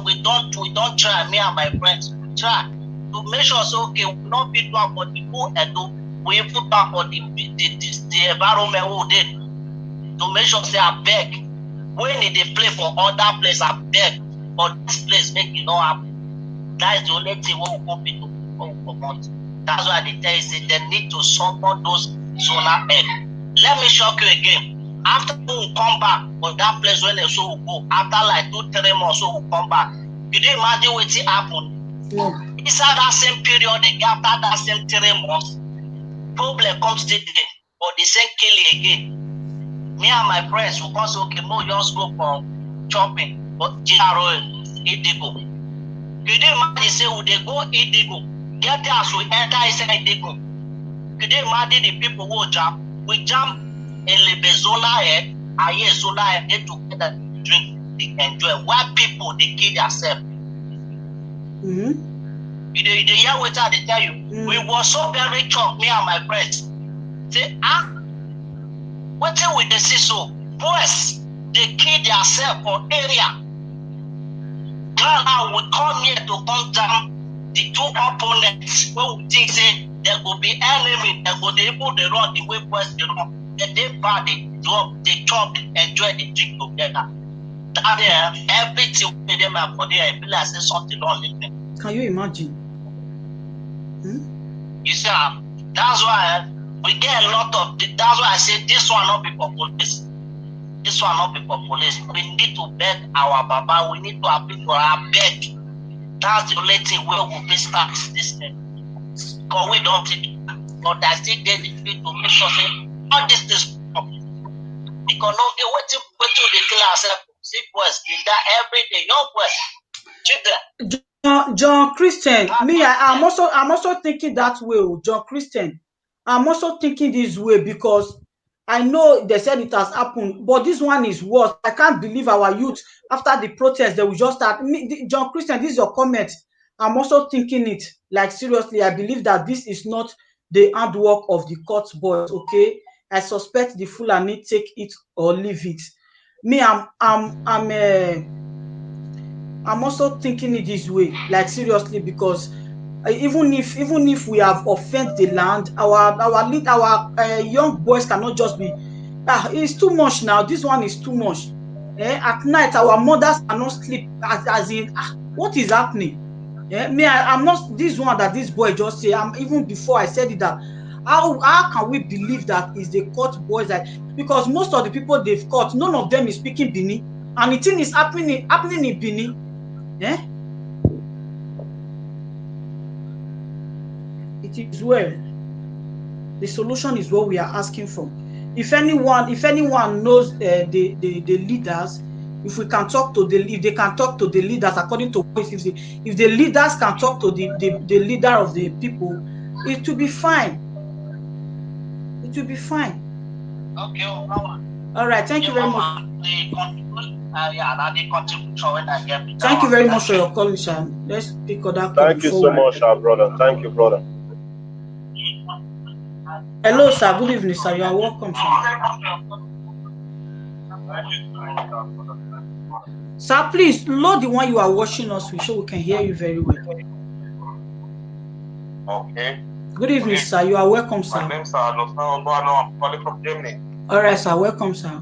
We don't try, me and my friends, we try to make sure so okay, we not be down for the people and we put back for the environment who did to make sure say I beg. When they play for other place, I beg for this place make it not happen. That is the only thing we will come to promote. That's why they tell you say they need to support those zonal head. Let me shock you again. After we come back on that place when they so go, after like 2-3 months, so we come back. Could you imagine what it happened? No. Inside that same period, after that same 3 months, problem comes to them, or the same killing again. Me and my friends will come say, okay, more just go for shopping, but GRO Indigo. Could you imagine say, would they go Indigo? Get there as we enter inside Indigo. Could you imagine the people who jump? We jump in the Zola head, I hear Zola head, they together drink, they enjoy. Why people they kill themselves? You hear what they tell you? We were so very shocked, me and my friends. Say, what thing with the see so? Boys, they kill themselves for area. Now we come here to come down the two opponents where we think say there will be enemy, there will be able to run the way boys they run. They party, they chop, enjoy the drink together. That everything with them are for there, I say something on living. Can you imagine? You see, that's why we get a lot of. That's why I say this one not be for police. This one not be for police. We need to beg our Baba. We need to appeal for our beg. That's the only thing where we start this thing. Because we don't think. But I still get the need to make sure say. All this is because no they waiting they kill ourselves. See boys, in that every day, young boys, children. John Christian, me, I'm also thinking that way, John Christian. I'm also thinking this way because I know they said it has happened, but this one is worse. I can't believe our youth after the protest they will just start. John Christian, this is your comment. I'm also thinking it like seriously. I believe that this is not the handwork of the court boys. Okay. I suspect the Fulani take it or leave it. Me, I'm also thinking it this way, like seriously, because even if we have offended the land, our young boys cannot just be. It's too much now. This one is too much. At night, our mothers cannot sleep. As in, what is happening? Me, I'm not this one that this boy just say. Even before I said it that. How can we believe that is the court boys that because most of the people they've caught, none of them is speaking Benin, and the thing is happening in Benin. It is well. The solution is what we are asking for. if anyone knows the leaders, if we can talk to if they can talk to the leaders according to what if the leaders can talk to the leader of the people, it will be fine. It will be fine. Okay, all right, thank you very much. The contribution when I get it. Thank you very much for your call, Shan. Let's pick other call. Thank you so much, our brother. Thank you, brother. Hello, sir. Good evening, sir. You are welcome, sir. Sir, please load the one you are watching us with so we can hear you very well. Okay. Good evening, sir. You are welcome, sir. My name is I'm calling from Germany. All right, sir. Welcome, sir.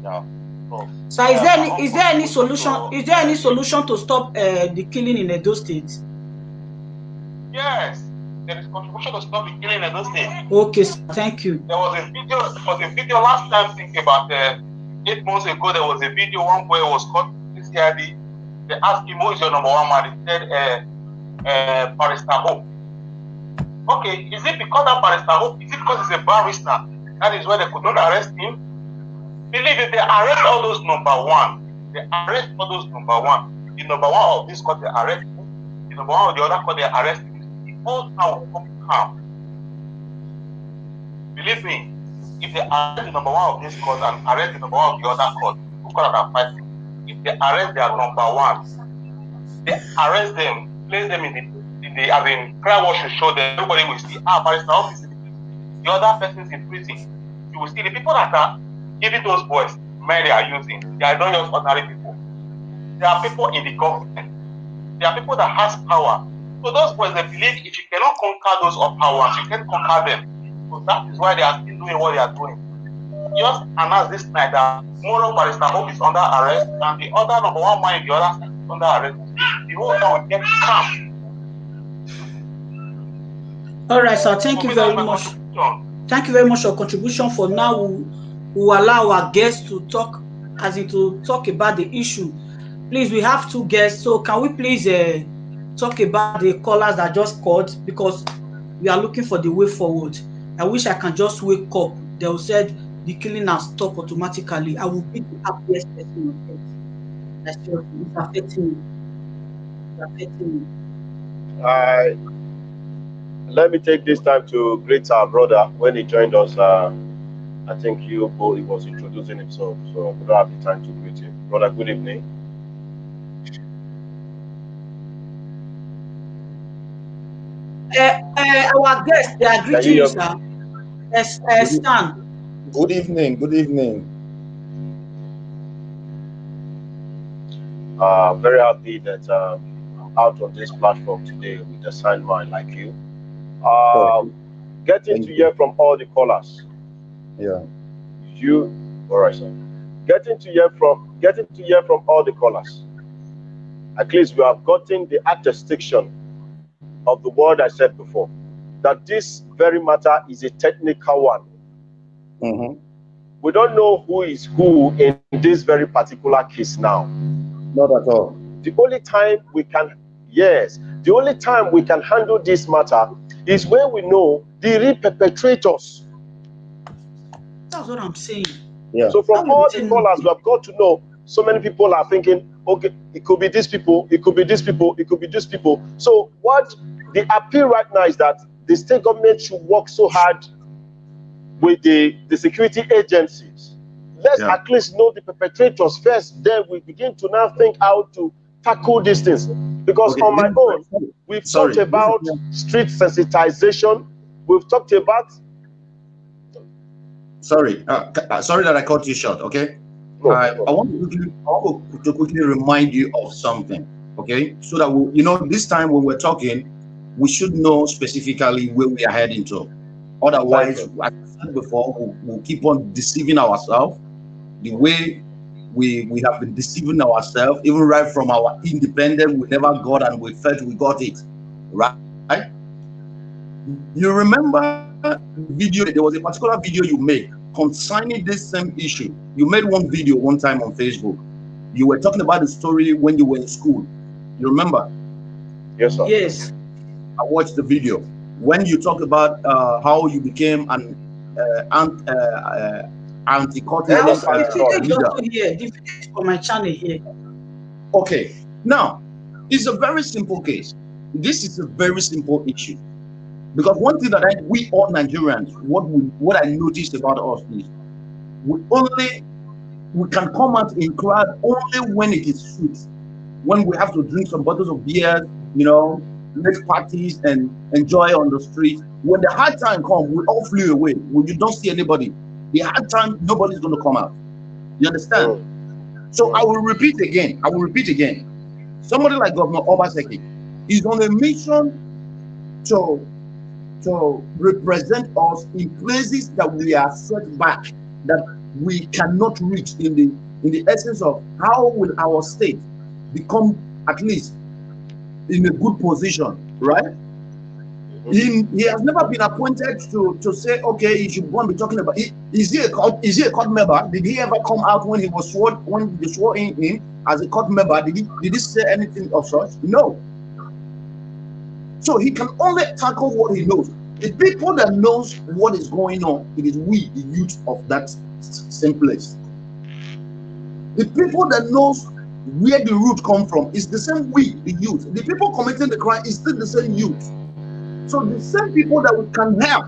Yeah. So, sir, is there any solution? Is there any solution to stop the killing in Edo State? Yes, there is contribution to stop the killing in Edo State. Okay, sir. Thank you. There was a video last time, thinking about 8 months ago. There was a video, one boy was caught CID. They asked him, who is your number one man? He said, Barrister Hope. Okay, is it because that Barrister Hope? Is it because he's a barrister? That is why they could not arrest him? Believe it, they arrest all those number one. They arrest all those number one. The number one of this court, they arrest him. The number one of the other court, they arrest him. The whole town will come calm. Believe me, if they arrest the number one of this court and arrest the number one of the other court, who could have fighting? If they arrest their number one, they arrest them, place them in the as in cry what should show them, everybody will see, Barrister Hope is in the other person's in prison. You will see the people that are giving those boys money they are using. They are not just ordinary people. There are people in the government. There are people that has power. So those boys, they believe if you cannot conquer those of power, you can't conquer them. So that is why they are still doing what they are doing. Just announced this night that tomorrow Barrister Hope is under arrest and the other number one man in the other side is under arrest. The whole town will get calm. All right, sir. Thank you very much. Thank you very much for your contribution. For now, we'll allow our guests to talk, to talk about the issue. Please, we have 2 guests, so can we please talk about the callers that just called, because we are looking for the way forward. I wish I can just wake up. They will said the killing has stopped automatically. I will be the happiest person on earth. That's just it's affecting me. It's affecting me. Let me take this time to greet our brother when he joined us. I think he was introducing himself, so we don't have the time to greet him. Brother, good evening. Our guests, they are greeting you, sir. Stan. Good evening. Good evening. Very happy that I'm out on this platform today with a sound mind like you. Getting to hear from all the callers. Yeah. All right, sir. Getting to hear from all the callers. At least we have gotten the attestation of the word I said before, that this very matter is a technical one. Mm-hmm. We don't know who is who in this very particular case now. Not at all. The only time we can handle this matter is when we know the real perpetrators. That's what I'm saying. Yeah. So from all the callers we have got to know, so many people are thinking, okay, it could be these people, it could be these people, it could be these people. So what the appeal right now is that the state government should work so hard with the security agencies. Let's at least know the perpetrators first, then we begin to now think how to tackle these things. Because on my own, we've talked about street sensitization, we've talked about... Sorry that I cut you short, okay? No, I want to quickly remind you of something, okay? So that, this time when we're talking, we should know specifically where we are heading to. Otherwise, like I said before, we'll keep on deceiving ourselves the way we have been deceiving ourselves, even right from our independence, we never got and we felt we got it, right? You remember the video, there was a particular video you made concerning this same issue. You made one video one time on Facebook. You were talking about the story when you were in school. You remember? Yes, sir. Yes. I watched the video. When you talk about how you became an anti-cultism The video is leader. also here. The video is for my channel here. Okay, now it's a very simple case. This is a very simple issue, because one thing that we all Nigerians, what I noticed about us is we can come out in crowd only when it is sweet, when we have to drink some bottles of beer, you know, make parties and enjoy on the street. When the hard time comes, we all flew away. When you don't see anybody, the hard time, nobody's going to come out. You understand? So I will repeat again. Somebody like Governor Obaseki is on a mission to represent us in places that we are set back, that we cannot reach in the essence of how will our state become at least in a good position, right? He has never been appointed to say, okay, he should go and be talking about it. Is he a court member? Did he ever come out when he was sworn, when they swore in him as a court member? Did he say anything of such? No. So he can only tackle what he knows. The people that knows what is going on, it is we, the youth of that same place. The people that knows where the root come from is the same we, the youth. The people committing the crime is still the same youth. So the same people that we can help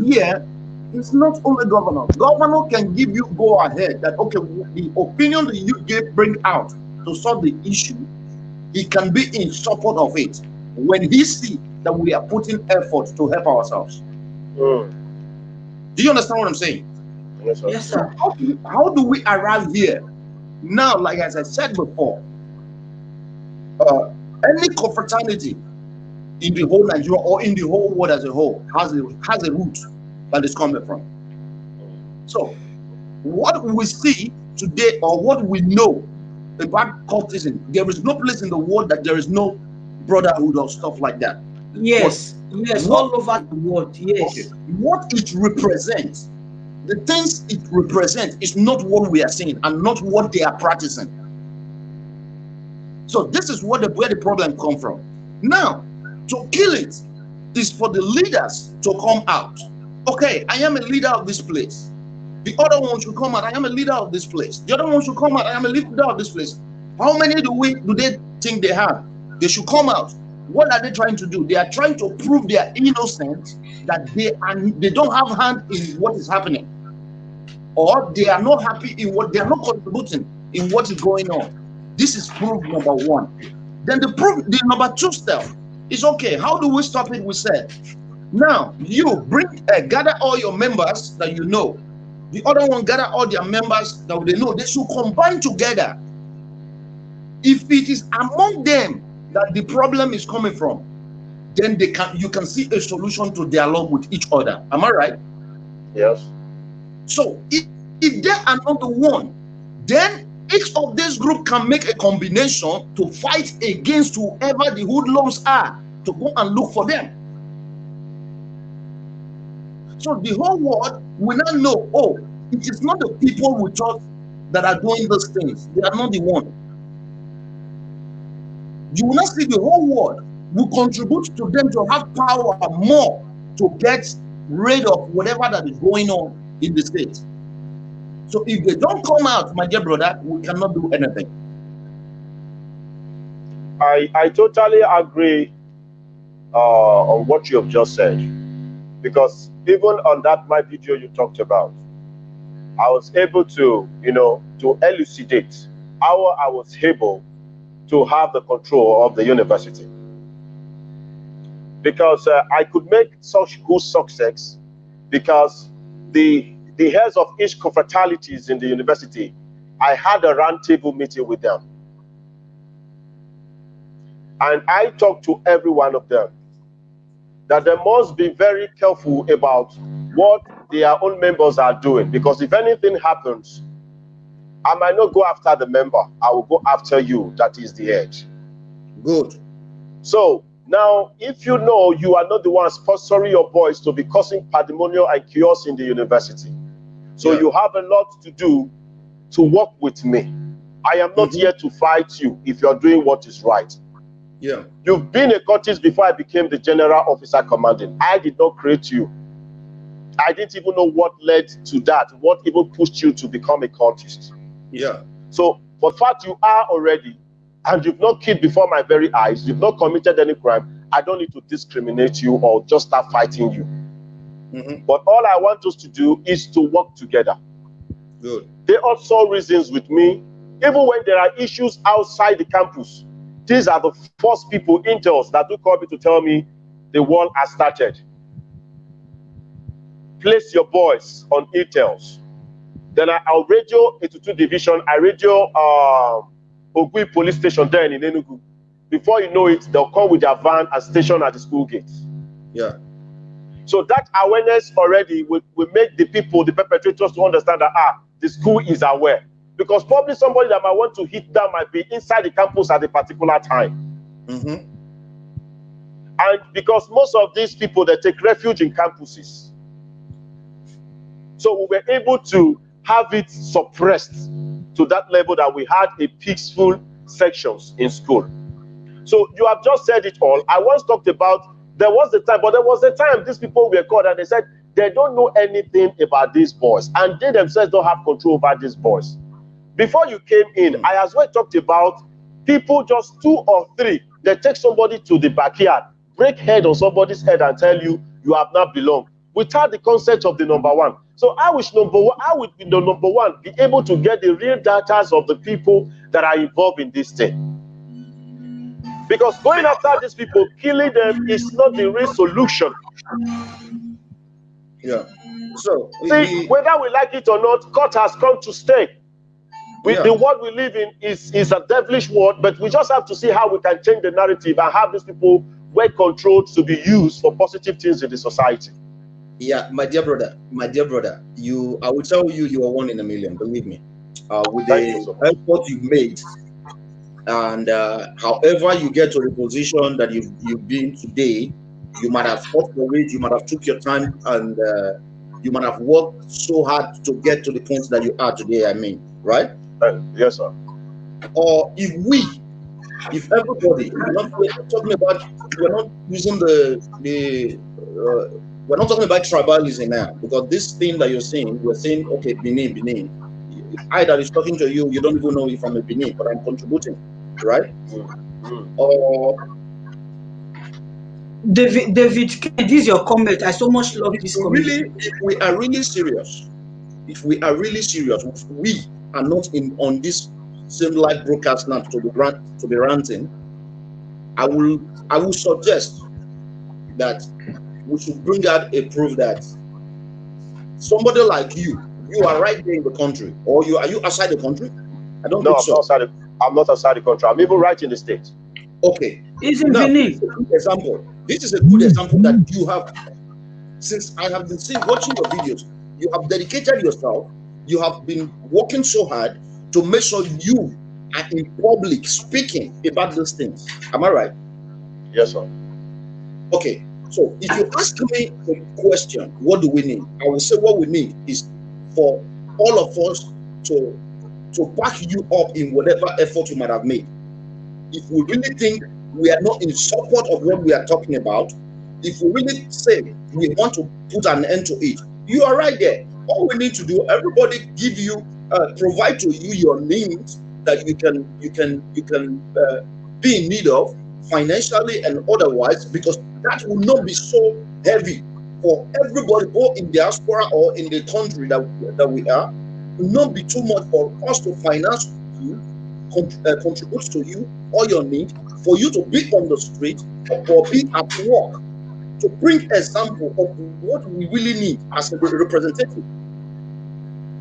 here is not only governor. Governor can give you go ahead that, okay, the opinion that you bring out to solve the issue, he can be in support of it when he see that we are putting effort to help ourselves. Do you understand what I'm saying? Yes, sir. Yes, sir. How do we arrive here? Now, like as I said before, any confraternity in the whole Nigeria or in the whole world as a whole has a root that is coming from. So what we see today, or what we know about cultism, there is no place in the world that there is no brotherhood or stuff like that. Yes, all over the world. Yes. Okay. What it represents, the things it represents is not what we are seeing and not what they are practicing. So this is where the problem comes from. Now, to kill it is for the leaders to come out. Okay, I am a leader of this place. The other one should come out. I am a leader of this place. The other one should come out. I am a leader of this place. How many do they think they have? They should come out. What are they trying to do? They are trying to prove their innocence, that they don't have hand in what is happening, or they are not happy in what they are not contributing in what is going on. This is proof number one. Then the number two step is, okay, how do we stop it? We said, now you gather all your members that you know. The other one gather all their members that they know. They should combine together. If it is among them that the problem is coming from, then you can see a solution to dialogue with each other. Am I right? Yes. So if they are not the one, then each of this group can make a combination to fight against whoever the hoodlums are, to go and look for them. So the whole world will now know, oh, it is not the people we thought that are doing those things. They are not the one. You will not see the whole world will contribute to them to have power more to get rid of whatever that is going on in the state. So if they don't come out, my dear brother, we cannot do anything. I totally agree on what you have just said, because even on that my video you talked about, I was able to, to elucidate how I was able to have the control of the university, because I could make such good success because the heads of each confraternities in the university, I had a roundtable meeting with them. And I talked to every one of them that they must be very careful about what their own members are doing, because if anything happens, I might not go after the member, I will go after you, that is the head. Good. So now, if you know you are not the one sponsoring your boys to be causing pandemonium and chaos in the university, so you have a lot to do to work with me. I am not here to fight you if you are doing what is right. Yeah. You've been a cultist before I became the general officer commanding. I did not create you. I didn't even know what led to that, what even pushed you to become a cultist. Yeah. So for the fact you are already, and you've not killed before my very eyes, you've not committed any crime, I don't need to discriminate you or just start fighting you. But all I want us to do is to work together. Good. They also reasons with me, even when there are issues outside the campus. These are the first people, intels, that do call me to tell me the war has started. Place your voice on intels. Then I'll radio 82 division, I radio Ogui police station there in Enugu. Before you know it, they'll come with their van and station at the school gates. Yeah. So that awareness already will make the people, the perpetrators, to understand that the school is aware. Because probably somebody that might want to hit them might be inside the campus at a particular time. And because most of these people, they take refuge in campuses. So we were able to have it suppressed to that level that we had a peaceful sections in school. So you have just said it all. I once talked about, there was a time these people were called and they said they don't know anything about these boys and they themselves don't have control over these boys. Before you came in, I as well talked about people, just 2 or 3, they take somebody to the backyard, break head on somebody's head and tell you you have not belonged without the consent of the number one. So how would the number one be able to get the real data of the people that are involved in this thing? Because going after these people, killing them is not the real solution. Yeah. So see, whether we like it or not, court has come to stay. The world we live in is a devilish world, but we just have to see how we can change the narrative and have these people well controlled to be used for positive things in the society. Yeah, my dear brother, I will tell you, you are 1 in a million, believe me. With the effort you've made, and however you get to the position that you've been today, you might have fought for it, you might have took your time, and you might have worked so hard to get to the point that you are today, I mean, right? Yes, sir. Or if everybody, we're not talking about, we're not using we're not talking about tribalism now, because this thing that you're saying, we're saying, okay, Benin. I that is talking to you, you don't even know if I'm a Benin, but I'm contributing, right? David, this is your comment. I so much love this comment. If we are really serious, if we are not on this same live broadcast now to be ranting, I will suggest that we should bring out a proof that somebody like you are right there in the country, or are you outside the country? I don't think so. I'm not outside the country. I'm even right in the state. Okay. It's in Benin. This is a good example that you have. Since I have been watching your videos, you have dedicated yourself. You have been working so hard to make sure you are in public speaking about those things. Am I right? Yes, sir. Okay. So if you ask me a question, what do we need? I will say what we need is for all of us to back you up in whatever effort you might have made. If we really think we are not in support of what we are talking about, if we really say we want to put an end to it, you are right there. All we need to do, everybody provide to you your needs that you can be in need of financially and otherwise, because that will not be so heavy for everybody, both in diaspora or in the country that we are. It will not be too much for us to finance you, contribute to you all your needs, for you to be on the street or be at work, to bring example of what we really need as a representative.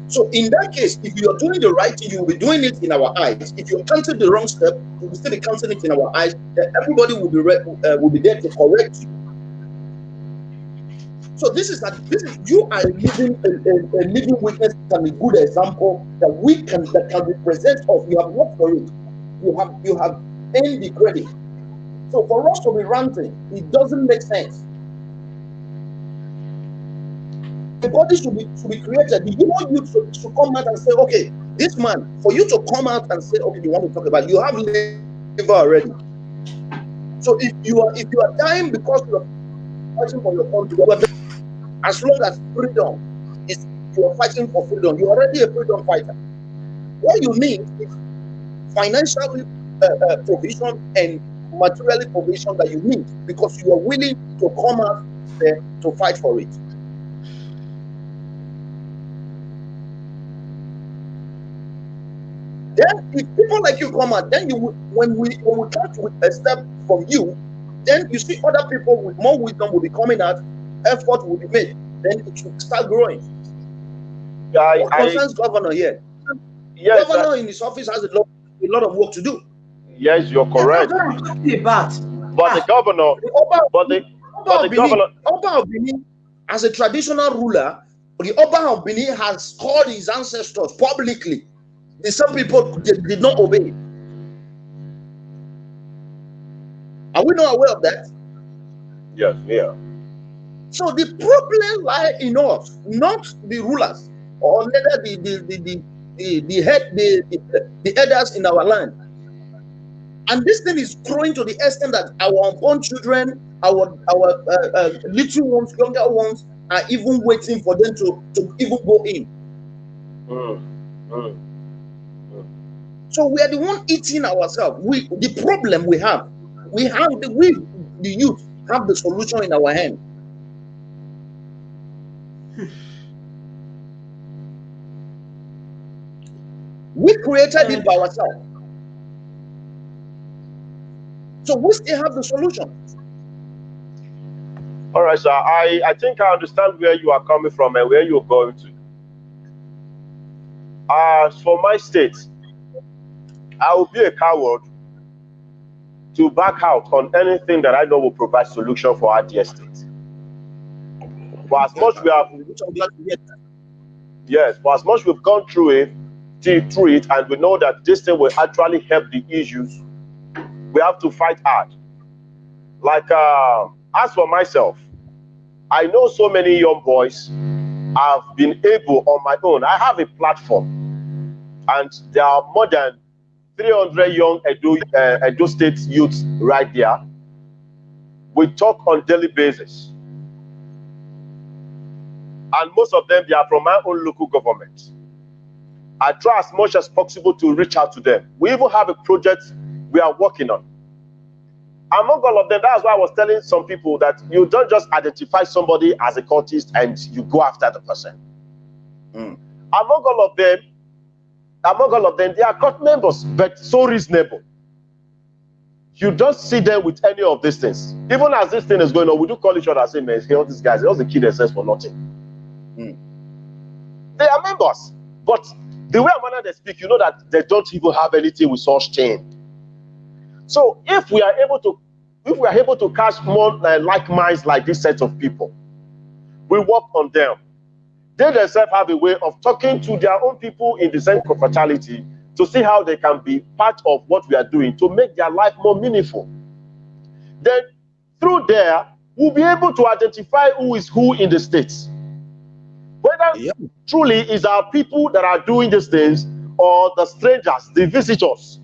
So in that case, if you are doing the right thing, you will be doing it in our eyes. If you're counting the wrong step, you will still be counting it in our eyes. Then everybody will be there to correct you. So this is you are a living witness and a good example that can represent us. You have worked for it. You have earned the credit. So for us to be ranting, it doesn't make sense. The body should be created. You want you to come out and say, okay, this man, for you to come out and say, okay, you want to talk about, you have liver already. So if you are dying because you are fighting for your country, As long as freedom is, you are fighting for freedom, you're already a freedom fighter. What you need is financial provision and materially provision that you need, because you are willing to come out there to fight for it. Then if people like you come out, then you will, when we catch with a step from you, then you see other people with more wisdom will be coming out, effort will be made, then it will start growing. What concerns governor here? Yes, governor in his office has a lot of work to do. Yes, you're correct. That's what I'm talking about. But the governor, Oba of Benin, as a traditional ruler, the Oba of Benin has called his ancestors publicly. Some people did not obey. Are we not aware of that? Yes, yeah. So the problem lies in us, not the rulers, or neither the elders in our land. And this thing is growing to the extent that our unborn children, our little ones, younger ones, are even waiting for them to even go in. So we are the one eating ourselves. The problem we have, the youth have the solution in our hand. We created it by ourselves. So we still have the solution. All right, sir. I think I understand where you are coming from and where you're going to. As for my state, I will be a coward to back out on anything that I know will provide solution for our dear state. For as much we have, yes, for as much we've gone through it, and we know that this thing will actually help the issues, we have to fight hard. Like, as for myself, I know so many young boys have been able on my own. I have a platform, and there are more than 300 young Edo State youths right there. We talk on daily basis. And most of them, they are from my own local government. I try as much as possible to reach out to them. We even have a project we are working on. Among all of them, that's why I was telling some people that you don't just identify somebody as a cultist and you go after the person. Among all of them, they are cult members, but so reasonable. You don't see them with any of these things. Even as this thing is going on, we do call each other and say, man, all these guys, they also kill themselves for nothing. They are members, but the way and manner they speak, you know that they don't even have anything with such thing. So if we are able to catch more like minds like this set of people, we work on them. They themselves have a way of talking to their own people in the same confraternity to see how they can be part of what we are doing to make their life more meaningful. Then through there, we'll be able to identify who is who in the states. Whether truly is our people that are doing these things or the strangers, the visitors,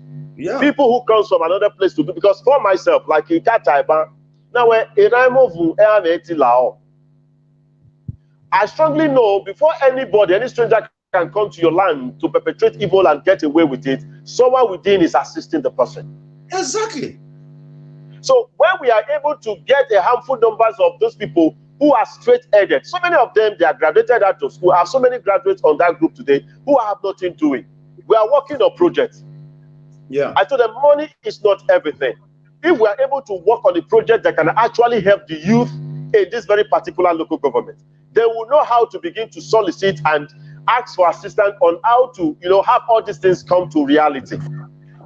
people who come from another place to do. Because for myself, like in Kataiba, now I strongly know before any stranger can come to your land to perpetrate evil and get away with it, someone within is assisting the person. Exactly. So when we are able to get a handful numbers of those people who are straight-headed, so many of them, they are graduated out of school. I have so many graduates on that group today who have nothing doing. We are working on projects. Yeah. I told them money is not everything. If we are able to work on a project that can actually help the youth in this very particular local government, they will know how to begin to solicit and ask for assistance on how to, have all these things come to reality.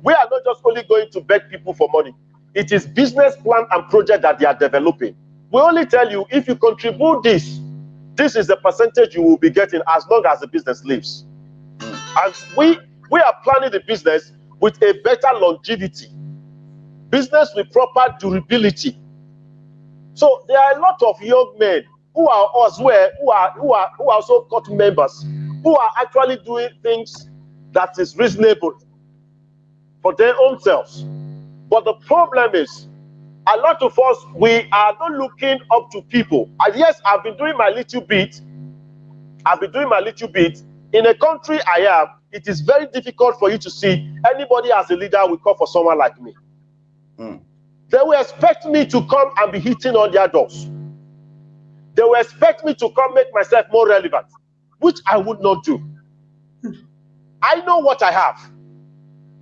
We are not just only going to beg people for money. It is business plan and project that they are developing. We only tell you, if you contribute this is the percentage you will be getting as long as the business lives. And we are planning the business with a better longevity. Business with proper durability. So there are a lot of young men who are elsewhere, who are also cult members, who are actually doing things that is reasonable for their own selves. But the problem is, A lot of us, we are not looking up to people. And yes, I've been doing my little bit. In a country I am, it is very difficult for you to see anybody as a leader will call for someone like me. They will expect me to come and be hitting on their doors. They will expect me to come make myself more relevant, which I would not do. I know what I have.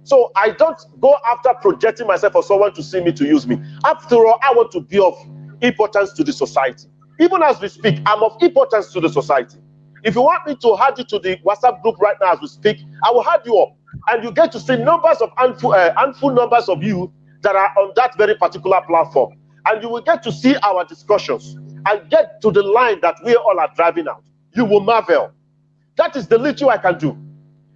So I don't go after projecting myself for someone to see me, to use me. After all, I want to be of importance to the society. Even as we speak, I'm of importance to the society. If you want me to add you to the WhatsApp group right now as we speak, I will add you up. And you get to see handful numbers of you that are on that very particular platform. And you will get to see our discussions and get to the line that we all are driving out. You will marvel. That is the little I can do.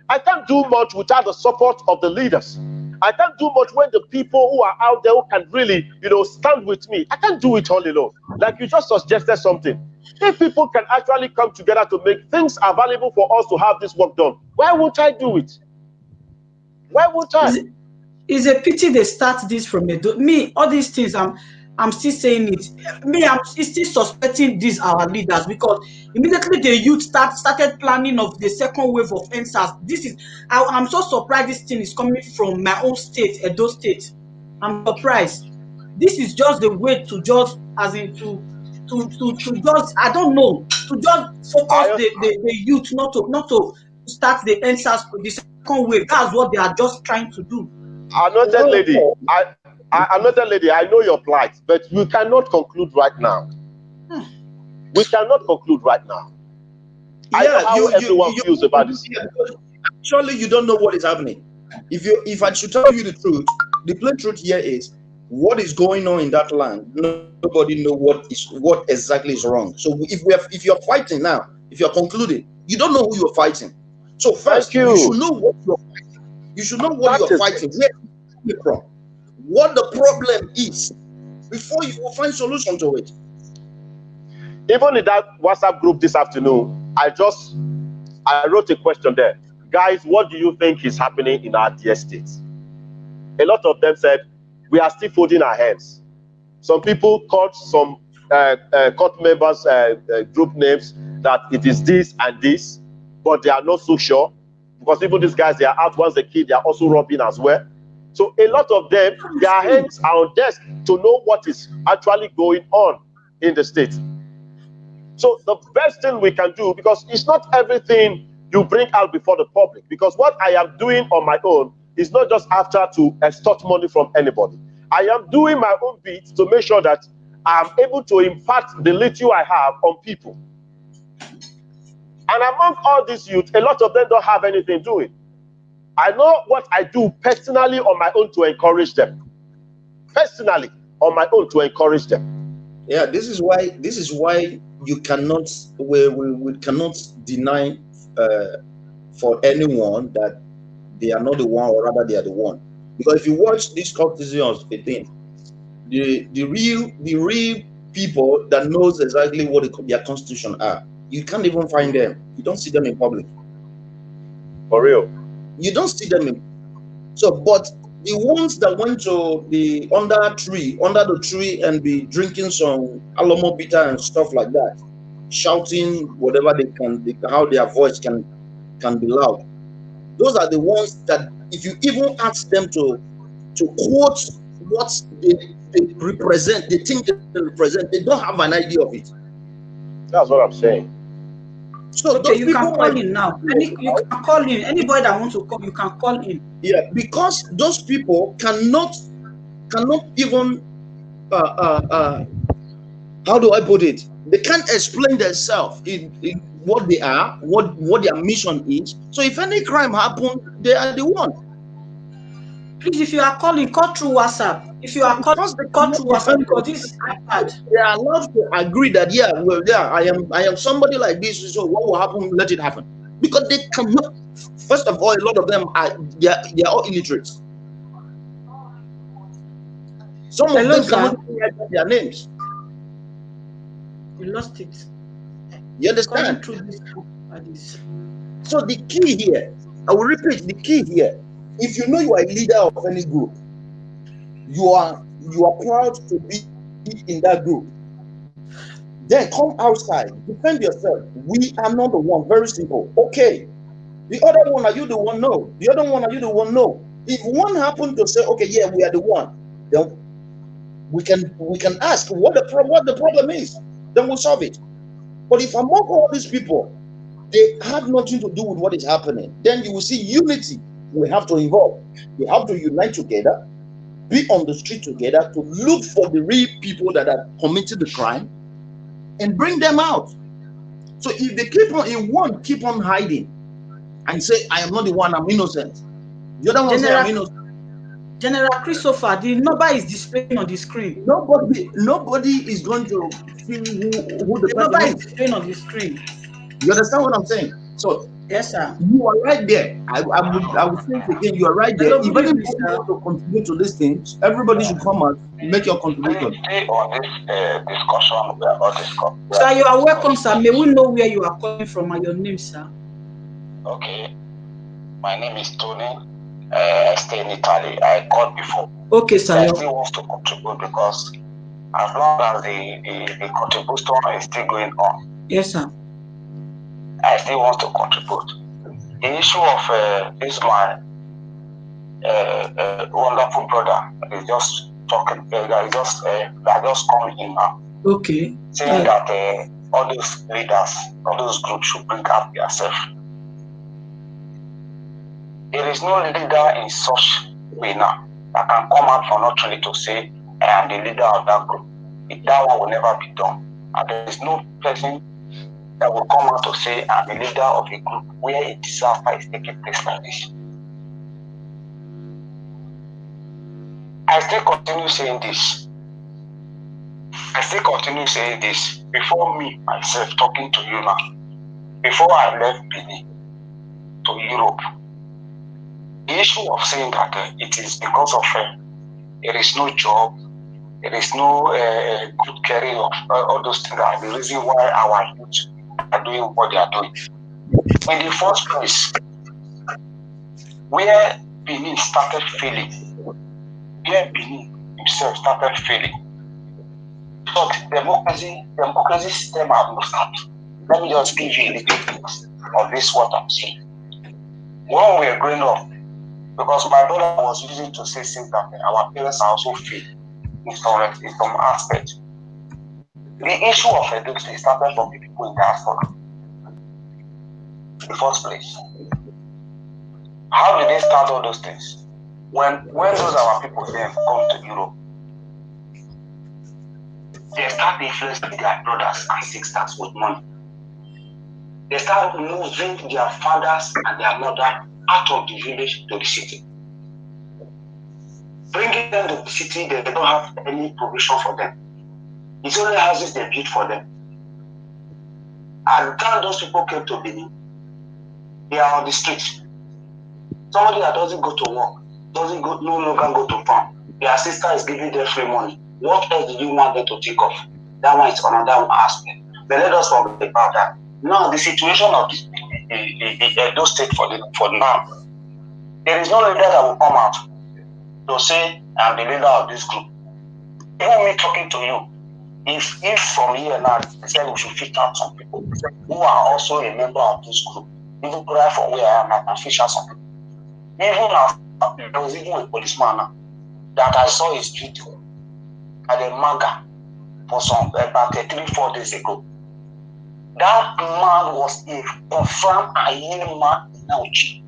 I can't do much without the support of the leaders. I can't do much when the people who are out there who can really, stand with me. I can't do it all alone. Like you just suggested something. If people can actually come together to make things available for us to have this work done, why won't I do it? Why won't I? It's a pity they start this from me. All these things, I'm still saying it. Me, I'm still suspecting these our leaders, because immediately the youth started planning of the second wave of NSAS. I'm so surprised this thing is coming from my own state, Edo State. I'm surprised. This is just the way to just, as in to just, I don't know, to just focus the youth not to start the NSAS, the second wave. That's what they are just trying to do. Another lady, I know your plight, but we cannot conclude right now. We cannot conclude right now. I know how everyone feels about this. Surely you don't know what is happening. If I should tell you the truth, the plain truth here is what is going on in that land. Nobody knows what exactly is wrong. So if you're fighting now, if you're concluding, you don't know who you're fighting. So first, you should know what you're fighting. You should know what you're fighting, where you're from, what the problem is, before you will find solution to it. Even in that WhatsApp group this afternoon, I wrote a question there. Guys, what do you think is happening in our dear states? A lot of them said, we are still folding our hands. Some people called some court members group names that it is this and this, but they are not so sure. Because even these guys, they are out once they kill, they are also robbing as well. So a lot of them, their hands are on desk to know what is actually going on in the state. So the best thing we can do, because it's not everything you bring out before the public, because what I am doing on my own is not just after to extort money from anybody. I am doing my own bit to make sure that I am able to impact the little I have on people. And among all these youth, a lot of them don't have anything doing. I know what I do personally on my own to encourage them. Personally, on my own to encourage them. Yeah, this is why you cannot, we cannot deny for anyone that they are not the one, or rather they are the one. Because if you watch this Contextualizing thing, the real people that knows exactly what their constitution are, you can't even find them. You don't see them in public. For real. You don't see them in. So, but the ones that went to the under the tree and be drinking some Alamo bitter and stuff like that, shouting whatever they can, how their voice can be loud. Those are the ones that if you even ask them to quote what they represent, they think they represent, they don't have an idea of it. That's what I'm saying. So okay, you can call in now. You can call in. Anybody that wants to call, you can call in. Yeah, because those people cannot even how do I put it? They can't explain themselves in what they are, what their mission is. So if any crime happens, they are the one. Please, if you are calling, call through WhatsApp. If you are calling, call through WhatsApp, because this is iPad. They are allowed to agree that I am somebody like this. So what will happen? Let it happen. Because they cannot. First of all, a lot of them they are all illiterate. Some of them cannot write their names. You lost it. You understand? So the key here, I will repeat, the key here, if you know you are a leader of any group, you are you are proud to be in that group. Then come outside, defend yourself. We are not the one. Very simple. Okay. The other one, are you the one? No. The other one, are you the one? No. If one happened to say, okay, yeah, we are the one, then we can ask what the problem is. Then we'll solve it. But if among all these people, they have nothing to do with what is happening, then you will see unity. We have to involve. We have to unite together, be on the street together to look for the real people that are committing the crime and bring them out. So if they keep on hiding and say, I am not the one, I'm innocent. The other one say, I'm innocent. General Christopher, the number is displaying on the screen. Nobody is going to see who the number person is displaying on the screen. You understand what I'm saying? So yes, sir. You are right there. I would say it again. You are right there. Hello, if anybody wants to contribute to these things, everybody should come out, make your contribution. Stay on this discussion we are all discussing. Sir, you are welcome, sir. May we know where you are coming from and your name, sir? Okay. My name is Tony. I stay in Italy. I called before. Okay, sir. I still want to contribute because as long as the contribution is still going on. Yes, sir. I still want to contribute. The issue of this my wonderful brother is just talking. They're just coming in now. Okay. Saying that all those leaders, all those groups should bring up themselves. There is no leader in such way now that can come out for naturally to say, I am the leader of that group. That one will never be done. And there is no person that will come out to say, I'm the leader of a group where a disaster is taking place like this. I still continue saying this. Before me, myself, talking to you now. Before I left Benin to Europe, the issue of saying that it is because of there is no job, there is no good caring of all those things are the reason why our youth are doing what they are doing. In the first place, where Benin started failing, where Benin himself started failing, but democracy system have no start. Let me just give you a little bit of this what I'm saying. When we were growing up, because my brother was using to say things that our parents are also failing in some aspect. The issue of education started from the people in diaspora. In the first place. How did they start all those things? When those our people then come to Europe, they start influencing their brothers and sisters with money. They start moving their fathers and their mother out of the village to the city. Bringing them to the city, they don't have any provision for them. It's only houses they built for them. And the time those people came to Benin, they are on the streets. Somebody that doesn't go to work, no longer go to farm. Their sister is giving them free money. What else do you want them to think of? That one is another aspect. But let us forget about that. Now, the situation of those states for now, there is no leader that will come out to say, I'm the leader of this group. Even me talking to you, if from here now, they say we should fit out some people who are also a member of this group, even right from where I am, I can fish out some people. Even now, there was even a policeman now that I saw his video at the manga for about 3-4 days ago. That man was a confirmed Ayin man in Nauchi.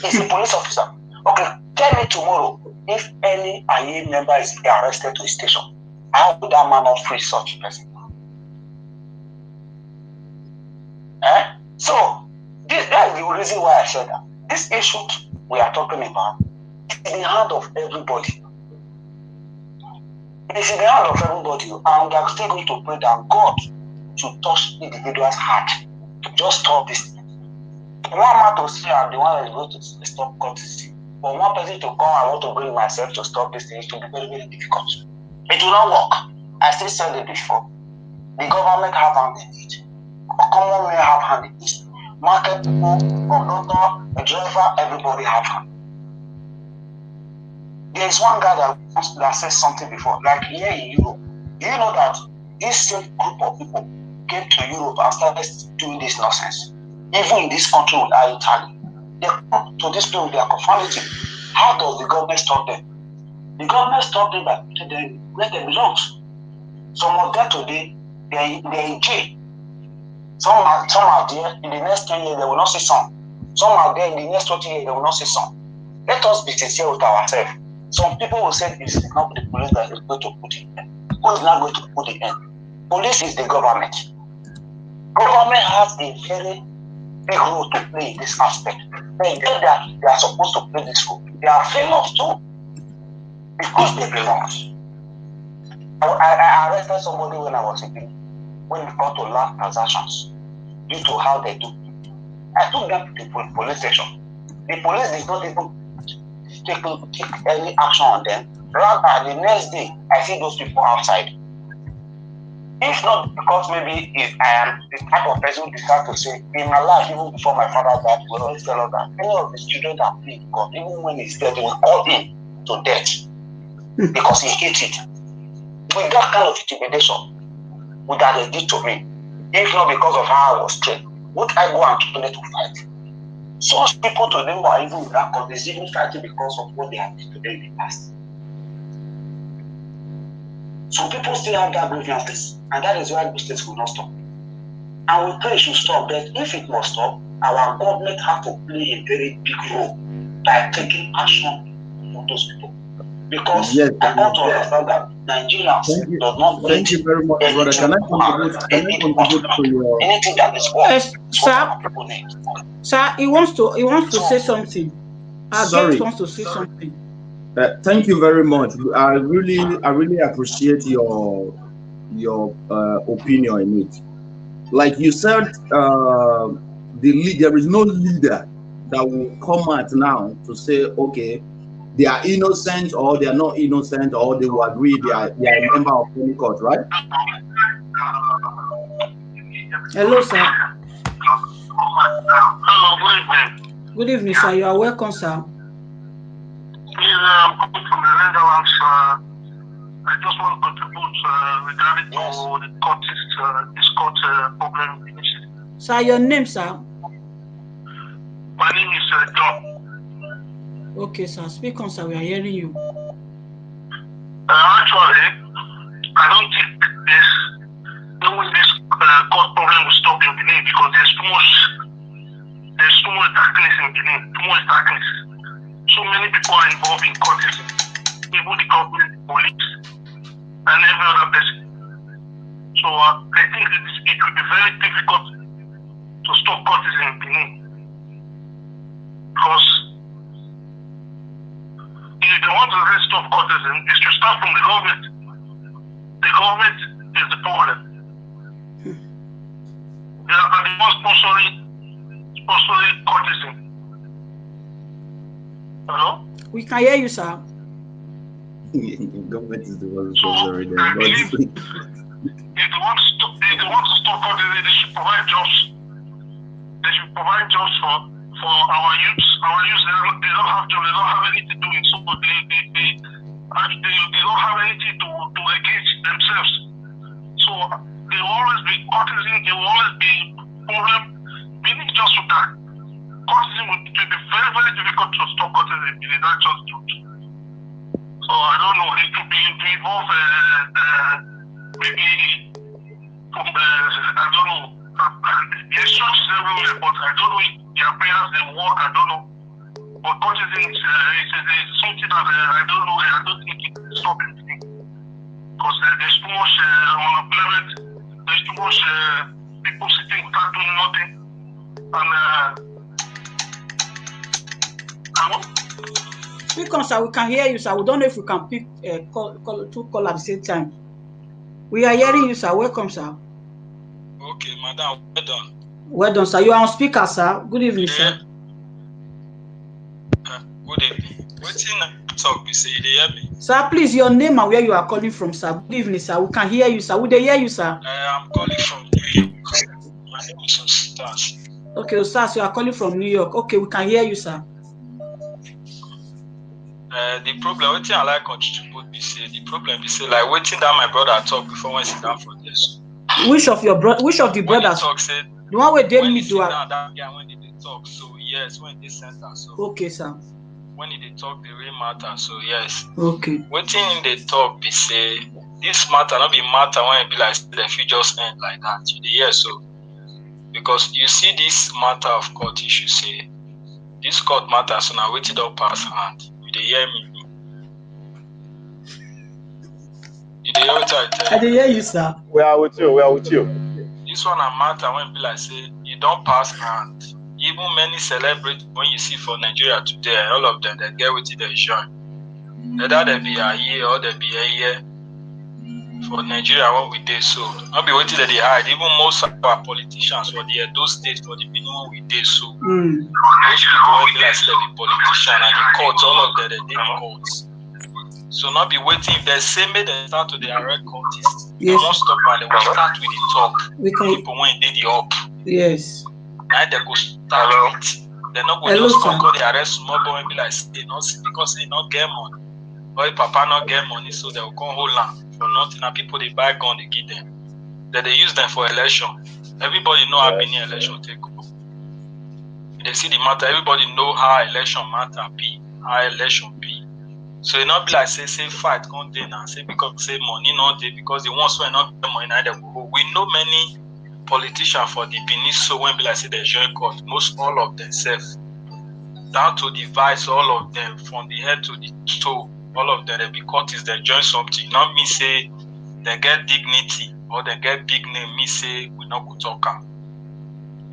He's a police officer. Okay, tell me tomorrow if any Ayin member is arrested to his station, how would that man not free such a person? So, that is the reason why I said that. This issue we are talking about is in the hand of everybody. It is in the hand of everybody, and we are still going to pray that God should touch individual's heart to just stop this. One man to say I'm the one that is going to stop courtesy. For one person to come, I want to bring myself to stop this thing, it will be very, very difficult. It will not work. I still said it before. The government have hand in it. Common men have hand in it. Market people, conductor, a driver, everybody have hand. There's one guy that said something before, like here in Europe. Do you know that this same group of people came to Europe and started doing this nonsense? Even in this country with our Italy, they come to this place with their conformity. How does the government stop them? The government stopped them by putting them where they belong. Some of them today, they're in jail. Some are there. In the next 10 years, they will not see some. Some are there. In the next 20 years, they will not see some. Let us be sincere with ourselves. Some people will say it's not the police that is going to put it in. Who is not going to put it in? Police is the government. Government has a very big role to play in this aspect. They know that they are supposed to play this role. They are famous too because they belong. I arrested somebody when I was in Benin, when we got to land transactions due to how they do. I took them to the police station. The police did not even take any action on them. Rather, the next day, I see those people outside. If not because maybe if I am the type of person who decides to say, in my life, even before my father died, we always tell us that any of the children that plead God, even when he's dead, they will call him to death because he hates it. With that kind of intimidation, would that they did to me, if not because of how I was trained, would I go and kill them to fight? Such people to them are even without cause, they're even fighting because of what they have done to them in the past. So people still have that grievances, and that is why the states will not stop. And we pray it should stop, but if it must stop, our government have to play a very big role by taking action on those people. Because yes, I want to understand that Nigerians does not need thank you very much, brother. Can I contribute to your anything that is wrong? Sir, he wants to say something. Sorry. Wants to say something. Thank you very much. I really appreciate your opinion in it. Like you said, there is no leader that will come out now to say, okay, they are innocent or they are not innocent, or they will agree they are a member of any court, right? Hello, sir. Hello, good evening. Good evening, sir. You are welcome, sir. I'm coming from the Netherlands. I just want to contribute regarding to the court problem. Sir, your name, sir? My name is John. Okay, sir. Speak on, sir. We are hearing you. Actually, I don't think this court problem will stop in Benin because there's too much darkness in Benin. Too much darkness. So many people are involved in courtism, even the government, the police, and every other person. So I think it will be very difficult to stop courtism in Benin. Because if they want to really stop courtism, it should start from the government. The government is the problem. They are the ones sponsoring courtism. Hello? We can hear you, sir. Government is the one So sponsoring them. I believe if they want to stop courtism, they should provide jobs. They should provide jobs for our youths. Our youths, they don't have jobs. They don't have anything to do it. So they don't have anything to engage themselves. So there will always be courtism. There will always be problem. We need just to that. Courtism will be very, very difficult to stop courtism. That's just truth. So I don't know. It could be to involve maybe from I don't know. There's churches everywhere, but I don't know if their prayers they work. I don't know. But courtism is something that I don't know. I don't think it will stop anything because there's too much unemployment. There's too much people sitting without doing nothing. And Speak on, sir. We can hear you, sir. We don't know if we can pick two calls at the same time. We are hearing you, sir. Welcome, sir. Okay, madam. Well done. Well done, sir. You are on speaker, sir. Good evening, sir. Good evening. Waiting talk, you say you hear me? Sir, please, your name and where you are calling from, sir. Good evening, sir. We can hear you, sir. Would they hear you, sir? I'm calling from New York. My name is Ostas. Okay, Ostas, you are calling from New York. Okay, we can hear you, sir. The problem, what I like contribute be say the problem be say like waiting that my brother talk before when sit down for this. Which of the brothers? Talk said the one where they when meet sit down that guy when they talk. So yes, when they center. So okay, sir. When they talk, the real matter. So yes. Okay. Waiting they talk be say this matter not be matter when it be like the future just end like that. Yeah, so because you see this matter of court issue say this court matter so now waiting don't pass hand. You dey hear me? You dey hear what I tell you? I dey hear you, sir. We are with you. We are with you. This one a matter when it be like say you don't pass hand. Even many celebrities when you see for Nigeria today, all of them they get with they join. Either they be a year or they be a year. For Nigeria, what we did so, not be waiting that they hide. Even most of our politicians for the those states for the Benin we did so. Most people when they like say they be politician and the courts, all of them they did courts. So not be waiting if they say me they start to the arrest courtists. They won't stop and they will start with the talk. People when they the up. Yes. Now they go start with. They're not going to just come the arrest small boy and be like they not because they not get money. Or if papa not get money, so they will come hold land for nothing. And people they buy gun, they give them. Then they use them for election. Everybody know how Benin election take over. They see the matter, everybody know how election matter be, how election be. So it not be like say fight come day now, say because say money not day because the ones who not get money now they go. We know many politicians for the Benin, so when be like say they join court, most all of themselves, down to the vice, all of them, from the head to the toe. All of them, they be courtists, they join something. Not me say they get dignity or they get big name. Me say we not go talk.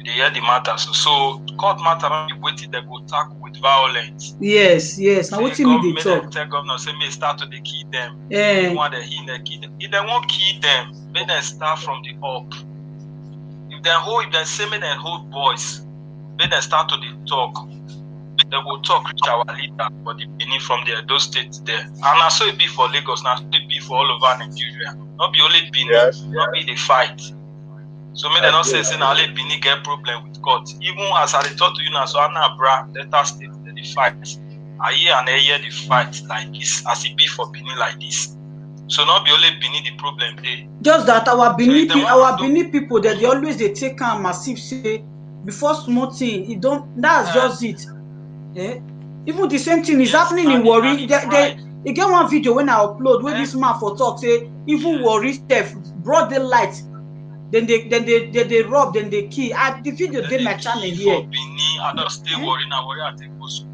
They hear the matter. So court matter not be waiting. They go tackle with violence. Yes. Now what you mean they talk? Tell governor say me start to they kill them. Yeah. They want to kill them. If they won't kill them, make them start from the up. If they say me they hold boys, make them start to the talk. They will talk with our leader for the Benin from those states there. And now so it be for Lagos, now so it be for all over Nigeria. Not be only Benin, not be the fight. So me they not say now only Benin get problem with court. Even as I talk to you now, so Anambra, Delta State, they fight. A year and a year they fight like this, as it be for Benin like this. So not be only Benin the problem there. Just that our Benin people that they always they take a massive say before small thing, it don't that's just it. Yeah. Even the same thing is happening in Warri. They get one video when I upload where this man for talk say even Warri stuff broad daylight. Then they rob, then they kill. The video did my channel here. For Benin, I don't stay Warri now. Warri I take also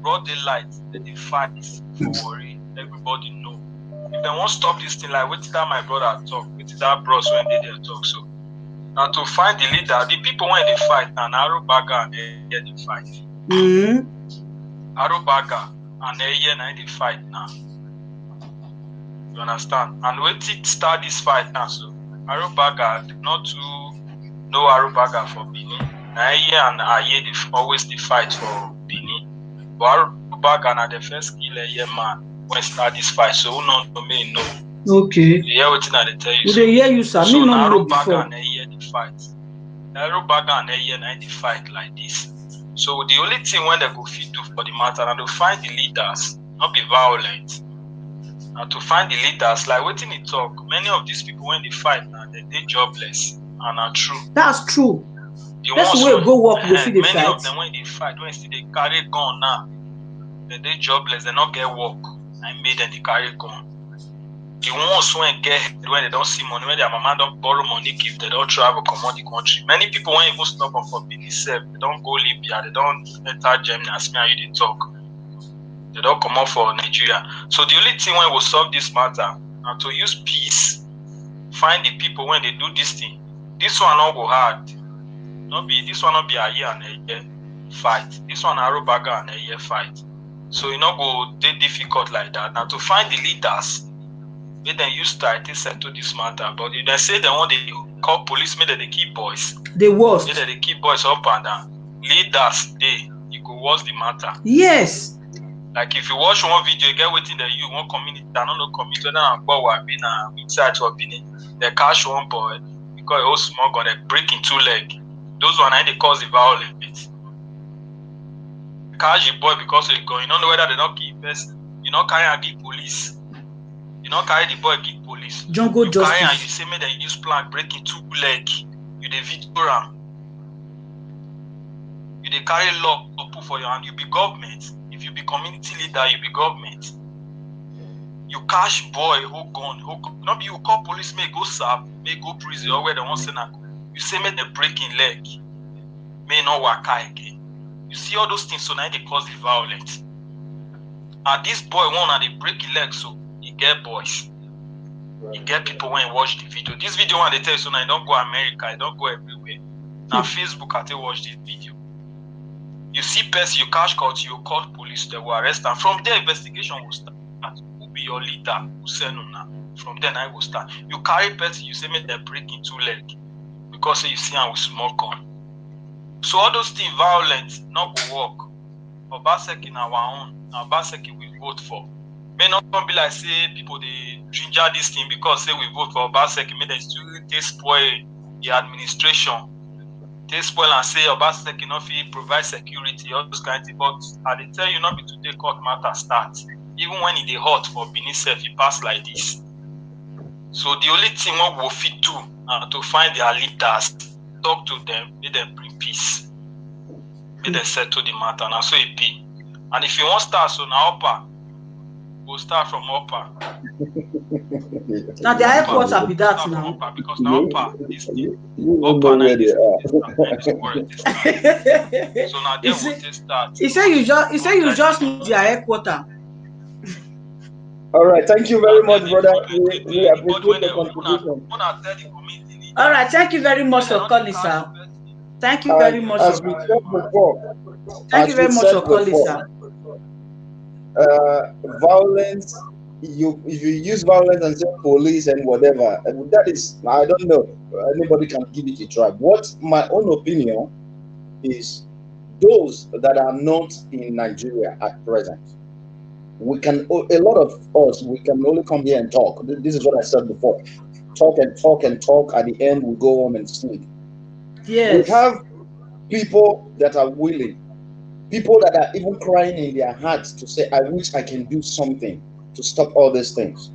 broad daylight. Then they fight for Warri. Everybody know. If they won't stop this thing, like wait till that my brother talk, wait till that bros when they talk. So now to find the leader, the people when they fight now, Arubaga and they fight. Arubaga and they fight now. You understand? And wait till start this fight now. So Arubaga not to know Arubaga for Benin. Now and Aye they always the fight for Benin. But Arubaga na the first kill a man when start this fight. So who not to me know. Okay. You hear what I tell you? They hear you, sir. So now Arubaga and Aye the fight. Arubaga and Aye the fight like this. So the only thing when they go fit do for the matter and to find the leaders, not be violent. And to find the leaders, like waiting it talk, many of these people when they fight now, they jobless and are true. That's true. That's the way go work go see the many fight. of them when they fight, when they carry gun now, they jobless, they not get work. I made them they carry gun. The ones when they don't see money, when their mama don't borrow money, give they don't travel, come on the country. Many people when even stop up for Benin, they don't go Libya, they don't enter Germany, as me and you did talk. They don't come out for Nigeria. So the only thing when we solve this matter and to use peace, find the people when they do this thing. This one not go hard. This one not be a year and a year fight. This one Arubaga and a year fight. So you not go they difficult like that. Now to find the leaders, they then use to settle this matter. But if they say they want to call police, maybe they keep boys. The worst. Maybe they keep boys up and down. Leaders, you go watch the matter. Yes. Like if you watch one video, you get waiting that you one community, I don't know community, inside or Benin, they catch one boy because he was small gun, they break in 2 legs. Those one they cause the violence. catch the boy because he's going. You don't know whether they don't keep person. You don't carry and give police. You don't carry the boy give police. Jungle you justice. carry and you say me that you use plank breaking 2 leg. You the video ram. You they carry law to put for your hand. You be government. If you be community leader, you be government. You catch boy who gone. Not be you call police, may go serve, may go prison or where they want send. You say me the breaking leg. May not work again. You see all those things, so now they cause the violence. And this boy want to break his leg, so he get boys. He get people when he watch the video. This video when they tell you, so now you don't go America, you don't go everywhere. Now Facebook I tell watch this video. You see person, you catch court, you call police, they will arrest them. From there, investigation will start. Who be your leader? Who send them now? From then I will start. You carry person, you say me they're breaking 2 legs. Because you see them with small gun. So all those things violent, not go work. Obaseki in our own, Obaseki we vote for. May not be like say people they ginger this thing because say we vote for Obaseki, may they still they spoil the administration. They spoil and say Obaseki not fit provide security, all those kind of things. But I they tell you not be today court matter start. Even when it is hot for Benin self, it pass like this. So the only thing what we fit do to find their leaders, talk to them, make them bring peace. Make them settle the matter. Now so it be. And if you want to start, so now upper, we'll start from upper. Now the headquarters be that now. Upper, because now upper is the upper now is so now there we'll start. He said you just know their headquarters. All right, thank you very much, brother. We appreciate the contribution. All right, thank you very much for calling, sir. Thank you very much. As we said before, thank you very much for calling, sir. Violence. If you use violence and say police and whatever, that is, I don't know. Anybody can give it a try. What my own opinion is, those that are not in Nigeria at present, we can, a lot of us, we can only come here and talk. This is what I said before. Talk and talk and talk. At the end, we go home and sleep. Yes. We have people that are willing, people that are even crying in their hearts to say, I wish I can do something to stop all these things.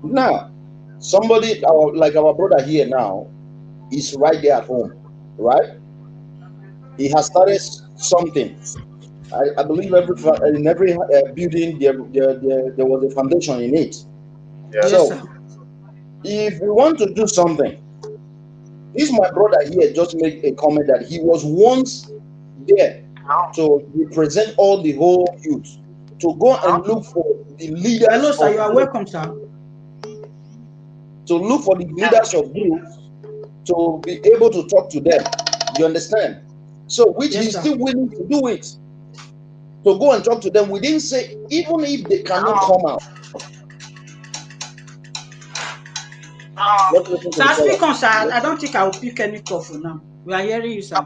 Now, somebody like our brother here now is right there at home, right? He has started something. I believe in every building there was a foundation in it. Yeah. So, Yes, if we want to do something, this my brother here just made a comment that he was once there to represent all the whole youth, to go and look for the leaders. hello, sir. You are welcome, sir. To look for the leaders of groups, to be able to talk to them. You understand? So, which Yes, he's sir. still willing to do it. To go and talk to them. We didn't say, even if they cannot come out. Sir, speak on, sir. I don't think I will pick any call for now. We are hearing you, sir.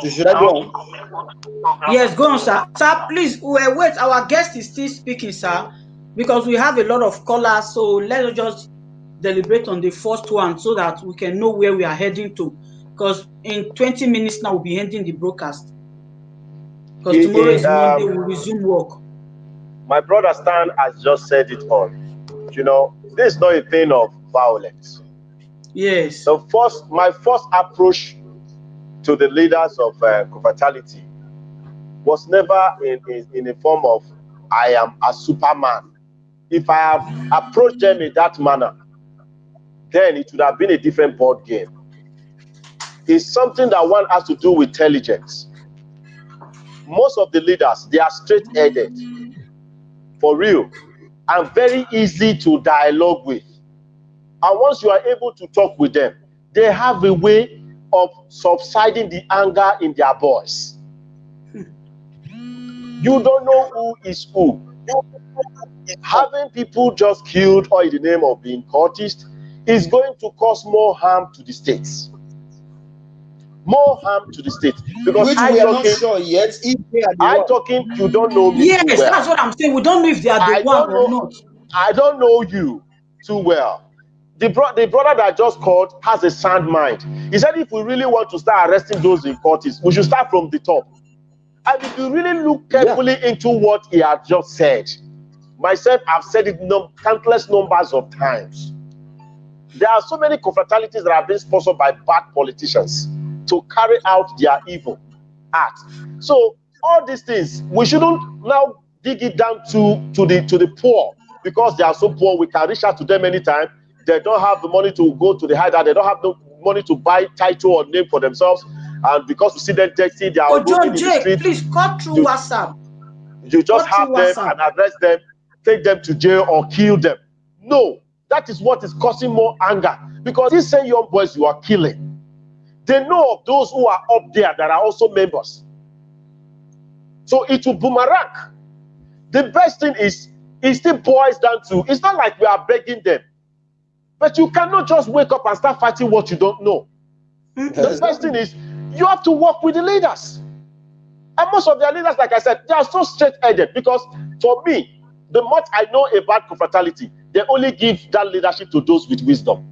Should I go on? Yes, go on, sir. Sir, please, wait. Our guest is still speaking, sir, because we have a lot of callers. So let us just deliberate on the first one so that we can know where we are heading to. Because in 20 minutes now, we'll be ending the broadcast. Because tomorrow is Monday, we'll resume work. My brother Stan has just said it all. You know, this is not a thing of violence. Yes. My first approach to the leaders of confrontation was never in a form of I am a Superman. If I have approached them in that manner, then it would have been a different board game. It's something that one has to do with intelligence. Most of the leaders, they are straight-headed, for real, and very easy to dialogue with. And once you are able to talk with them, they have a way of subsiding the anger in their voice. You don't know who is who. Having people just killed or in the name of being cultist is going to cause more harm to the states. More harm to the state. Because which we are not sure yet if they are the one. Talking, you don't know me Yes, too well. that's what I'm saying. We don't know if they are the one or not. I don't know you too well. the brother that just called has a sound mind. He said if we really want to start arresting those in cultists, we should start from the top. And if you really look carefully into what he had just said, myself, I've said it countless numbers of times. There are so many confraternalities that are being sponsored by bad politicians to carry out their evil act. So all these things, we shouldn't now dig it down to the poor, because they are so poor. We can reach out to them anytime. They don't have the money to go to the hideout. They don't have the money to buy title or name for themselves. And because we see them taxi, they are roaming in the street. Please cut through WhatsApp. You just have them and arrest them, take them to jail or kill them. No, that is what is causing more anger. Because these same young boys you are killing, they know of those who are up there that are also members. So it will boomerang. The best thing is, it still boils down to, it's not like we are begging them. But you cannot just wake up and start fighting what you don't know. The best thing is, you have to work with the leaders. And most of their leaders, like I said, they are so straight-headed. Because for me, the much I know about confraternity, they only give that leadership to those with wisdom.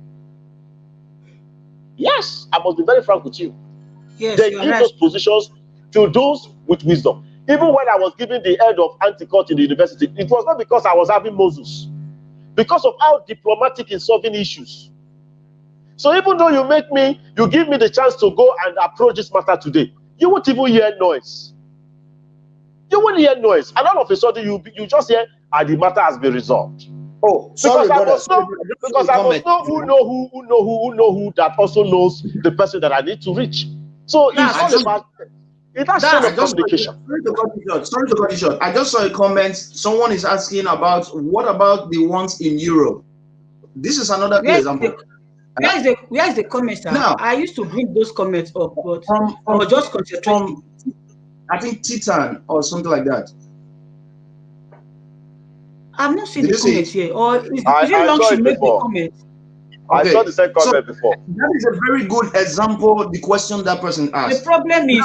Yes, I must be very frank with you. Yes, they give those positions to those with wisdom. Even when I was given the head of anti-cult in the university, it was not because I was having Moses. Because of how diplomatic in solving issues. So even though you give me the chance to go and approach this matter today, you won't even hear noise. You won't hear noise. And all of a sudden, you just hear, the matter has been resolved. Oh, sorry, because I must know who know who that also knows the person that I need to reach. So it's all about it has communication. Sorry to cut you short. I just saw a comment. Someone is asking about what about the ones in Europe? This is another example. Where is the comment? Now, I used to bring those comments up, but I was just concentrating. I think Titan or something like that. I've not seen the comments here. Or is it long she made the comment? I saw the same comment before. That is a very good example. The question that person asked. The problem is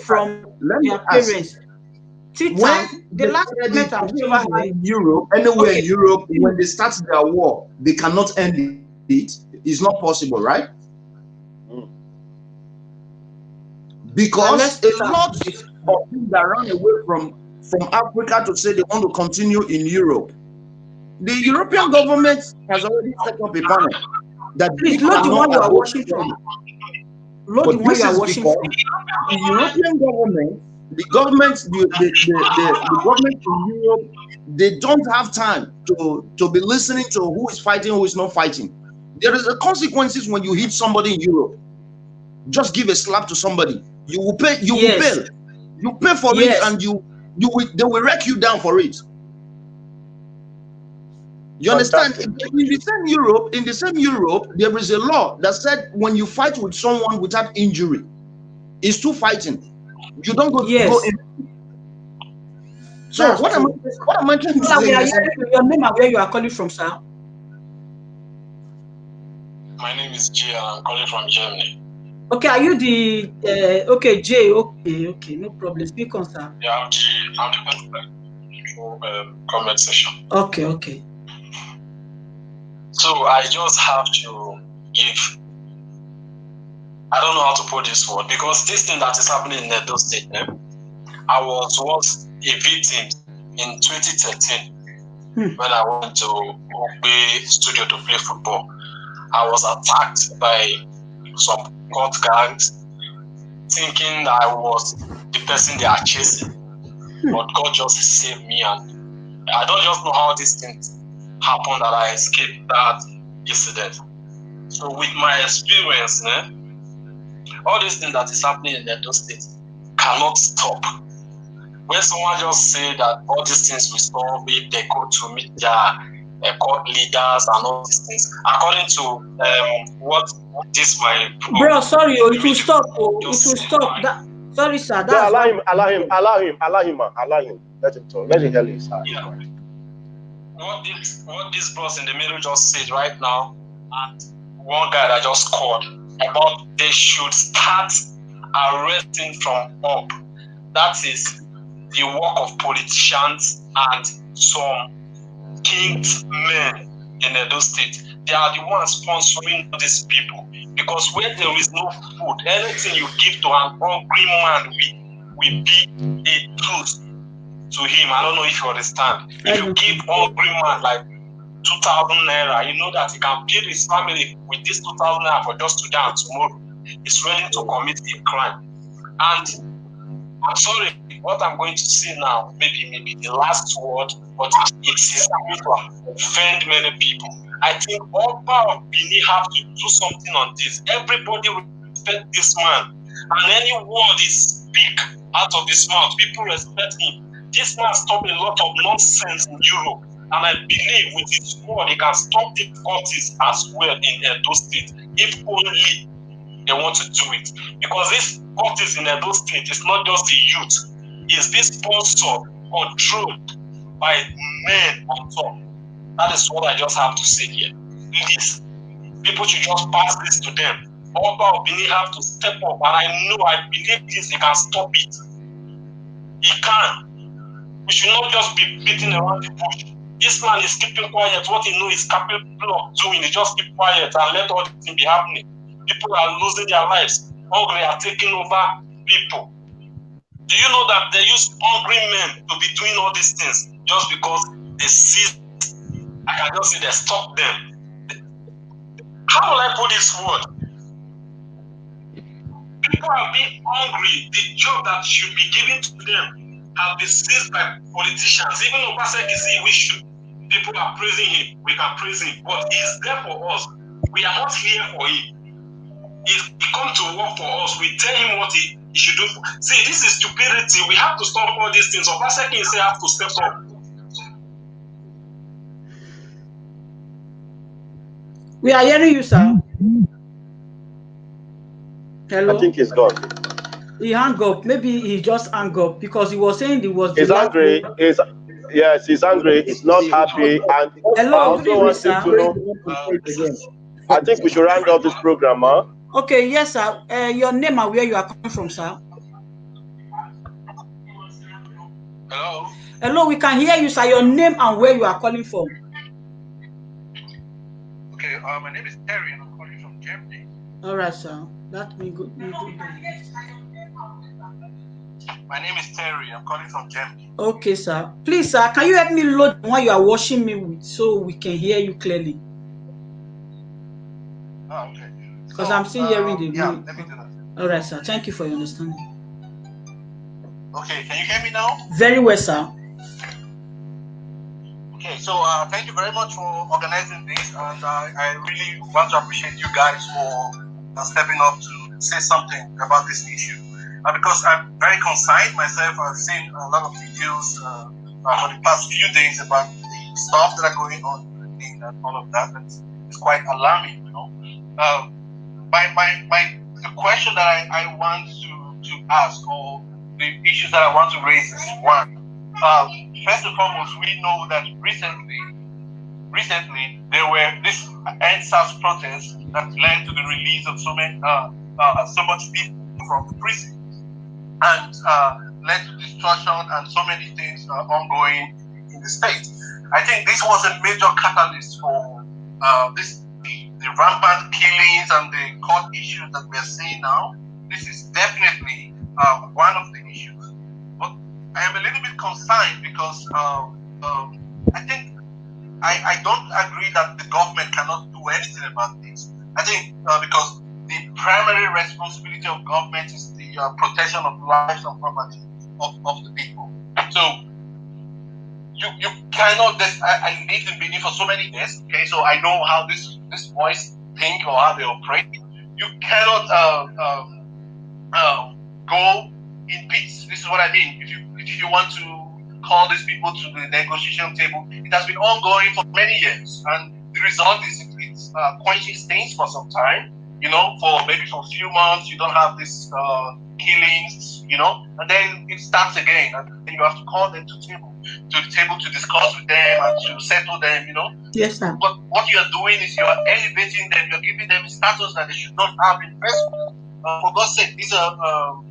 from their parents. Titan, the last comment I'm showing in Europe, anywhere in Europe, when they start their war, they cannot end it. It's not possible, right? Because a lot of people that run away from Africa to say they want to continue in Europe. The European government has already set up a panel that please load the one you are watching from. Load the one you are watching from. The European government, the government in Europe, they don't have time to be listening to who is fighting, who is not fighting. There is a consequences when you hit somebody in Europe. Just give a slap to somebody. You will pay. You will pay. You pay for it, and they will wreck you down for it. You understand? In the same Europe, there is a law that said when you fight with someone without injury, it's two fighting. You don't go in. So what am I trying to say? Your name and where you are calling from, sir? My name is Jay. I'm calling from Germany. Okay, are you the Jay? Okay, no problem. Speak on, sir. Yeah, I'm the comment session. Okay. So I just have to give. I don't know how to put this word because this thing that is happening in Edo State. I was once a victim in 2013 when I went to Ogbe Studio to play football. I was attacked by some cult gangs, thinking I was the person they are chasing. But God just saved me, and I don't just know how this thing happened that I escaped that incident. So with my experience, all this thing that is happening in Edo State cannot stop. When someone just say that all these things will stop if they go to meet their court leaders and all these things, according to what this my bro, sorry, it will stop. It will stop. Sorry, sir. No, allow him. Let him talk. Let him tell his side. Yeah. What this boss in the middle just said right now, and one guy that just called about they should start arresting from up. That is the work of politicians and some king's men in Edo State. they are the ones sponsoring these people. Because when there is no food, anything you give to an hungry man will be a truth to him. I don't know if you understand. If you give hungry man like 2,000 naira, you know that he can feed his family with this 2,000 naira for just today and tomorrow. He's ready to commit a crime. And I'm sorry, what I'm going to say now, maybe the last word, but it is going to offend many people. I think Oba of Benin have to do something on this. Everybody respect this man, and any word he speak out of his mouth, people respect him. This man stop a lot of nonsense in Europe, and I believe with his word he can stop the cultists as well in Edo State, if only they want to do it. Because this cultists in Edo State is not just the youth, it's this sponsor controlled by men on top. That is what I just have to say here. Please, people should just pass this to them. Oba of Benin have to step up, and I believe this, he can stop it. He can. We should not just be beating around the bush. This man is keeping quiet. What he knows is capable of doing. He just keep quiet and let all this thing be happening. People are losing their lives. Hungry are taking over people. Do you know that they use hungry men to be doing all these things just because they see? I can just say they stop them. How will I put this word? People are being hungry. The job that should be given to them have been seized by politicians. Even Obaseki say we should. People are praising him. We can praise him. But he's there for us. We are not here for him. He come to work for us. We tell him what he should do. See, this is stupidity. We have to stop all these things. Obaseki say have to step up. We are hearing you, sir. Hello? I think he's gone. He hung up. Maybe he just hung up because he was saying he was. He's angry. Yes, he's angry. He's not happy. And hello, good evening, sir. I think we should round up this program, huh? Okay, yes, sir. Your name and where you are coming from, sir. Hello. Hello, we can hear you, sir. Your name and where you are calling from. Okay, my name is Terry and I'm calling from Germany. All right, sir. That means good. My name is Terry. I'm calling from Germany. Okay, sir. Please, sir, can you help me load the one you are watching me with so we can hear you clearly? Oh, okay. Because I'm still hearing the. Yeah, let me do that. All right, sir. Thank you for your understanding. Okay, can you hear me now? Very well, sir. Okay, so thank you very much for organizing this, and I really want to appreciate you guys for stepping up to say something about this issue. Because I'm very concerned myself. I've seen a lot of videos for the past few days about the stuff that are going on and all of that. It's quite alarming, you know. The question that I want to ask, or the issues that I want to raise is one. First and foremost, we know that recently there were this EndSARS protests that led to the release of so much people from the prison, and led to destruction and so many things ongoing in the state. I think this was a major catalyst for the rampant killings and the court issues that we are seeing now. This is definitely one of the issues. But I am a little bit concerned because I think I don't agree that the government cannot do anything about this. I think because the primary responsibility of government is the protection of lives and property of the people. So you cannot. I lived in Benin for so many years. Okay, so I know how this boys think or how they operate. You cannot go in peace. This is what I mean. If you want to call these people to the negotiation table, it has been ongoing for many years, and the result is it's quenching stains for some time. You know, for a few months, you don't have this killings, you know, and then it starts again, and then you have to call them to the table to discuss with them and to settle them, you know. Yes, sir. But what you are doing is you are elevating them, you're giving them status that they should not have in first place. For God's sake, these are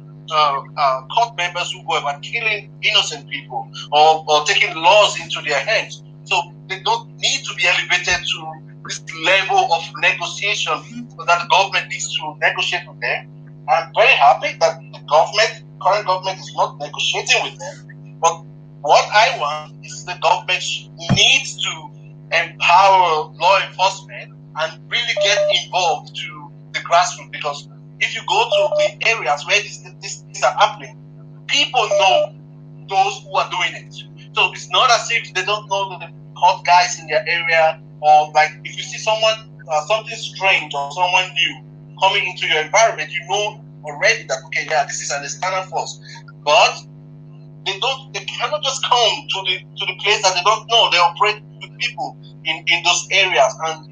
court members who go about killing innocent people or taking laws into their hands. So they don't need to be elevated to this level of negotiation that the government needs to negotiate with them. I'm very happy that the current government is not negotiating with them. But what I want is the government needs to empower law enforcement and really get involved to the grassroots, because if you go to the areas where these things are happening, people know those who are doing it. So it's not as if they don't know the hot guys in their area, or like if you see someone, something strange or someone new coming into your environment, you know already that, okay, yeah, this is an external force. But they cannot just come to the place that they don't know. They operate with people in those areas, and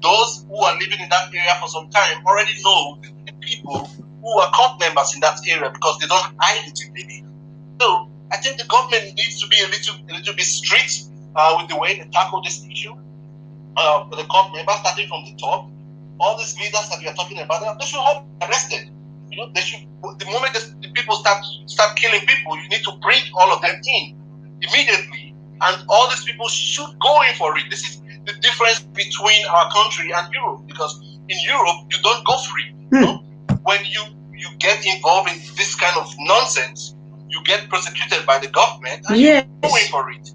those who are living in that area for some time already know the people who are cult members in that area, because they don't hide it immediately. So I think the government needs to be a little bit strict with the way they tackle this issue. The cult members, starting from the top, all these leaders that we are talking about, they should all be arrested. You know, they should. The moment the people start killing people, you need to bring all of them in immediately, and all these people should go in for it. This is the difference between our country and Europe, because in Europe you don't go free. You know? When you get involved in this kind of nonsense, you get prosecuted by the government, and you go in for it.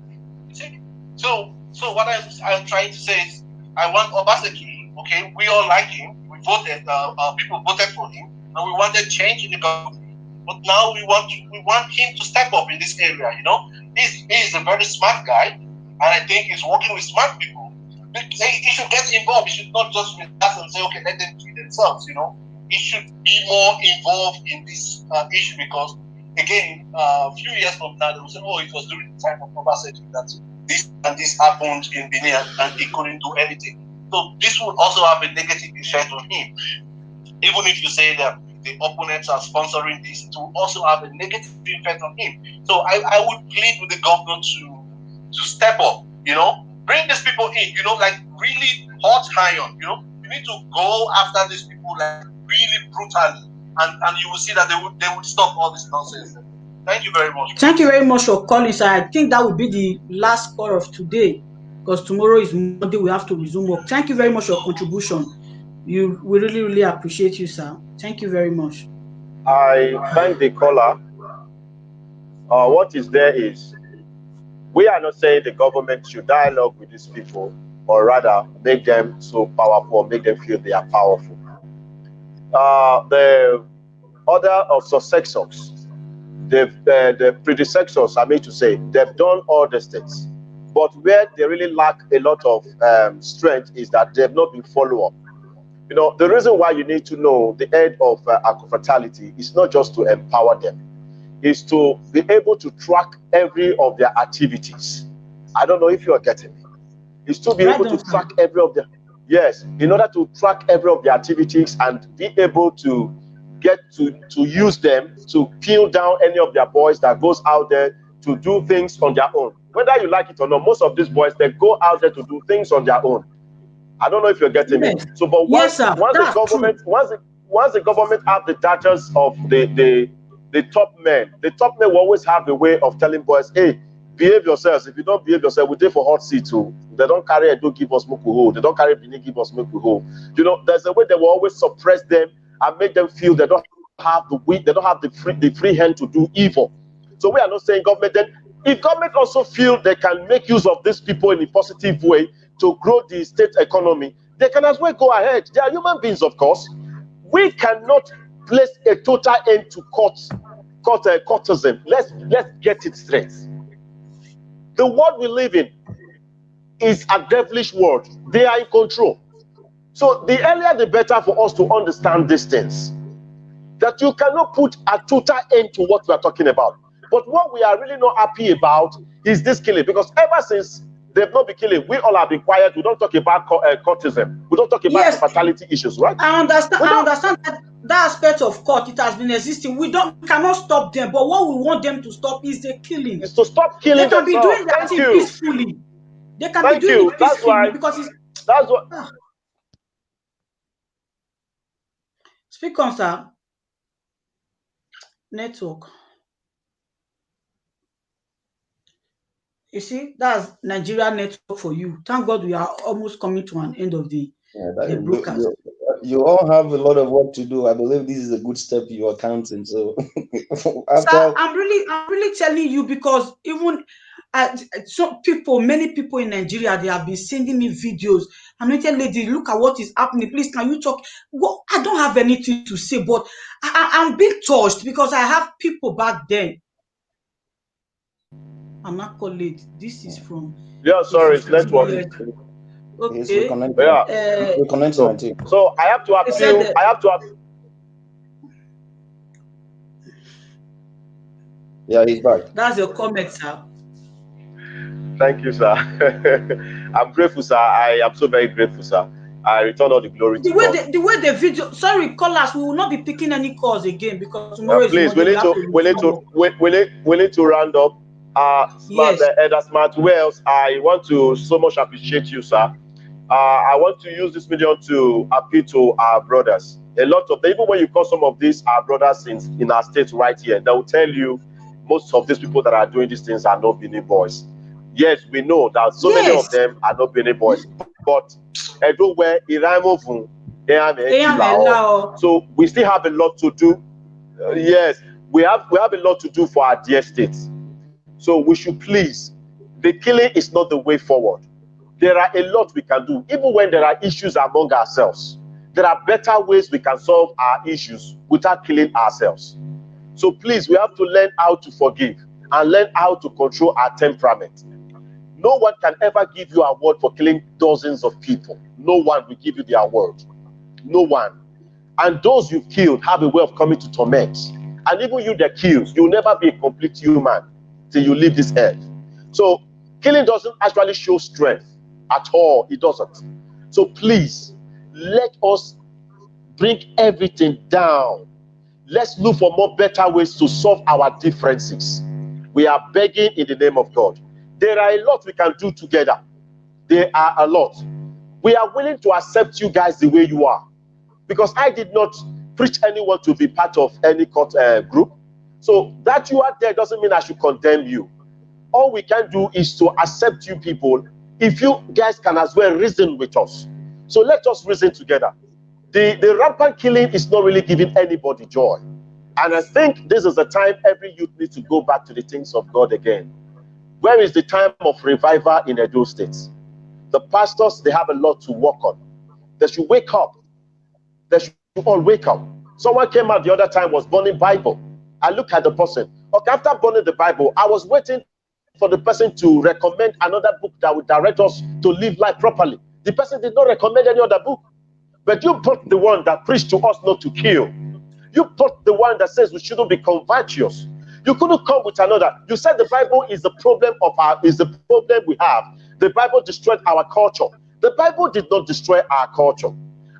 So what I'm trying to say is, I want Obaseki. Okay, we all like him. We voted. People voted for him, and we wanted change in the government. But now we want him to step up in this area. You know, he's a very smart guy, and I think he's working with smart people. He should get involved. He should not just relax and say, okay, let them treat themselves. You know, he should be more involved in this issue, because again, a few years from now, they will say, oh, it was during the time of Obaseki that this and this happened in Benin, and he couldn't do anything. So this would also have a negative effect on him. Even if you say that the opponents are sponsoring this, it will also have a negative effect on him. So I would plead with the government to step up, you know, bring these people in, you know, like really hot iron, you know. You need to go after these people like really brutally, and you will see that they would stop all this nonsense. Thank you very much. Thank you very much for calling, sir. I think that will be the last call of today, because tomorrow is Monday. We have to resume work. Thank you very much for your contribution. We really, really appreciate you, sir. Thank you very much. I thank the caller. What is there is, we are not saying the government should dialogue with these people, or rather make them so powerful, make them feel they are powerful. The order of successors, the predecessors, I mean to say, they've done all the things, but where they really lack a lot of strength is that they've not been follow up. You know, the reason why you need to know the end of fatality is not just to empower them, is to be able to track every of their activities. I don't know if you are getting me. Is to be able to track every of them. Yes, in order to track every of the activities and be able to get to use them to peel down any of their boys that goes out there to do things on their own. Whether you like it or not, most of these boys, they go out there to do things on their own. I don't know if you're getting me. So, but once the government have the data of the top men will always have a way of telling boys, hey, behave yourselves. If you don't behave yourself, we're there for hot seat too. They don't carry a do give us mukuho. They don't carry Benin give us mukuho. You know, there's a way they will always suppress them and make them feel they don't have the free hand to do evil. So we are not saying government. Then if government also feel they can make use of these people in a positive way to grow the state economy, they can as well go ahead. They are human beings, of course. We cannot place a total end to courtism. Let's get it straight. The world we live in is a devilish world. They are in control. So the earlier the better for us to understand these things. That you cannot put a total end to what we are talking about. But what we are really not happy about is this killing, because ever since they've not been killing, we all have been quiet. We don't talk about courtism. We don't talk about fatality issues, right? I understand that aspect of court. It has been existing. We cannot stop them, but what we want them to stop is the killing. Is to stop killing themselves. They can be doing that thing peacefully. They can be doing it peacefully, because that's what. Speak on, sir. Network. You see, that's Nigeria network for you. Thank God we are almost coming to an end of the broadcast. You all have a lot of work to do. I believe this is a good step you are counting. So Sir, I'm really telling you, because even many people in Nigeria, they have been sending me videos. I'm not telling lady, look at what is happening. Please, can you talk? Well, I don't have anything to say, but I'm being touched because I have people back then. I'm not colleague. This is from. Yeah, sorry, it's network. Okay. Yeah. So I have to appeal. Yeah, he's back. That's your comment, sir. Thank you, sir. I'm grateful, sir. I am so very grateful, sir. I return all the glory to God. The way the video. Sorry, callers, we will not be picking any calls again because tomorrow is please, Monday. we need to round up. Yes. Elder Smart Wells, I want to so much appreciate you, sir. I want to use this medium to appeal to our brothers. A lot of them, even when you call some of these our brothers in our state right here, they will tell you most of these people that are doing these things are not Benin boys. Yes, we know that so many of them are not Benin boys, but everywhere, so we still have a lot to do. Yes, we have a lot to do for our dear states. So we should please, the killing is not the way forward. There are a lot we can do, even when there are issues among ourselves. There are better ways we can solve our issues without killing ourselves. So please, we have to learn how to forgive and learn how to control our temperament. No one can ever give you an award for killing dozens of people. No one will give you the award. No one. And those you've killed have a way of coming to torment. And even you that kills, you'll never be a complete human till you leave this earth. So killing doesn't actually show strength at all. It doesn't. So please, let us bring everything down. Let's look for more better ways to solve our differences. We are begging in the name of God. There are a lot we can do together. There are a lot. We are willing to accept you guys the way you are. Because I did not preach anyone to be part of any group. So that you are there doesn't mean I should condemn you. All we can do is to accept you people. If you guys can as well reason with us. So let us reason together. The rampant killing is not really giving anybody joy. And I think this is the time every youth needs to go back to the things of God again. Where is the time of revival in Edo State? The pastors, they have a lot to work on. They should wake up. They should all wake up. Someone came out the other time, was burning Bible. I look at the person. Okay, after burning the Bible, I was waiting for the person to recommend another book that would direct us to live life properly. The person did not recommend any other book. But you put the one that preached to us not to kill. You put the one that says we shouldn't be covetous. You couldn't come with another. You said the Bible is the problem we have. The Bible destroyed our culture. The Bible did not destroy our culture.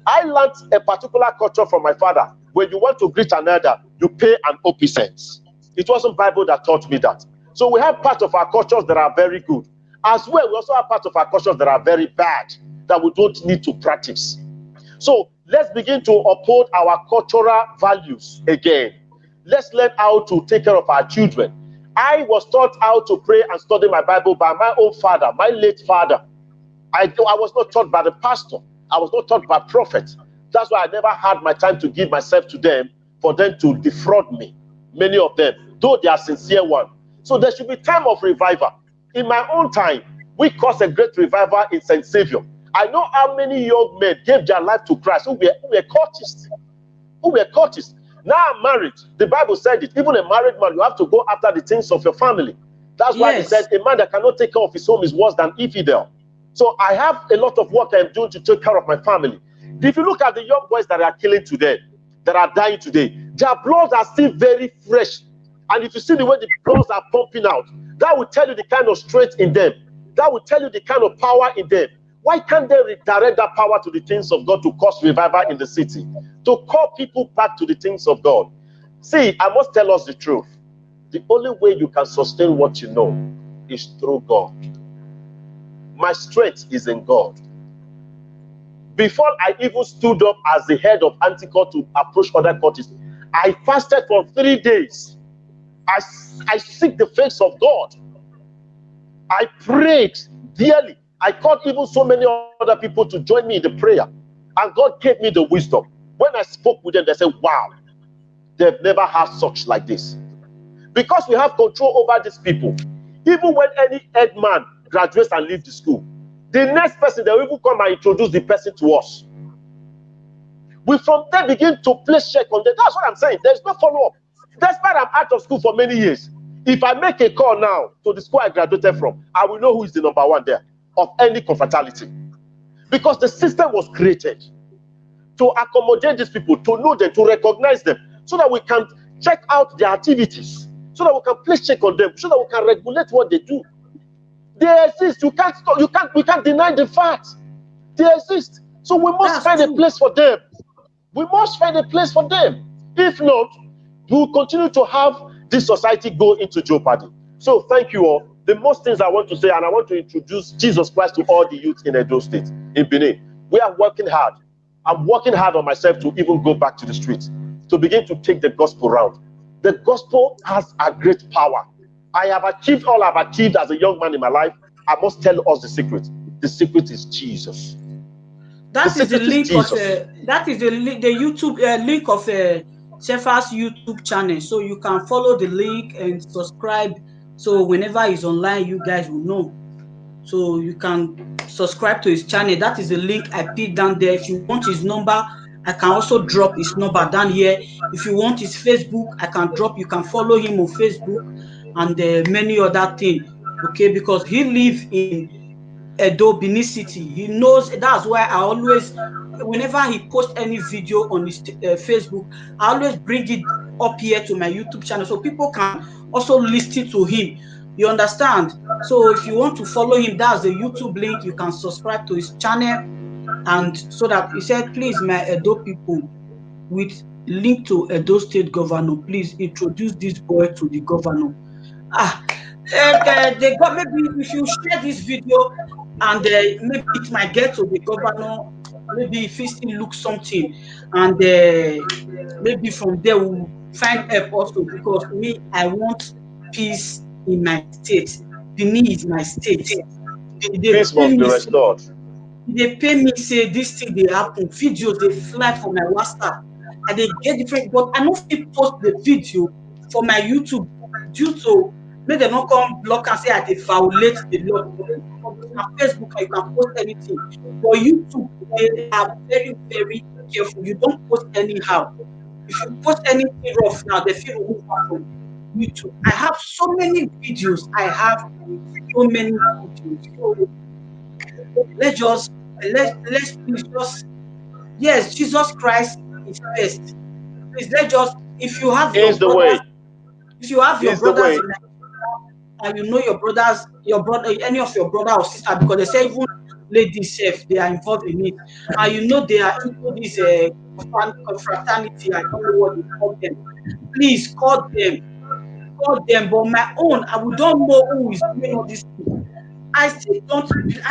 I learned a particular culture from my father. When you want to greet another, you pay an obeisance. It wasn't Bible that taught me that. So we have parts of our cultures that are very good. As well, we also have parts of our cultures that are very bad, that we don't need to practice. So let's begin to uphold our cultural values again. Let's learn how to take care of our children. I was taught how to pray and study my Bible by my own father, my late father. I was not taught by the pastor. I was not taught by prophets. That's why I never had my time to give myself to them for them to defraud me. Many of them, though they are sincere ones. So there should be time of revival. In my own time, we caused a great revival in St. Saviour. I know how many young men gave their life to Christ who were cultists. Who were cultists. Now I'm married. The Bible said it. Even a married man, you have to go after the things of your family. That's why it said a man that cannot take care of his home is worse than infidel. So I have a lot of work I'm doing to take care of my family. If you look at the young boys that are killing today, that are dying today, their bloods are still very fresh. And if you see the way the bloods are pumping out, that will tell you the kind of strength in them. That will tell you the kind of power in them. Why can't they redirect that power to the things of God to cause revival in the city? To call people back to the things of God. See, I must tell us the truth. The only way you can sustain what you know is through God. My strength is in God. Before I even stood up as the head of Anti-Court to approach other cultists, I fasted for 3 days. I seek the face of God. I prayed dearly. I called even so many other people to join me in the prayer. And God gave me the wisdom. When I spoke with them, they said, wow, they've never had such like this. Because we have control over these people. Even when any head man graduates and leaves the school, the next person, they will even come and introduce the person to us. We from there begin to place check on them. That's what I'm saying. There's no follow-up. Despite I'm out of school for many years, if I make a call now to the school I graduated from, I will know who is the number one there of any confraternity. Because the system was created to accommodate these people, to know them, to recognize them, so that we can check out their activities, so that we can place check on them, so that we can regulate what they do. They exist. We can't deny the fact. They exist. So we must find a place for them. We must find a place for them. If not, we will continue to have this society go into jeopardy. So thank you all. The most things I want to say, and I want to introduce Jesus Christ to all the youth in Edo State, in Benin. We are working hard. I'm working hard on myself to even go back to the streets, to begin to take the gospel round. The gospel has a great power. I have achieved all I've achieved as a young man in my life. I must tell us the secret. The secret is Jesus. That is the link of that is the YouTube link of Shepherd's YouTube channel. So you can follow the link and subscribe. So whenever he's online, you guys will know. So you can subscribe to his channel. That is the link I put down there. If you want his number, I can also drop his number down here. If you want his Facebook, I can drop. You can follow him on Facebook and many other things. Okay, because he lives in Edo, Benin City. He knows. That's why I always, whenever he posts any video on his Facebook, I always bring it up here to my YouTube channel so people can also listen to him. You understand? So if you want to follow him, that's the YouTube link. You can subscribe to his channel, and so that he said, please, my Edo people, with link to Edo State Governor, please introduce this boy to the governor. They got, maybe if you share this video, and maybe it might get to the governor, maybe if he still looks something, and maybe from there we'll find help also, because me, I want peace in my state. Benin is my state. Peace must be restored. They pay me, say this thing they happen, videos they fly for my WhatsApp, and they get different, but I don't feel post the video for my YouTube due to make them not come block and say I they violate the law. On Facebook, you can post anything. For YouTube, they are very, very careful. You don't post anyhow. If you post anything rough now, they feel remove from YouTube. I have so many videos. So let's please just, yes, Jesus Christ is best. Please let's just, if you have your brothers, if you have your brothers in and you know your brothers, any of your brother or sister, because they say even ladies self, they are involved in it, and you know they are into this confraternity, I don't know what they call them. Please call them. But my own, I don't know who is doing all this thing. I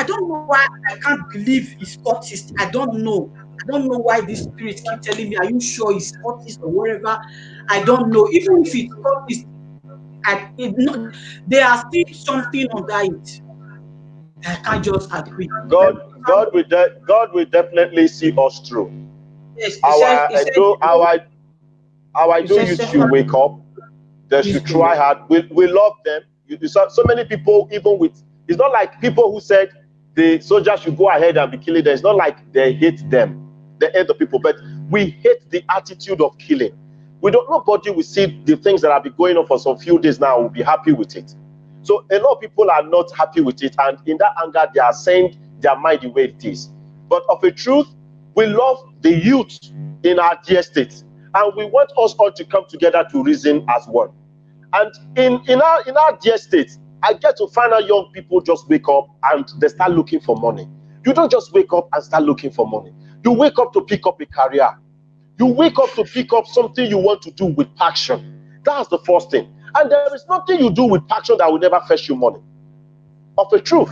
don't know why I can't believe he's cultist. I don't know why this spirit keep telling me, are you sure he's cultist or whatever? I don't know. Even if it's cultist, there are still something under it. I can't just agree. God will definitely see us through. Yes, our youth should wake up. They should try hard. We love them. You saw so many people, even with, it's not like people who said the soldiers should go ahead and be killing them. It's not like they hate them. They hate the people, but we hate the attitude of killing. Nobody will see the things that have been going on for some few days now will be happy with it. So a lot of people are not happy with it, and in that anger, they are saying their mind the way it is. But of a truth, we love the youth in our dear state, and we want us all to come together to reason as one. And in our dear state, I get to find out young people just wake up and they start looking for money. You don't just wake up and start looking for money. You wake up to pick up a career. You wake up to pick up something you want to do with passion. That's the first thing. And there is nothing you do with passion that will never fetch you money. Of a truth.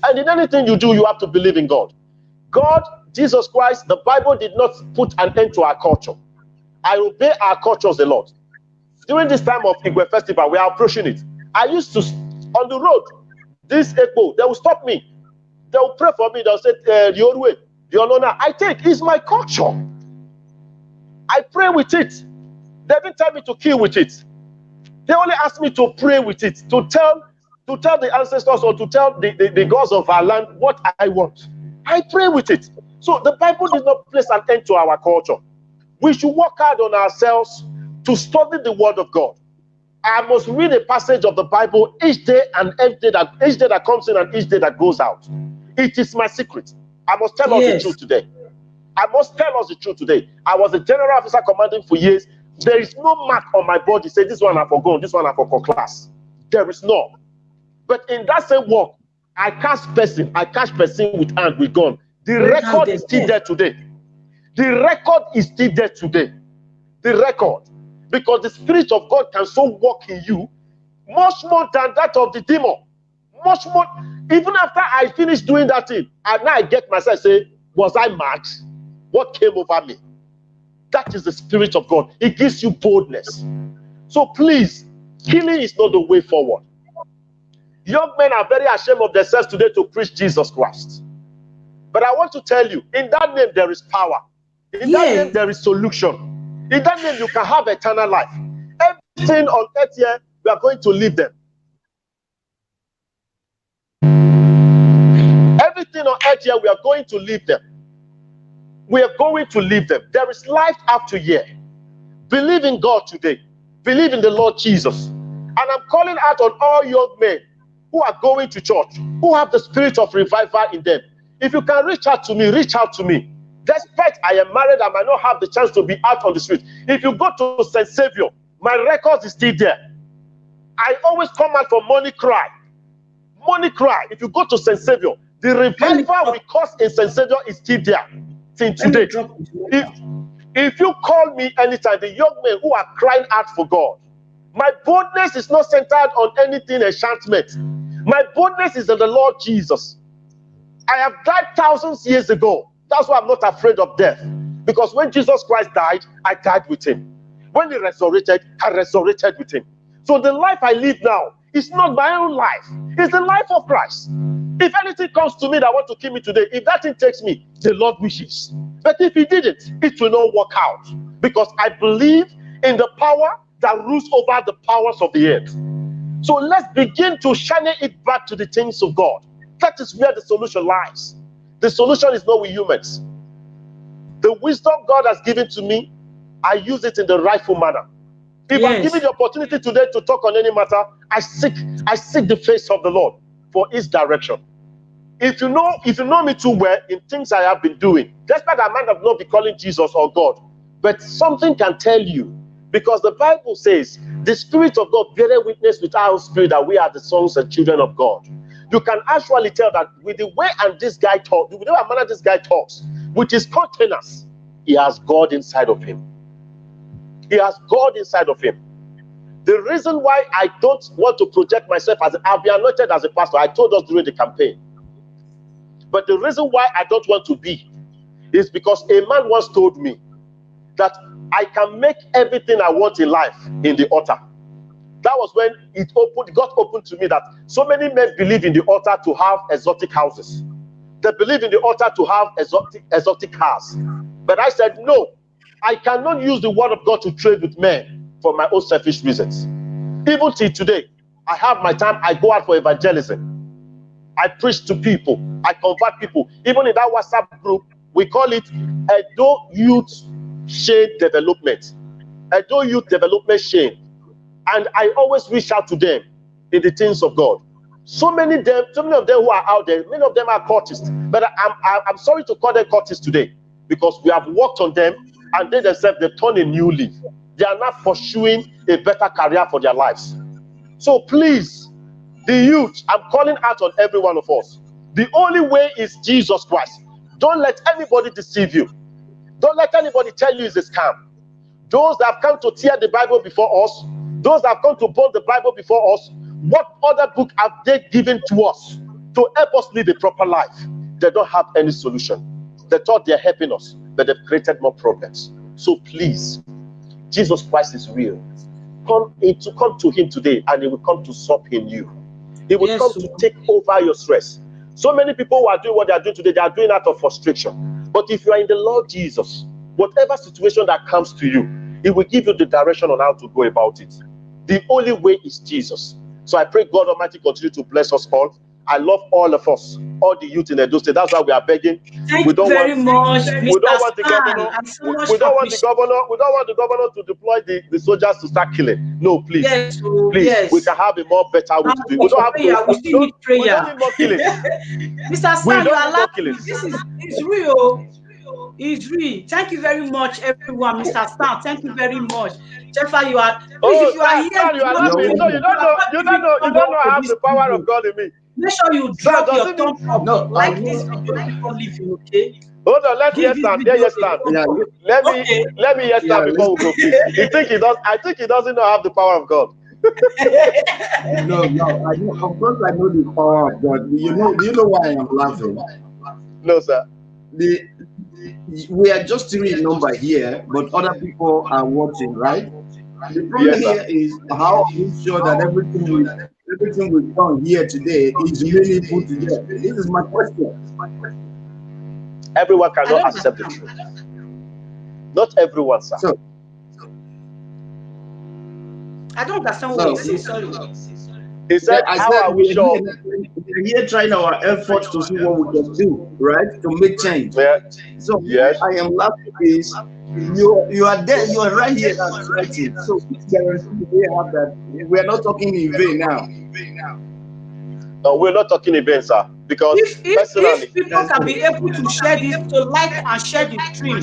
And in anything you do, you have to believe in God. God, Jesus Christ, the Bible did not put an end to our culture. I obey our cultures a lot. During this time of Igwe Festival, we are approaching it. I used to, on the road, this echo, they will stop me. They will pray for me. They'll say, the old way, the honor. I take, it's my culture. I pray with it. They didn't tell me to kill with it. They only asked me to pray with it, to tell the ancestors or to tell the gods of our land what I want. I pray with it. So the Bible did not place an end to our culture. We should work hard on ourselves to study the word of God. I must read a passage of the Bible each day and each day that comes in and each day that goes out. It is my secret. I must tell us the truth today. I must tell us the truth today. I was a general officer commanding for years. There is no mark on my body. Say this one I forgot, this one I forgot class. There is no. But in that same work, I catch person with hand with gun. The record is still there today. The record is still there today. The record. Because the Spirit of God can so work in you much more than that of the demon. Much more. Even after I finish doing that thing, and now I get myself say, was I mad? What came over me? That is the Spirit of God. It gives you boldness. So please, killing is not the way forward. Young men are very ashamed of themselves today to preach Jesus Christ. But I want to tell you, in that name there is power. In that name there is solution. In that name you can have eternal life. Everything on earth here, we are going to leave them. Everything on earth here, we are going to leave them. We are going to leave them. There is life after here. Believe in God today. Believe in the Lord Jesus. And I'm calling out on all young men who are going to church, who have the spirit of revival in them. If you can reach out to me, reach out to me. Despite I am married, I might not have the chance to be out on the street. If you go to St. Savior, my record is still there. I always come out for money cry. Money cry. If you go to St. Savior, the revival we cause in St. Savior is still there. Till today. If you call me anytime, the young men who are crying out for God, my boldness is not centered on anything enchantment. My boldness is in the Lord Jesus. I have died thousands years ago. That's why I'm not afraid of death. Because when Jesus Christ died, I died with him. When he resurrected, I resurrected with him. So the life I live now is not my own life. It's the life of Christ. If anything comes to me that wants to kill me today, if that thing takes me, the Lord wishes. But if he didn't, it will not work out. Because I believe in the power that rules over the powers of the earth. So let's begin to channel it back to the things of God. That is where the solution lies. The solution is not with humans. The wisdom God has given to me, I use it in the rightful manner. If I'm given the opportunity today to talk on any matter, I seek the face of the Lord for his direction. If you know me too well in things I have been doing, despite I might have not be calling Jesus or God, but something can tell you, because the Bible says the Spirit of God bears witness with our spirit that we are the sons and children of God. You can actually tell that with the way this guy talks, with the way manner this guy talks, with his containers, he has God inside of him. He has God inside of him. The reason why I don't want to project myself as I'll be anointed as a pastor, I told us during the campaign. But the reason why I don't want to be is because a man once told me that I can make everything I want in life in the altar. That was when it got opened to me that so many men believe in the altar to have exotic houses. They believe in the altar to have exotic cars. But I said, no, I cannot use the word of God to trade with men for my own selfish reasons. Even till today, I have my time, I go out for evangelism. I preach to people, I convert people. Even in that WhatsApp group, we call it Edo Youth Chain Development. Edo Youth Development Chain. And I always reach out to them in the things of God. So many of them who are out there, many of them are cultists. But I'm sorry to call them cultists today, because we have worked on them and they themselves, they've turned a new leaf. They are not pursuing a better career for their lives. So please, the youth, I'm calling out on every one of us. The only way is Jesus Christ. Don't let anybody deceive you. Don't let anybody tell you it's a scam. Those that have come to tear the Bible before us, those that have come to burn the Bible before us, what other book have they given to us to help us live a proper life? They don't have any solution. They thought they're helping us, but they've created more problems. So please, Jesus Christ is real. Come to him today, and he will come to sup in you. He will come to take over your stress. So many people who are doing what they are doing today, they are doing out of frustration. But if you are in the Lord Jesus, whatever situation that comes to you, He will give you the direction on how to go about it. The only way is Jesus. So I pray God Almighty continue to bless us all. I love all of us, all the youth in Edo State. That's why we are begging. Thank you very much, We don't want the Mr. governor. Stan. So much We don't want the governor. We don't want the governor to deploy the soldiers to start killing. No, please. Yes, Please. yes. We can have a more better way to do it. We don't have to. We still need prayer. We don't need more killing. Mr. Stan, you are laughing. This is real. It's real. Thank you very much, everyone. Mr. Stan, thank you very much. Jeffa, you are. Please, if you are here, you are laughing. So you don't know I have the power of God in me. Make sure you drop your thumb up. No, like this video before leaving, okay? Hold on, let me stand. There you stand. Let me stand before we go, please. I think he doesn't know I have the power of God. No, I know. Of course, I know the power of God. Do you know why I am laughing? No, sir. We are just 3 number here, but other people are watching, right? The problem here is how are we sure that everything we've done here today is really put together? This is my question. Everyone cannot accept the truth. Not everyone, sir. So, I don't understand what you say. Sorry. He said, how are we sure? We're here trying our efforts to see what we can do, right? To make change. Yeah. So I am laughing is you are there, you are right here that's writing. So we are not talking in vain now. No, we're not talking in vain, sir. Because if people can be able to share this, to like and share the stream,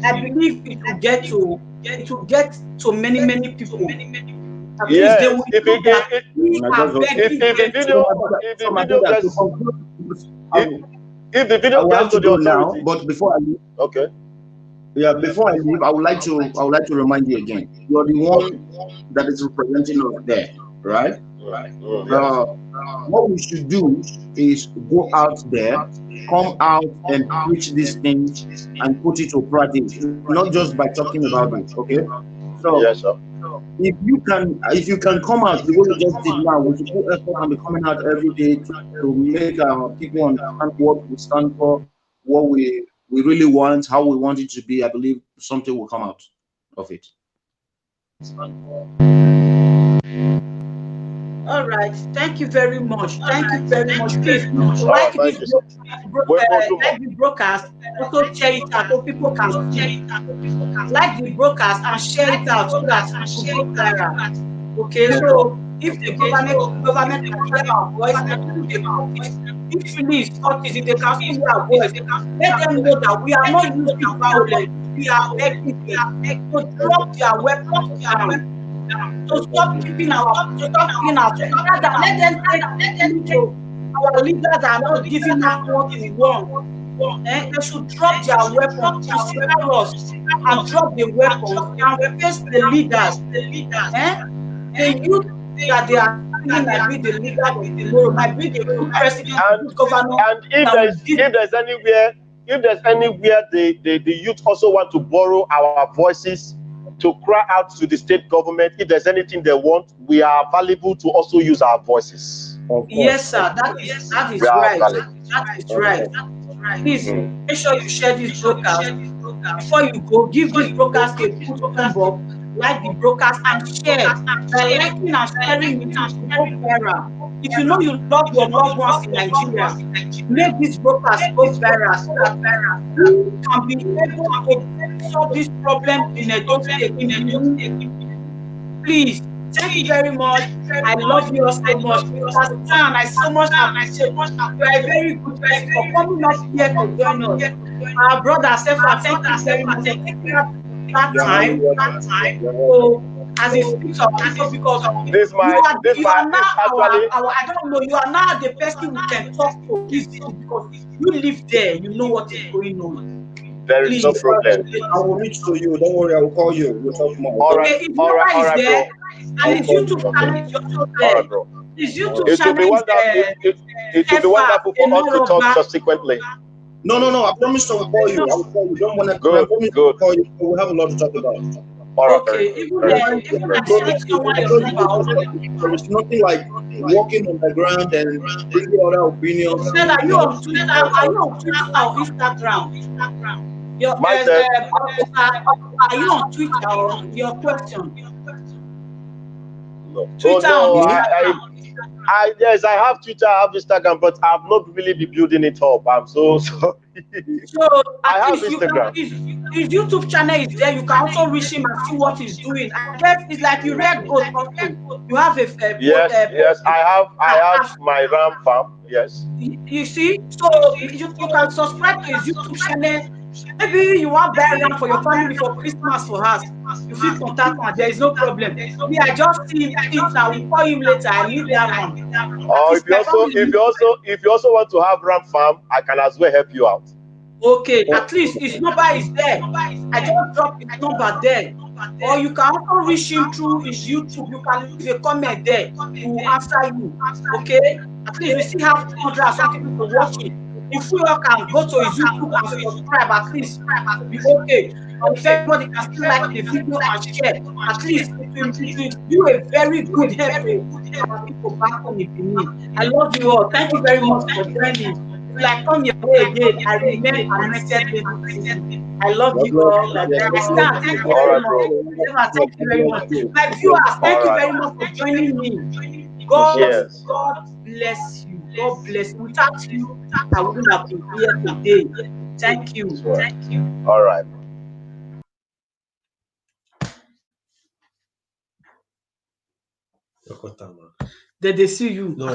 I believe it will get to many people. Yes, if the video gets to the authority. But before I leave, okay. Yeah, before I leave, I would like to remind you again. You are the one that is representing us there, right? Right. What we should do is go out there, come out and preach these things and put it to practice, not just by talking about it. Okay. So yes, sir. If you can come out the way we just did now, we should put effort and be coming out every day to make people understand what we stand for, what we really want, how we want it to be. I believe something will come out of it. All right, thank you very much. Thank you very much. Please like this broadcast, also share it out so people can see. Like the broadcast and share it out so that people go viral. Okay, so if the government can hear our voice, if really is talking, if they can hear our voice, let them know that we are not using violence. We are begging them to drop their weapons down. To stop keeping our let them take our leaders are not giving us what we want. They should drop their weapons, consider us, and drop the weapons and face the leaders. The youth that they are feeling might be the leader of tomorrow, might be the good president, good governor. And if there's anywhere the youth also want to borrow our voices to cry out to the state government, if there's anything they want, we are available to also use our voices. Yes, sir. That is right. That is right. Please make sure you share this broadcast. Before you go, give this broadcast a good thumb up, like the broadcast and share. By liking and sharing it to go viral. If you know you love your loved ones in Nigeria, make this broadcast go viral so that you can be able to solve this problem in a Please, thank you very much. I love you all so much. Mr. Stan, I so much appreciate you. You are a very good person for coming up here to join us. Our brother, Sefa, thank you very much for taking up that time. So, as a speaker, because you are now I don't know, you are now the person we can talk to because you live there, you know what is going on. There is no problem. I will reach to you. Don't worry, I will call you. We'll talk more. All right, if all right, is there, and his YouTube channel is also there. His YouTube channel is there. It will be wonderful for us to talk subsequently. No. I promise to call you. I will call you. Don't want to. Good. Call you. We'll have a lot to talk about. Okay, even I sent someone your number already. There is nothing like walking on the ground and bringing other opinions. Then are you on Twitter? Are you on Twitter or Instagram? Your Myself. are you on Twitter or your question? Oh Twitter no, or yes, I have Twitter, I have Instagram, but I've not really been building it up. I'm so sorry. So I at have least you Instagram. can, his YouTube channel is there. You can also reach him and see what he's doing. I guess it's like you read both also. You have Yes, I have my ram farm. Yes. You see, so you can subscribe to his YouTube channel. Maybe you want buy ram for your family for Christmas for us. You feel contact him. There is no problem. Me, I just see it now. We call him later. I need that one. Or if you also want to have ram farm, I can as well help you out. Okay, at least his number is there. I just dropped his number there. Or you can also reach him through his YouTube. You can leave a comment there. He will answer you. Okay? At least we still have 200 or something people watching. If we all can go to his YouTube and subscribe, at least it will be okay. And if everybody can still like the video and share, at least it will do a very good help to our people back home in Benin. I love you all. Thank you very much for joining. If I come your way again, I remain anointed lady season. I love you all. Like that. I stand. Thank you very much. Thank you very much. My viewers, thank you very much for joining me. God bless you. God bless you. Without you, I wouldn't have been here today. Thank you. All right. Did they see you? No.